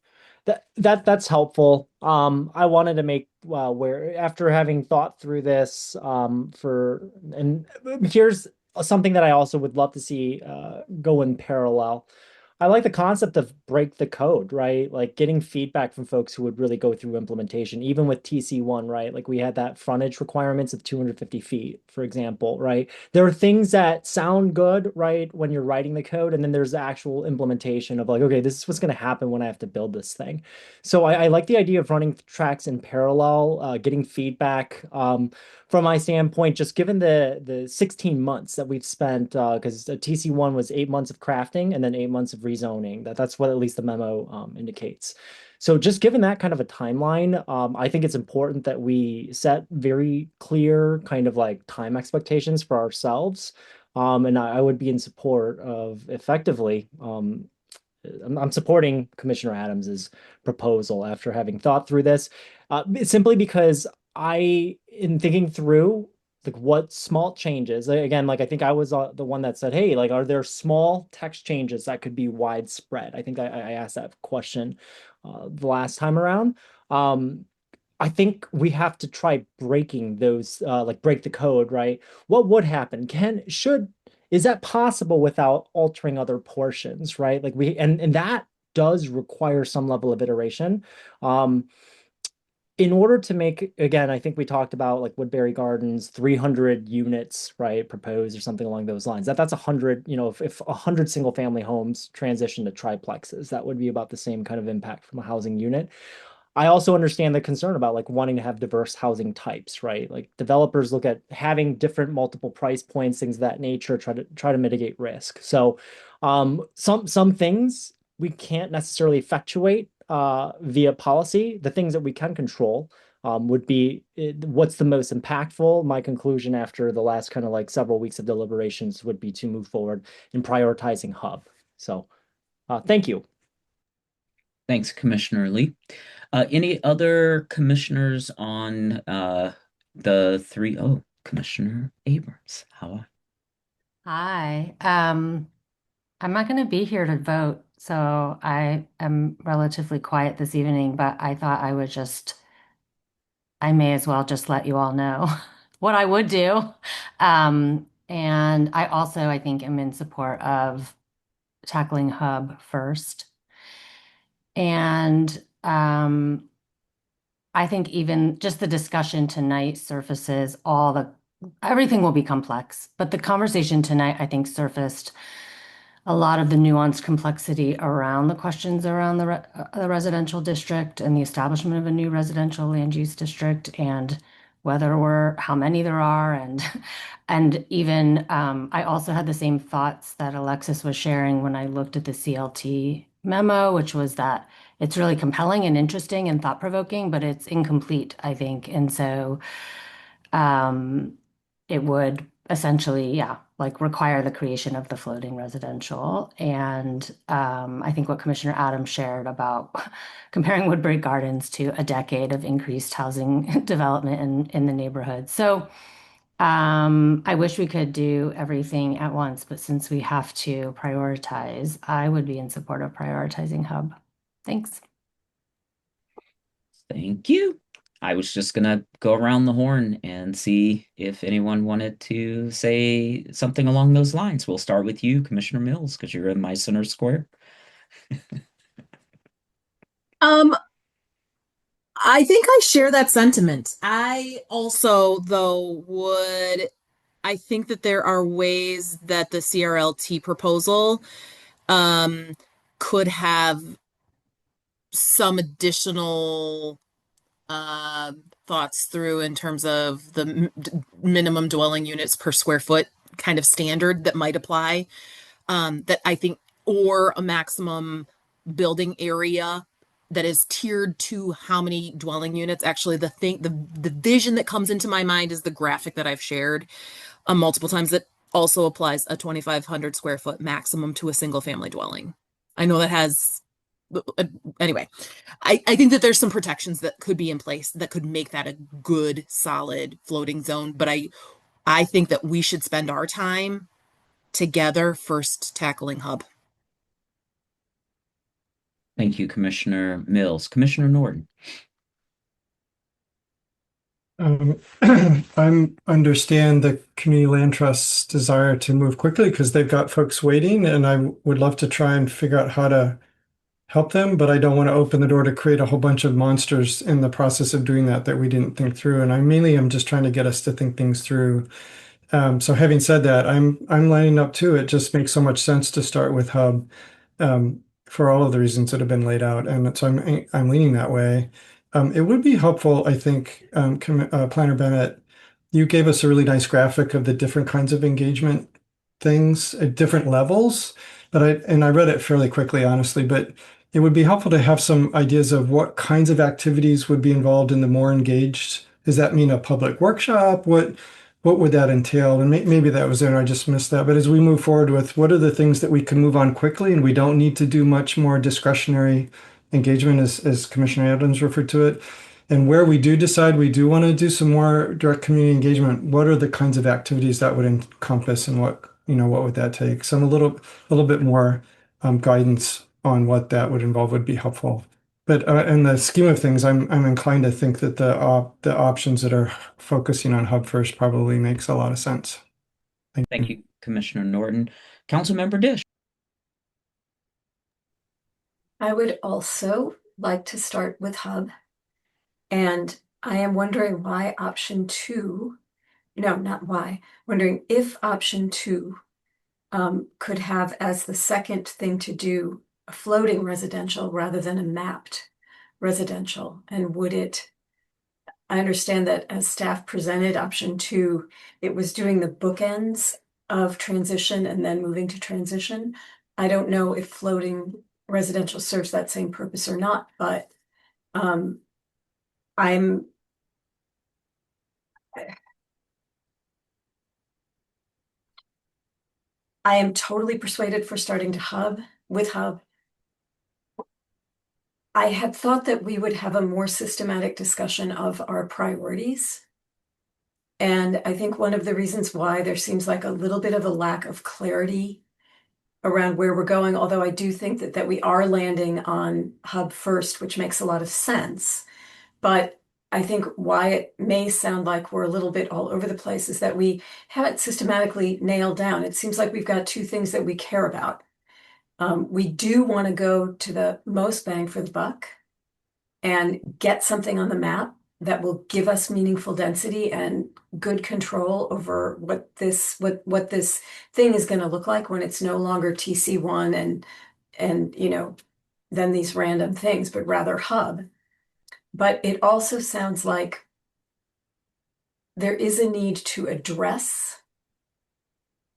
That's helpful. I wanted to make where after having thought through this and here's something that I also would love to see go in parallel. I like the concept of break the code, right? Like getting feedback from folks who would really go through implementation, even with TC1, right? Like we had that frontage requirements of 250 feet, for example, right? There are things that sound good, right, when you're writing the code, and then there's the actual implementation of like, okay, this is what's going to happen when I have to build this thing. So I like the idea of running tracks in parallel, getting feedback. From my standpoint, just given the 16 months that we've spent, because TC1 was 8 months of crafting and then 8 months of rezoning. That's what at least the memo indicates. So just given that kind of a timeline, I think it's important that we set very clear kind of like time expectations for ourselves. And I would be in support of effectively. I'm supporting Commissioner Adams's proposal after having thought through this, simply because in thinking through like what small changes, again, like I think I was the one that said, hey, like, are there small text changes that could be widespread? I think I asked that question the last time around. I think we have to try breaking those, like break the code, right? What would happen? Is that possible without altering other portions, right? Like and that does require some level of iteration. In order to make, again, I think we talked about like Woodbury Gardens, 300 units, right, proposed or something along those lines. That's 100, if 100 single family homes transition to triplexes, that would be about the same kind of impact from a housing unit. I also understand the concern about like wanting to have diverse housing types, right? Like developers look at having different multiple price points, things of that nature, try to mitigate risk. So some things we can't necessarily effectuate via policy. The things that we can control would be what's the most impactful. My conclusion after the last kind of like several weeks of deliberations would be to move forward in prioritizing hub. So thank you. Thanks, Commissioner Lee. Any other commissioners on the three? Oh, Commissioner Abrams, how are Hi. I'm not going to be here to vote, so I am relatively quiet this evening, but I thought I may as well just let you all know what I would do. And I also, I think, am in support of tackling Hub first. And I think even just the discussion tonight surfaces everything will be complex, but the conversation tonight, I think, surfaced a lot of the nuanced complexity around the questions around the residential district and the establishment of a new residential land use district and how many there are. And even, I also had the same thoughts that Alexis was sharing when I looked at the CLT memo, which was that it's really compelling and interesting and thought-provoking, but it's incomplete, I think. And so it would essentially, like require the creation of the floating residential. And I think what Commissioner Adams shared about comparing Woodbury Gardens to a decade of increased housing development in the neighborhood. So I wish we could do everything at once, but since we have to prioritize, I would be in support of prioritizing Hub. Thanks. Thank you. I was just gonna go around the horn and see if anyone wanted to say something along those lines. We'll start with you, Commissioner Mills, because you're in my center square. Um, I think I share that sentiment. I also, though, I think that there are ways that the CRLT proposal um, could have some additional uh, thoughts through in terms of the minimum dwelling units per square foot kind of standard that might apply. That I think, or a maximum building area that is tiered to how many dwelling units. Actually, the vision that comes into my mind is the graphic that I've shared multiple times that also applies a 2,500 square foot maximum to a single family dwelling. I know that has, anyway, I think that there's some protections that could be in place that could make that a good, solid floating zone. But I think that we should spend our time together first tackling hub. Thank you, Commissioner Mills. Commissioner Norton. I understand the Community Land Trust's desire to move quickly because they've got folks waiting, and I would love to try and figure out how to help them, but I don't want to open the door to create a whole bunch of monsters in the process of doing that we didn't think through. And I mainly am just trying to get us to think things through. So having said that, I'm lining up too. It just makes so much sense to start with Hub for all of the reasons that have been laid out, and so I'm leaning that way. It would be helpful, I think, Planner Bennett, you gave us a really nice graphic of the different kinds of engagement things at different levels, but I read it fairly quickly, honestly, but it would be helpful to have some ideas of what kinds of activities would be involved in the more engaged. Does that mean a public workshop? What would that entail? And maybe that was there and I just missed that. But as we move forward with what are the things that we can move on quickly and we don't need to do much more discretionary engagement as Commissioner Adams referred to it. And where we do decide we do want to do some more direct community engagement, what are the kinds of activities that would encompass and what would that take? Some a little bit more guidance on what that would involve would be helpful. But in the scheme of things, I'm inclined to think that the options that are focusing on Hub first probably makes a lot of sense. Thank you, Commissioner Norton. Councilmember Dish. I would also like to start with Hub. And I am wondering why option two, no, not why, wondering if option two could have as the second thing to do a floating residential rather than a mapped residential. And would it, I understand that as staff presented option two, it was doing the bookends of transition and then moving to transition. I don't know if floating residential serves that same purpose or not, but I'm I am totally persuaded for starting to with Hub. I had thought that we would have a more systematic discussion of our priorities. And I think one of the reasons why there seems like a little bit of a lack of clarity around where we're going, although I do think that we are landing on Hub first, which makes a lot of sense. But I think why it may sound like we're a little bit all over the place is that we haven't systematically nailed down. It seems like we've got two things that we care about. We do want to go to the most bang for the buck and get something on the map that will give us meaningful density and good control over what this thing is going to look like when it's no longer TC1 and then these random things, but rather Hub. But it also sounds like there is a need to address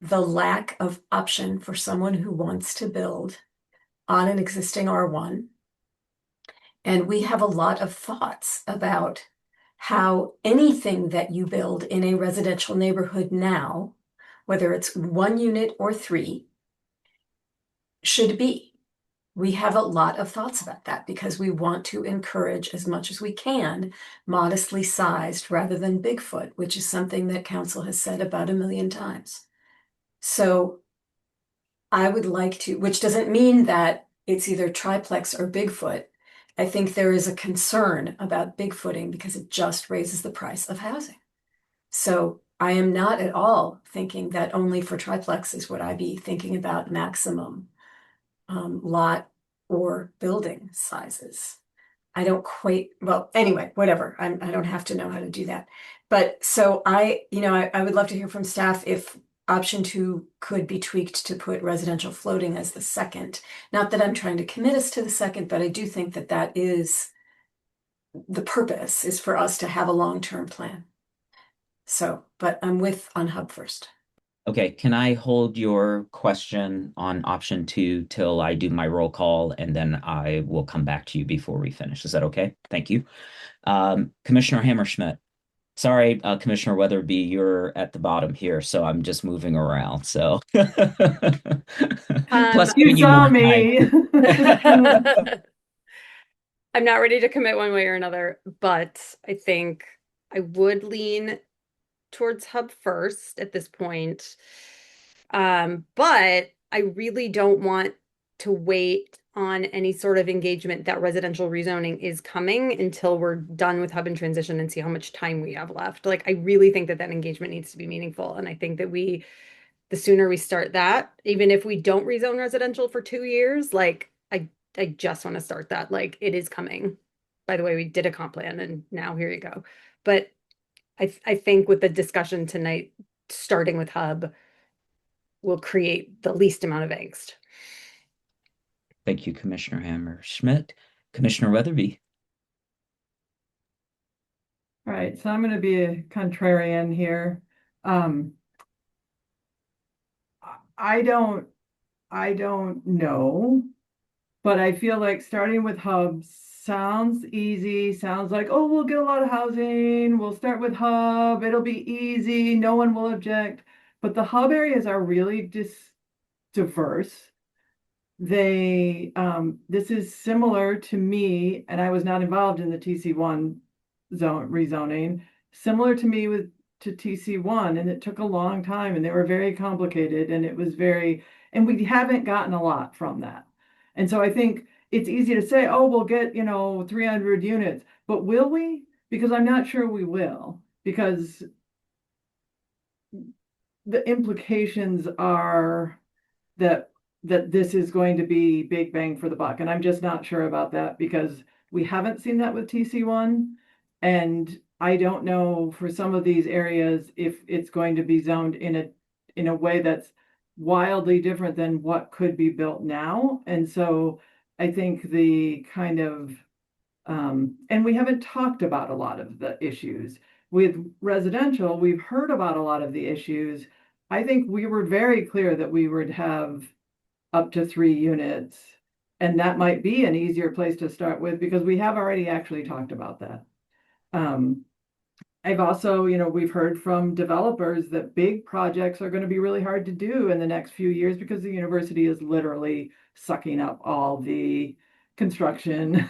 the lack of option for someone who wants to build on an existing R1. And we have a lot of thoughts about how anything that you build in a residential neighborhood now, whether it's 1 unit or 3, should be. We have a lot of thoughts about that because we want to encourage as much as we can modestly sized rather than Bigfoot, which is something that council has said about 1 million times. So I would like to, which doesn't mean that it's either triplex or Bigfoot. I think there is a concern about bigfooting because it just raises the price of housing. So I am not at all thinking that only for triplexes would I be thinking about maximum lot or building sizes. I don't quite, well, anyway, whatever. I don't have to know how to do that. But so I would love to hear from staff if option 2 could be tweaked to put residential floating as the second. Not that I'm trying to commit us to the second, but I do think that that is the purpose is for us to have a long-term plan. So, but I'm on Hub first. Okay, can I hold your question on option 2 till I do my roll call, and then I will come back to you before we finish? Is that okay? Thank you. Commissioner Hammerschmidt. Sorry, Commissioner Weatherby, you're at the bottom here, so I'm just moving around. So plus You giving you saw more me. time. I'm not ready to commit one way or another, but I think I would lean towards Hub first at this point. But I really don't want to wait on any sort of engagement that residential rezoning is coming until we're done with Hub and transition and see how much time we have left. Like, I really think that that engagement needs to be meaningful. And I think that the sooner we start that, even if we don't rezone residential for 2 years, like, I just want to start that. Like, it is coming. By the way, we did a comp plan and now here you go. But I think with the discussion tonight, starting with Hub, will create the least amount of angst. Thank you, Commissioner Hammerschmidt. Commissioner Weatherby. All right, so I'm going to be a contrarian here. I don't know, but I feel like starting with hubs sounds easy, sounds like, oh, we'll get a lot of housing, we'll start with hub, it'll be easy, no one will object. But the hub areas are really diverse. This is similar to me, and I was not involved in the TC1 zone rezoning, similar to me to TC1, and it took a long time, and they were very complicated, and and we haven't gotten a lot from that. And so I think it's easy to say, oh, we'll get, 300 units, but will we? Because I'm not sure we will, because the implications are that this is going to be big bang for the buck. And I'm just not sure about that because we haven't seen that with TC1. And I don't know for some of these areas if it's going to be zoned in a way that's wildly different than what could be built now. And so I think the kind of and we haven't talked about a lot of the issues. With residential, we've heard about a lot of the issues. I think we were very clear that we would have up to 3 units. And that might be an easier place to start with because we have already actually talked about that. I've also, we've heard from developers that big projects are going to be really hard to do in the next few years because the university is literally sucking up all the construction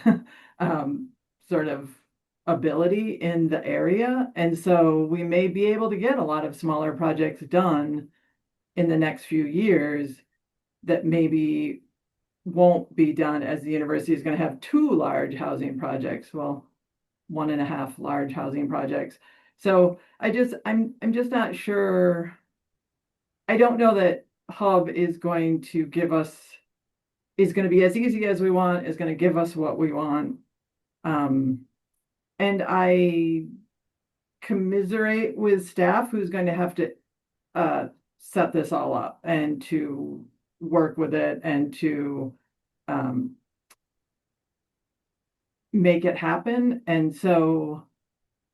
sort of ability in the area. And so we may be able to get a lot of smaller projects done in the next few years that maybe won't be done as the university is going to have 2 large housing projects. Well, 1.5 large housing projects. So I'm just not sure. I don't know that Hub is going to be as easy as we want, is going to give us what we want. And I commiserate with staff who's going to have to set this all up and to work with it and to make it happen. And so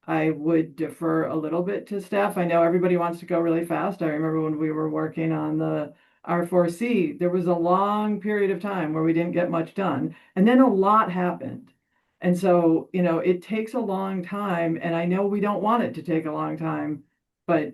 I would defer a little bit to staff. I know everybody wants to go really fast. I remember when we were working on the R4C, there was a long period of time where we didn't get much done. And then a lot happened. And so, it takes a long time. And I know we don't want it to take a long time, but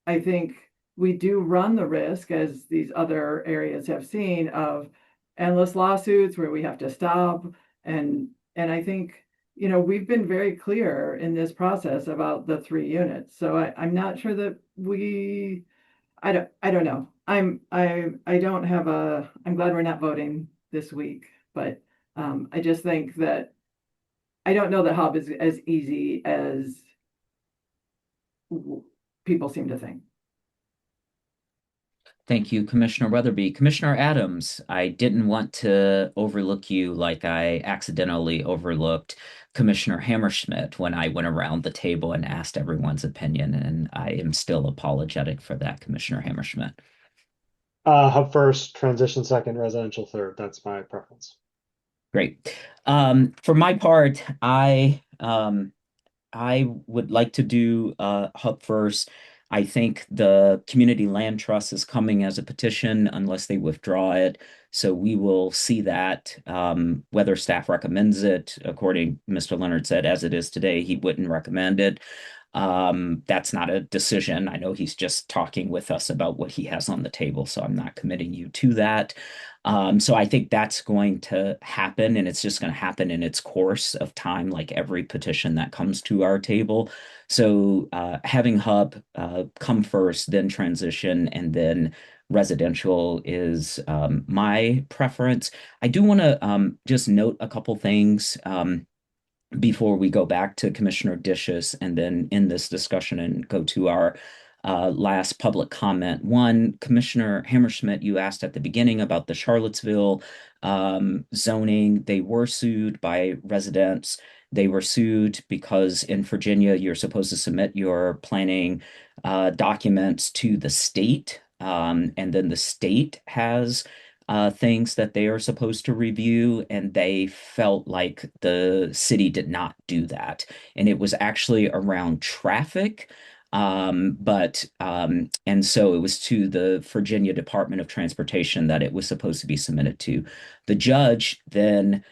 I think we do run the risk, as these other areas have seen, of endless lawsuits where we have to stop. And I think, we've been very clear in this process about the 3 units. So I'm not sure that I don't know. I'm glad we're not voting this week, but I just think that I don't know that Hub is as easy as people seem to think. Thank you, Commissioner Weatherby. Commissioner Adams, I didn't want to overlook you like I accidentally overlooked Commissioner Hammerschmidt when I went around the table and asked everyone's opinion, and I am still apologetic for that, Commissioner Hammerschmidt. Hub first, transition second, residential third. That's my preference. Great. For my part, I would like to do Hub first. I think the Community Land Trust is coming as a petition unless they withdraw it. So we will see that whether staff recommends it. According Mr. Leonard said, as it is today, he wouldn't recommend it. That's not a decision. I know he's just talking with us about what he has on the table, so I'm not committing you to that. So I think that's going to happen, and it's just going to happen in its course of time, like every petition that comes to our table. So having Hub come first, then transition, and then residential is my preference. I do want to just note a couple things. Before we go back to Commissioner Dishes and then end this discussion and go to our last public comment. One, Commissioner Hammerschmidt, you asked at the beginning about the Charlottesville zoning. They were sued by residents. They were sued because in Virginia, you're supposed to submit your planning documents to the state. And then the state has things that they are supposed to review, and they felt like the city did not do that. And it was actually around traffic. And so it was to the Virginia Department of Transportation that it was supposed to be submitted to. The judge then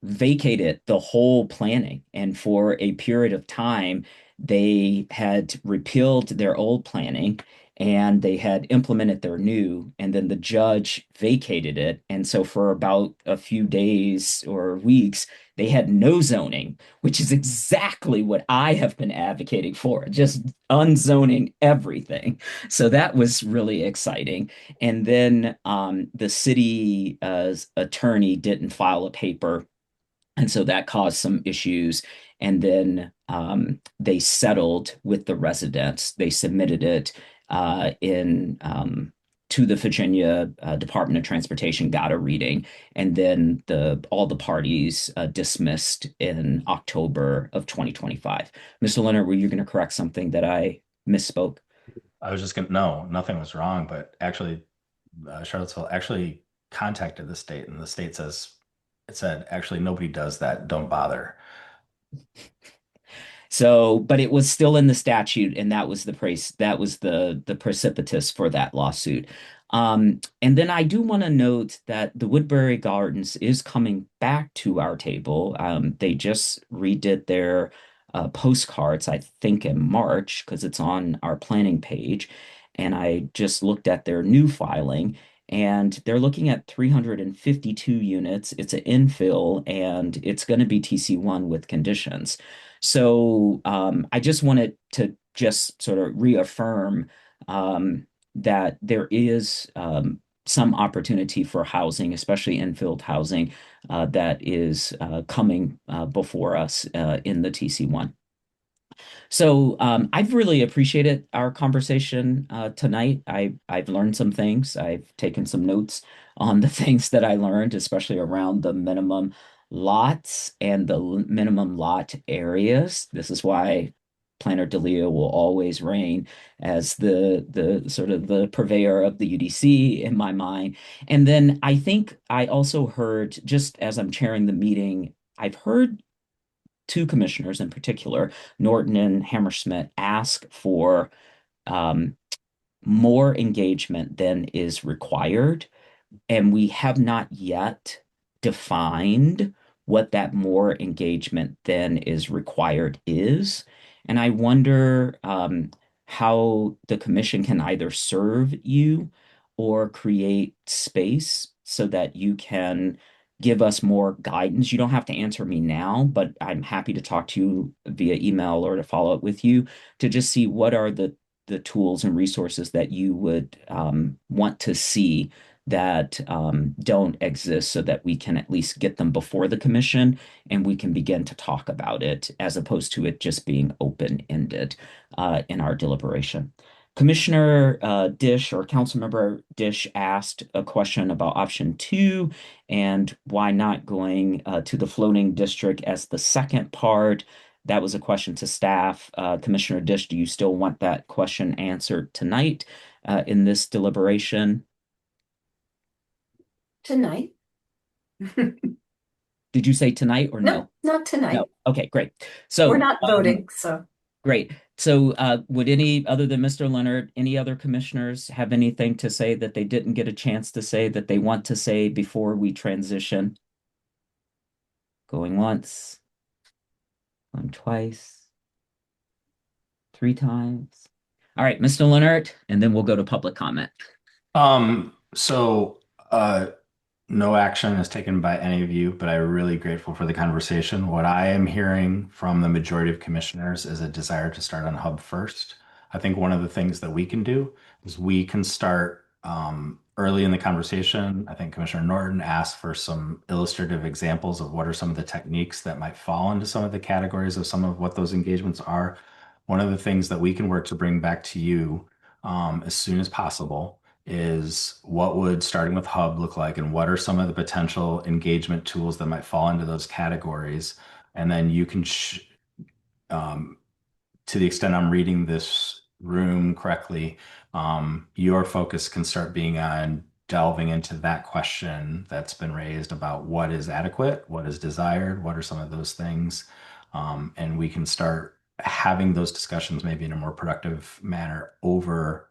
vacated the whole planning, and for a period of time, they had repealed their old planning and they had implemented their new, and then the judge vacated it. And so for about a few days or weeks, they had no zoning, which is exactly what I have been advocating for, just unzoning everything. So that was really exciting. And then the city attorney didn't file a paper, and so that caused some issues. And then they settled with the residents. They submitted it in to the Virginia Department of Transportation, got a reading, and then all the parties dismissed in October of 2025. Mr. Leonard, were you going to correct something that I misspoke? I was just gonna, no, nothing was wrong, but actually, Charlottesville actually contacted the state, and the state it said, actually, nobody does that. Don't bother. So, but it was still in the statute, and that was the price, that was the precipitous for that lawsuit. And then I do want to note that the Woodbury Gardens is coming back to our table. They just redid their postcards, I think in March, because it's on our planning page. And I just looked at their new filing, and they're looking at 352 units. It's an infill, and it's going to be TC1 with conditions. So I just wanted to just sort of reaffirm that there is some opportunity for housing, especially infilled housing, that is coming before us in the TC1. So I've really appreciated our conversation tonight. I've learned some things. I've taken some notes on the things that I learned, especially around the minimum lots and the minimum lot areas. This is why Planner Delia will always reign as the sort of the purveyor of the UDC in my mind. And then I think I also heard, just as I'm chairing the meeting, I've heard two commissioners in particular, Norton and Hammerschmidt, ask for um, more engagement than is required, and we have not yet defined what that more engagement than is required is. And I wonder how the commission can either serve you or create space so that you can give us more guidance. You don't have to answer me now, but I'm happy to talk to you via email or to follow up with you to just see what are the tools and resources that you would want to see that don't exist so that we can at least get them before the commission and we can begin to talk about it as opposed to it just being open-ended in our deliberation. Commissioner Dish or Councilmember Dish asked a question about option 2 and why not going to the floating district as the second part. That was a question to staff. Commissioner Dish, do you still want that question answered tonight in this deliberation? Tonight? Did you say tonight or no? No, not tonight. No. Okay, great. So we're not voting, so. Great. So would any, other than Mr. Leonard, any other commissioners have anything to say that they didn't get a chance to say that they want to say before we transition? Going once, going twice, 3 times. All right, Mr. Leonard, and then we'll go to public comment. So no action is taken by any of you, but I'm really grateful for the conversation. What I am hearing from the majority of commissioners is a desire to start on Hub first. I think one of the things that we can do is we can start early in the conversation. I think Commissioner Norton asked for some illustrative examples of what are some of the techniques that might fall into some of the categories of some of what those engagements are. One of the things that we can work to bring back to you as soon as possible is what would starting with Hub look like and what are some of the potential engagement tools that might fall into those categories. And then you can, to the extent I'm reading this room correctly, your focus can start being on delving into that question that's been raised about what is adequate, what is desired, what are some of those things. And we can start having those discussions maybe in a more productive manner over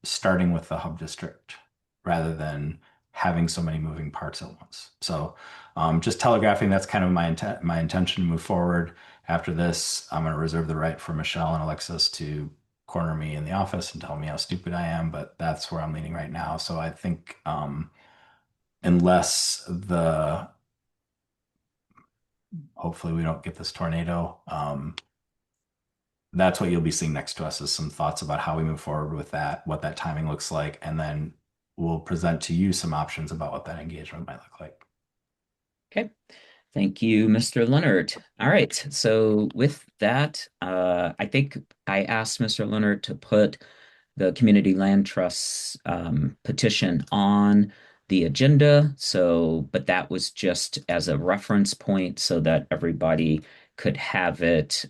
starting with the hub district rather than having so many moving parts at once. So just telegraphing that's kind of my intention to move forward. After this, I'm going to reserve the right for Michelle and Alexis to corner me in the office and tell me how stupid I am, but that's where I'm leaning right now. So I think unless hopefully we don't get this tornado, that's what you'll be seeing next to us is some thoughts about how we move forward with that, what that timing looks like, and then we'll present to you some options about what that engagement might look like. Okay. Thank you, Mr. Leonard. All right. So with that, I think I asked Mr. Leonard to put the Community Land Trust petition on the agenda. So, but that was just as a reference point so that everybody could have it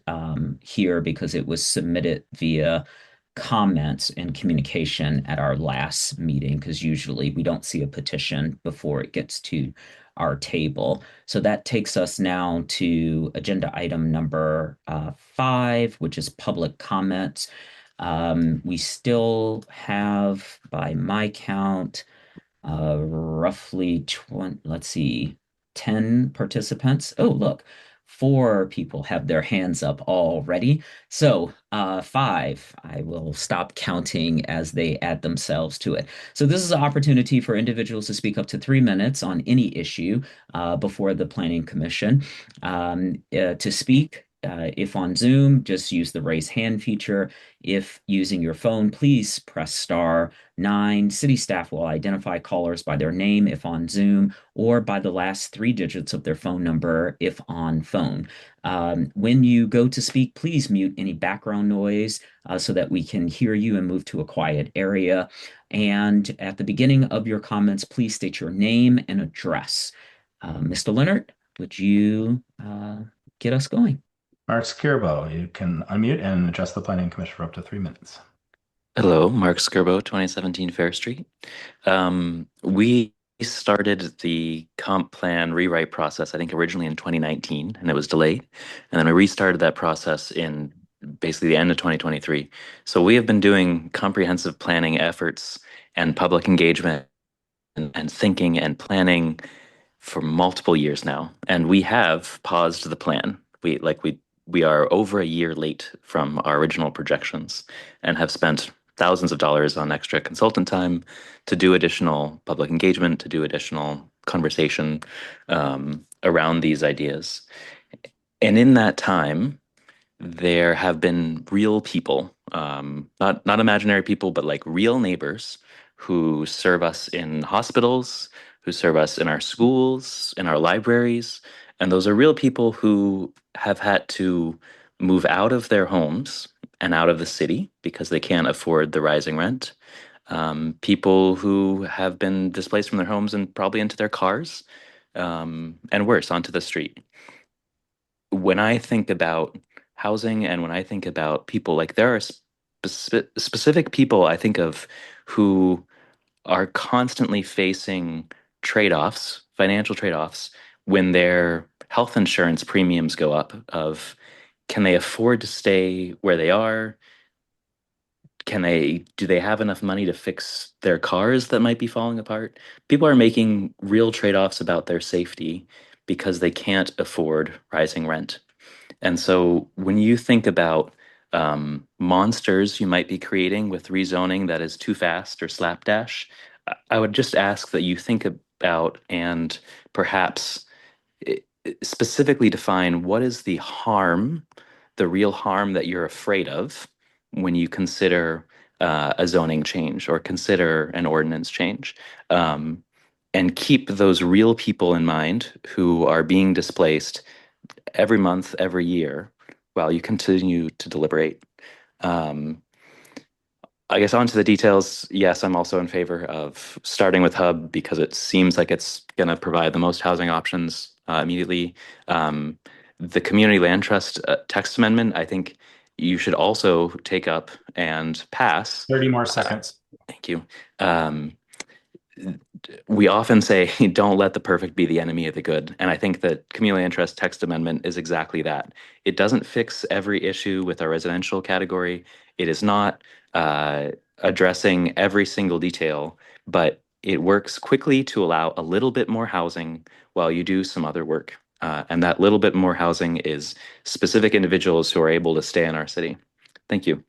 here because it was submitted via comments and communication at our last meeting because usually we don't see a petition before it gets to our table. So that takes us now to agenda item number 5, which is public comments. We still have, by my count, roughly 20, let's see, 10 participants. Oh, look, 4 people have their hands up already. So 5, I will stop counting as they add themselves to it. So this is an opportunity for individuals to speak up to 3 minutes on any issue before the Planning Commission. To speak, if on Zoom, just use the raise hand feature. If using your phone, please press *9. City staff will identify callers by their name if on Zoom or by the last 3 digits of their phone number if on phone. When you go to speak, please mute any background noise so that we can hear you and move to a quiet area. And at the beginning of your comments, please state your name and address. Mr. Leonard, would you get us going? Mark Skirbo, you can unmute and address the Planning Commission for up to 3 minutes. Hello, Mark Skirbo, 2017 Fair Street. We started the comp plan rewrite process, I think originally in 2019, and it was delayed. And then we restarted that process in basically the end of 2023. So we have been doing comprehensive planning efforts and public engagement and thinking and planning for multiple years now. And we have paused the plan. We are over a year late from our original projections and have spent thousands of dollars on extra consultant time to do additional public engagement, to do additional conversation around these ideas. And in that time, there have been real people, not imaginary people, but like real neighbors who serve us in hospitals, who serve us in our schools, in our libraries. And those are real people who have had to move out of their homes and out of the city because they can't afford the rising rent. People who have been displaced from their homes and probably into their cars, and worse, onto the street. When I think about housing and when I think about people, like there are specific people I think of who are constantly facing trade-offs, financial trade-offs, when their health insurance premiums go up of can they afford to stay where they are? Do they have enough money to fix their cars that might be falling apart? People are making real trade-offs about their safety because they can't afford rising rent. And so when you think about monsters you might be creating with rezoning that is too fast or slapdash, I would just ask that you think about and perhaps specifically define what is the harm, the real harm that you're afraid of when you consider a zoning change or consider an ordinance change. And keep those real people in mind who are being displaced every month, every year, while you continue to deliberate. Um, I guess on to the details. Yes, I'm also in favor of starting with Hub because it seems like it's going to provide the most housing options immediately. The Community Land Trust text amendment, I think you should also take up and pass. 30 more seconds. Thank you. Um, we often say, don't let the perfect be the enemy of the good. And I think that community land trust text amendment is exactly that. It doesn't fix every issue with our residential category. It is not addressing every single detail, but it works quickly to allow a little bit more housing while you do some other work. And that little bit more housing is specific individuals who are able to stay in our city. Thank you.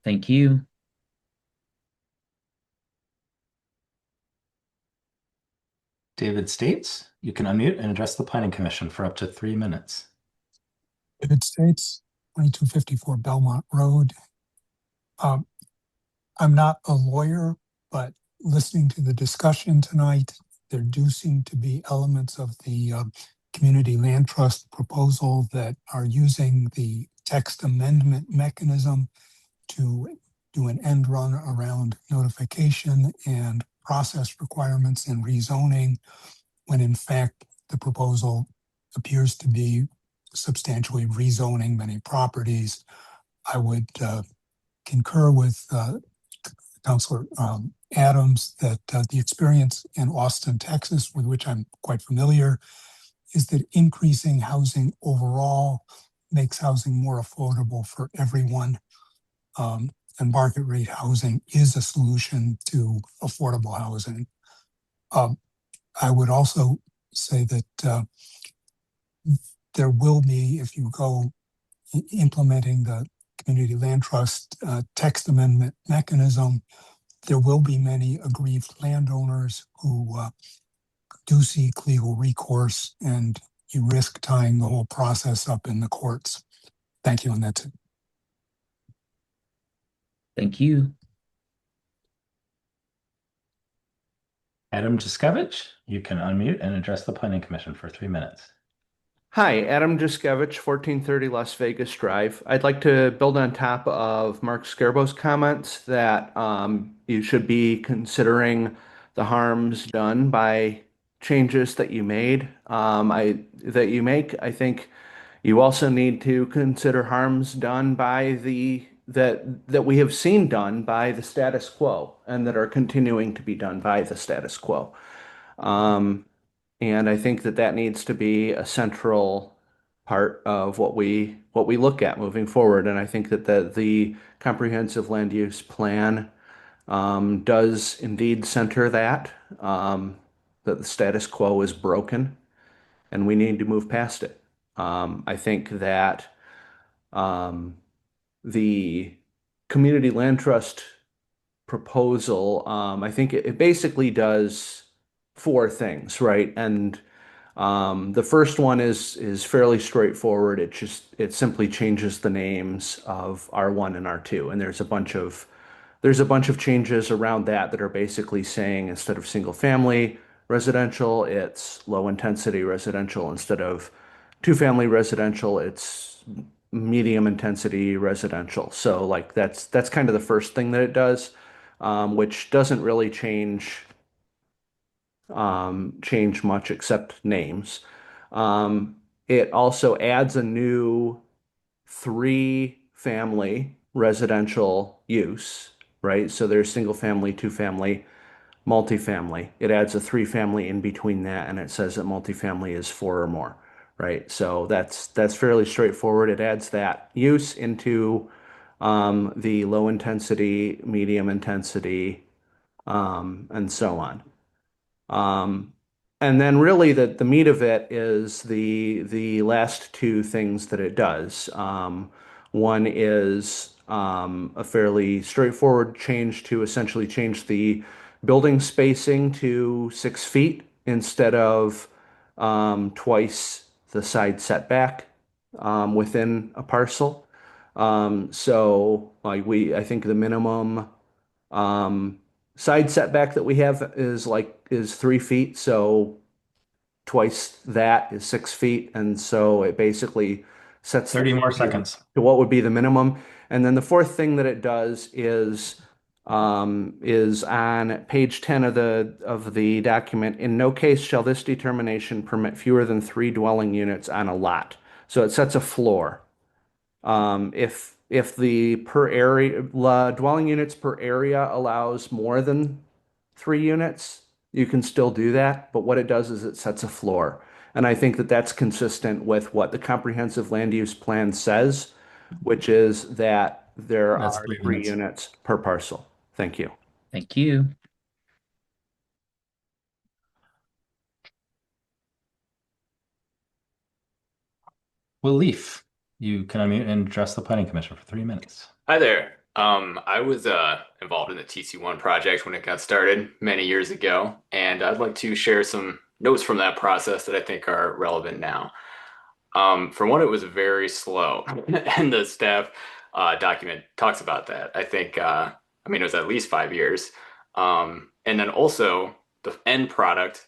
Thank you. David States, you can unmute and address the Planning Commission for up to 3 minutes. David States, 2254 Belmont Road. I'm not a lawyer, but listening to the discussion tonight, there do seem to be elements of the Community Land Trust proposal that are using the text amendment mechanism to do an end run around notification and process requirements in rezoning, when in fact the proposal appears to be substantially rezoning many properties. I would concur with Councilor Adams that the experience in Austin, Texas, with which I'm quite familiar, is that increasing housing overall makes housing more affordable for everyone. And market rate housing is a solution to affordable housing. I would also say that there will be, if you go implementing the Community Land Trust text amendment mechanism, there will be many aggrieved landowners who do seek legal recourse, and you risk tying the whole process up in the courts. Thank you, and that's it. Thank you. Adam Juskevich, you can unmute and address the Planning Commission for 3 minutes. Hi, Adam Juskevich, 1430 Las Vegas Drive. I'd like to build on top of Mark Scarbo's comments that you should be considering the harms done by changes that you made, that you make. I think you also need to consider harms done by that we have seen done by the status quo and that are continuing to be done by the status quo. And I think that that needs to be a central part of what we look at moving forward. And I think that the comprehensive land use plan does indeed center that the status quo is broken, and we need to move past it. I think that the community land trust proposal, I think it basically does 4 things, right? And the first one is fairly straightforward. It simply changes the names of R1 and R2, and there's a bunch of there's a bunch of changes around that that are basically saying instead of single family residential, it's low intensity residential. Instead of two family residential, it's medium intensity residential. So like that's kind of the first thing that it does, which doesn't really change much except names. It also adds a new three family residential use, right? So there's single family, two family, multifamily. It adds a three family in between that, and it says that multifamily is four or more, right? So that's fairly straightforward. It adds that use into the low intensity, medium intensity, and so on. Um, and then really the meat of it is the last two things that it does. One is a fairly straightforward change to essentially change the building spacing to 6 feet instead of twice the side setback within a parcel. So like I think the minimum um, side setback that we have is 3 feet, so twice that is 6 feet, and so it basically sets 30 more seconds. to what would be the minimum. And then the fourth thing that it does is on page 10 of the document. In no case shall this determination permit fewer than 3 dwelling units on a lot. So it sets a floor. If the per area dwelling units per area allows more than 3 units, you can still do that. But what it does is it sets a floor. And I think that that's consistent with what the comprehensive land use plan says, which is that there That's are 3 units per parcel. Thank you. Thank you. Will Leaf, you can unmute and address the Planning Commission for 3 minutes. Hi there. I was involved in the TC1 project when it got started many years ago, and I'd like to share some notes from that process that I think are relevant now. For one, it was very slow, and the staff document talks about that. I think, I mean, it was at least 5 years. And then also, the end product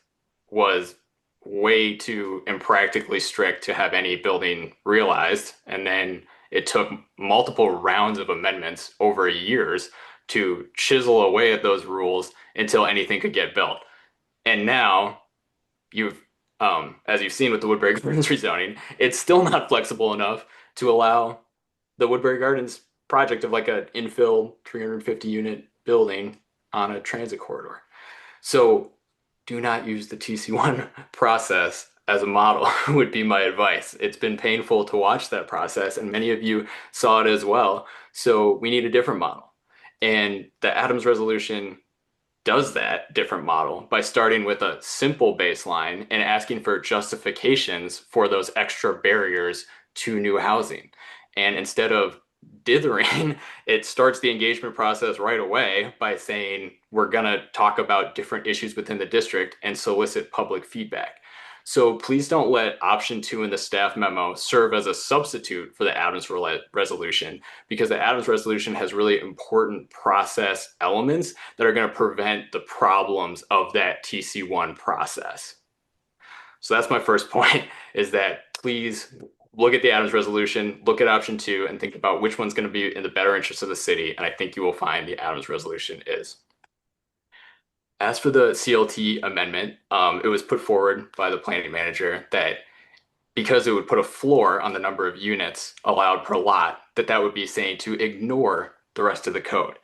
was way too impractically strict to have any building realized. And then it took multiple rounds of amendments over years to chisel away at those rules until anything could get built. And now you've, as you've seen with the Woodbury Gardens rezoning, it's still not flexible enough to allow the Woodbury Gardens project of like an infill 350 unit building on a transit corridor. So do not use the TC1 process as a model would be my advice. It's been painful to watch that process, and many of you saw it as well. So we need a different model. And the Adams resolution does that different model by starting with a simple baseline and asking for justifications for those extra barriers to new housing. And instead of dithering, it starts the engagement process right away by saying, we're going to talk about different issues within the district and solicit public feedback. So please don't let option 2 in the staff memo serve as a substitute for the Adams resolution, because the Adams resolution has really important process elements that are going to prevent the problems of that TC1 process. So that's my first point, is that please look at the Adams resolution, look at option 2, and think about which one's going to be in the better interest of the city. And I think you will find the Adams resolution is. As for the CLT amendment, it was put forward by the planning manager that because it would put a floor on the number of units allowed per lot, that would be saying to ignore the rest of the code.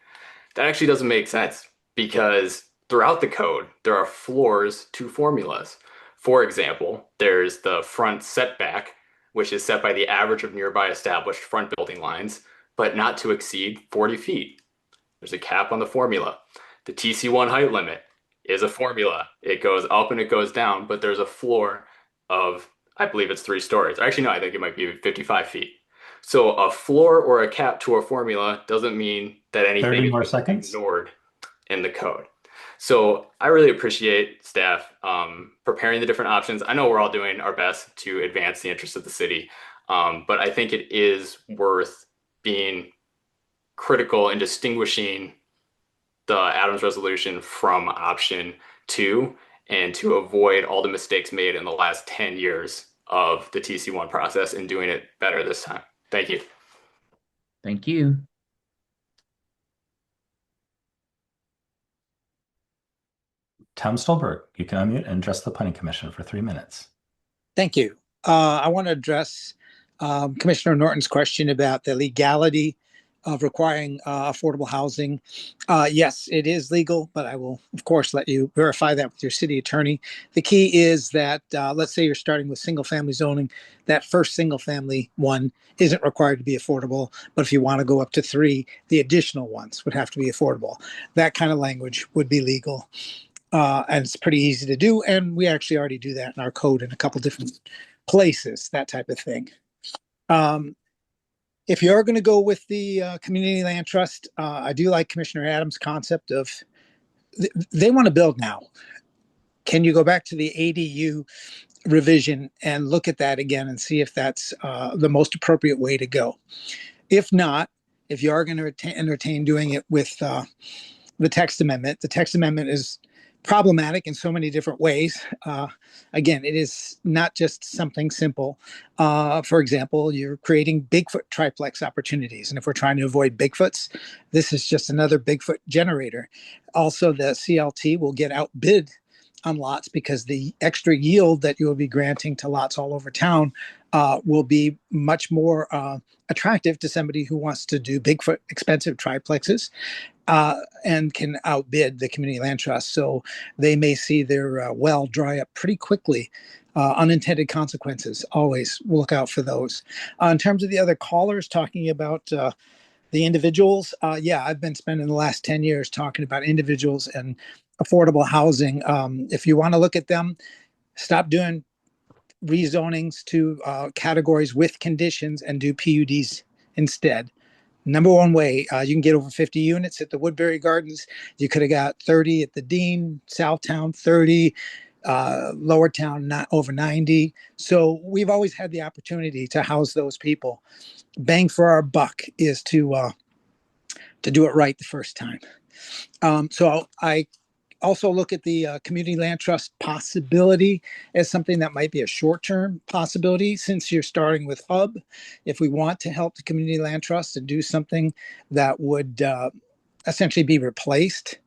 That actually doesn't make sense, because throughout the code, there are floors to formulas. For example, there's the front setback, which is set by the average of nearby established front building lines, but not to exceed 40 feet. There's a cap on the formula. The TC1 height limit is a formula. It goes up and it goes down, but there's a floor of, I believe it's 3 stories. Actually, no, I think it might be 55 feet. So a floor or a cap to a formula doesn't mean that anything 30 more is seconds. ignored in the code. So I really appreciate staff preparing the different options. I know we're all doing our best to advance the interests of the city, but I think it is worth being critical in distinguishing the Adams resolution from option 2 and to avoid all the mistakes made in the last 10 years of the TC1 process and doing it better this time. Thank you. Thank you. Tom Stolberg, you can unmute and address the Planning Commission for 3 minutes. Thank you. I want to address Commissioner Norton's question about the legality of requiring affordable housing. Yes, it is legal, but I will, of course, let you verify that with your city attorney. The key is that, let's say you're starting with single family zoning, that first single family one isn't required to be affordable, but if you want to go up to 3, the additional ones would have to be affordable. That kind of language would be legal. And it's pretty easy to do. And we actually already do that in our code in a couple different places, that type of thing. If you're going to go with the community land trust, I do like Commissioner Adams' concept of they want to build now. Can you go back to the ADU revision and look at that again and see if that's the most appropriate way to go? If not, if you are going to entertain doing it with the text amendment is problematic in so many different ways. Again, it is not just something simple. For example, you're creating Bigfoot triplex opportunities. And if we're trying to avoid Bigfoots, this is just another Bigfoot generator. Also, the CLT will get outbid on lots because the extra yield that you will be granting to lots all over town will be much more attractive to somebody who wants to do Bigfoot expensive triplexes. And can outbid the community land trust. So they may see their well dry up pretty quickly. Unintended consequences, always look out for those. In terms of the other callers talking about the individuals, yeah, I've been spending the last 10 years talking about individuals and affordable housing. If you want to look at them, stop doing rezonings to categories with conditions and do PUDs instead. Number one way, you can get over 50 units at the Woodbury Gardens. You could have got 30 at the Dean, Southtown 30, Lower Town not over 90. So we've always had the opportunity to house those people. Bang for our buck is to do it right the first time. So I also look at the community land trust possibility as something that might be a short-term possibility since you're starting with hub. If we want to help the community land trust and do something that would essentially be replaced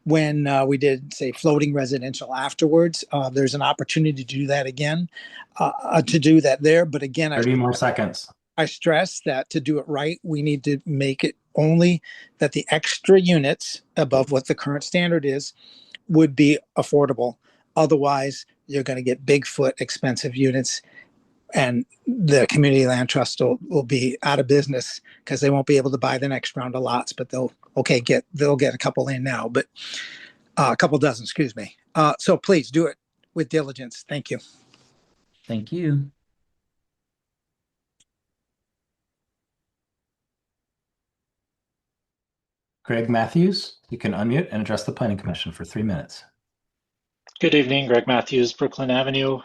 when we did, say, floating residential afterwards, there's an opportunity to do that again, to do that there. But again, 30 more seconds. I stress that to do it right, we need to make it only that the extra units above what the current standard is would be affordable. Otherwise, you're going to get Bigfoot expensive units and the community land trust will be out of business because they won't be able to buy the next round of lots, but they'll get a couple in now, but a couple dozen, excuse me. So please do it with diligence. Thank you. Thank you. Greg Matthews, you can unmute and address the Planning Commission for 3 minutes. Good evening, Greg Matthews, Brooklyn Avenue.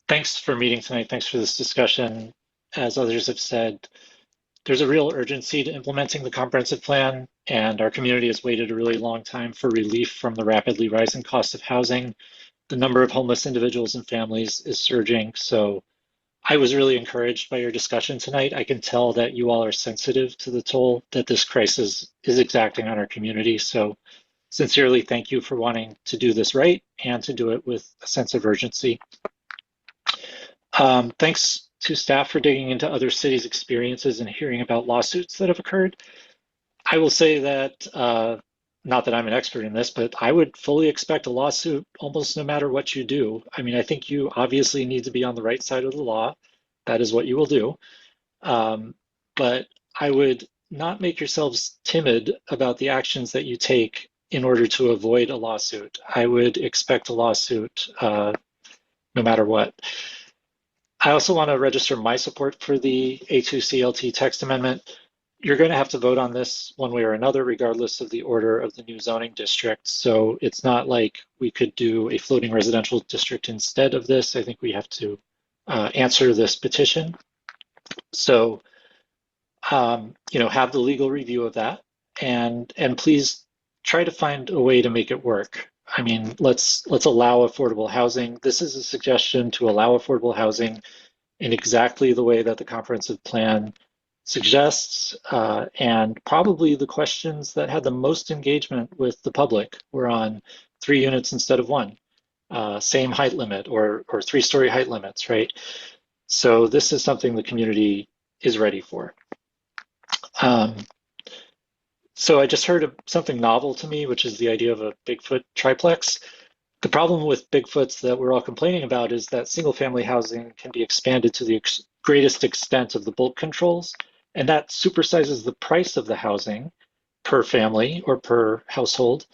Thanks for meeting tonight. Thanks for this discussion. As others have said, there's a real urgency to implementing the comprehensive plan, and our community has waited a really long time for relief from the rapidly rising cost of housing. The number of homeless individuals and families is surging. So I was really encouraged by your discussion tonight. I can tell that you all are sensitive to the toll that this crisis is exacting on our community. So sincerely, thank you for wanting to do this right and to do it with a sense of urgency. Thanks to staff for digging into other cities' experiences and hearing about lawsuits that have occurred. I will say that, not that I'm an expert in this, but I would fully expect a lawsuit almost no matter what you do. I mean, I think you obviously need to be on the right side of the law. That is what you will do. But I would not make yourselves timid about the actions that you take in order to avoid a lawsuit. I would expect a lawsuit no matter what. I also want to register my support for the A2CLT text amendment. You're going to have to vote on this one way or another, regardless of the order of the new zoning district. So it's not like we could do a floating residential district instead of this. I think we have to answer this petition. So, have the legal review of that and please try to find a way to make it work. I mean, let's allow affordable housing. This is a suggestion to allow affordable housing in exactly the way that the comprehensive plan suggests. And probably the questions that had the most engagement with the public were on 3 units instead of one, same height limit or 3-story height limits, right? So this is something the community is ready for. Um, so I just heard something novel to me, which is the idea of a Bigfoot triplex. The problem with Bigfoots that we're all complaining about is that single family housing can be expanded to the greatest extent of the bulk controls, and that supersizes the price of the housing per family or per household.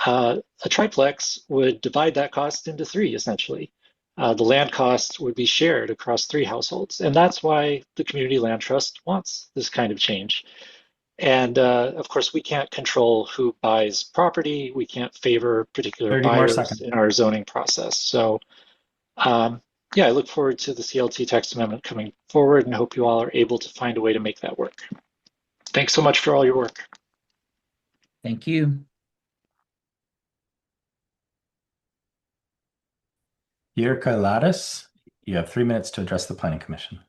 A triplex would divide that cost into three, essentially. The land cost would be shared across three households, and that's why the Community Land Trust wants this kind of change. And of course, we can't control who buys property. We can't favor particular 30 more buyers seconds. in our zoning process. So, yeah, I look forward to the CLT text amendment coming forward and hope you all are able to find a way to make that work. Thanks so much for all your work. Thank you. Jirka Latis, you have 3 minutes to address the Planning Commission.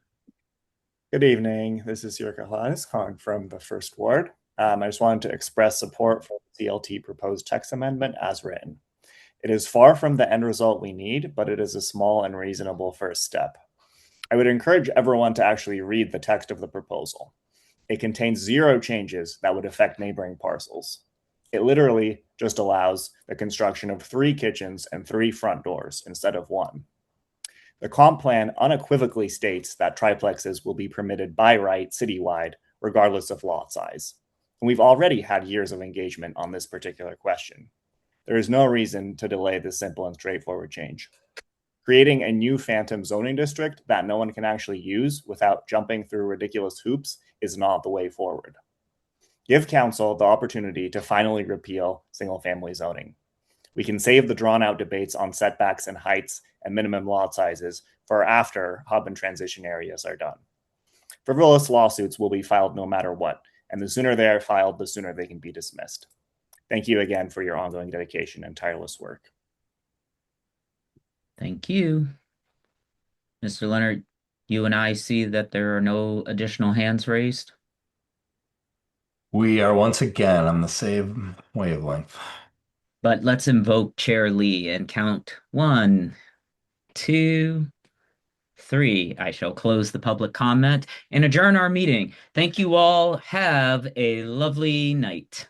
Good evening. This is Jirka Latis calling from the First Ward. I just wanted to express support for the CLT proposed text amendment as written. It is far from the end result we need, but it is a small and reasonable first step. I would encourage everyone to actually read the text of the proposal. It contains 0 changes that would affect neighboring parcels. It literally just allows the construction of 3 kitchens and 3 front doors instead of 1. The comp plan unequivocally states that triplexes will be permitted by right citywide, regardless of lot size. And we've already had years of engagement on this particular question. There is no reason to delay this simple and straightforward change. Creating a new phantom zoning district that no one can actually use without jumping through ridiculous hoops is not the way forward. Give council the opportunity to finally repeal single-family zoning. We can save the drawn-out debates on setbacks and heights and minimum lot sizes for after hub and transition areas are done. Frivolous lawsuits will be filed no matter what, and the sooner they are filed, the sooner they can be dismissed. Thank you again for your ongoing dedication and tireless work. Thank you. Mr. Leonard, you and I see that there are no additional hands raised. We are once again on the same wavelength. But let's invoke Chair Lee and count 1, 2, 3. I shall close the public comment and adjourn our meeting. Thank you all. Have a lovely night.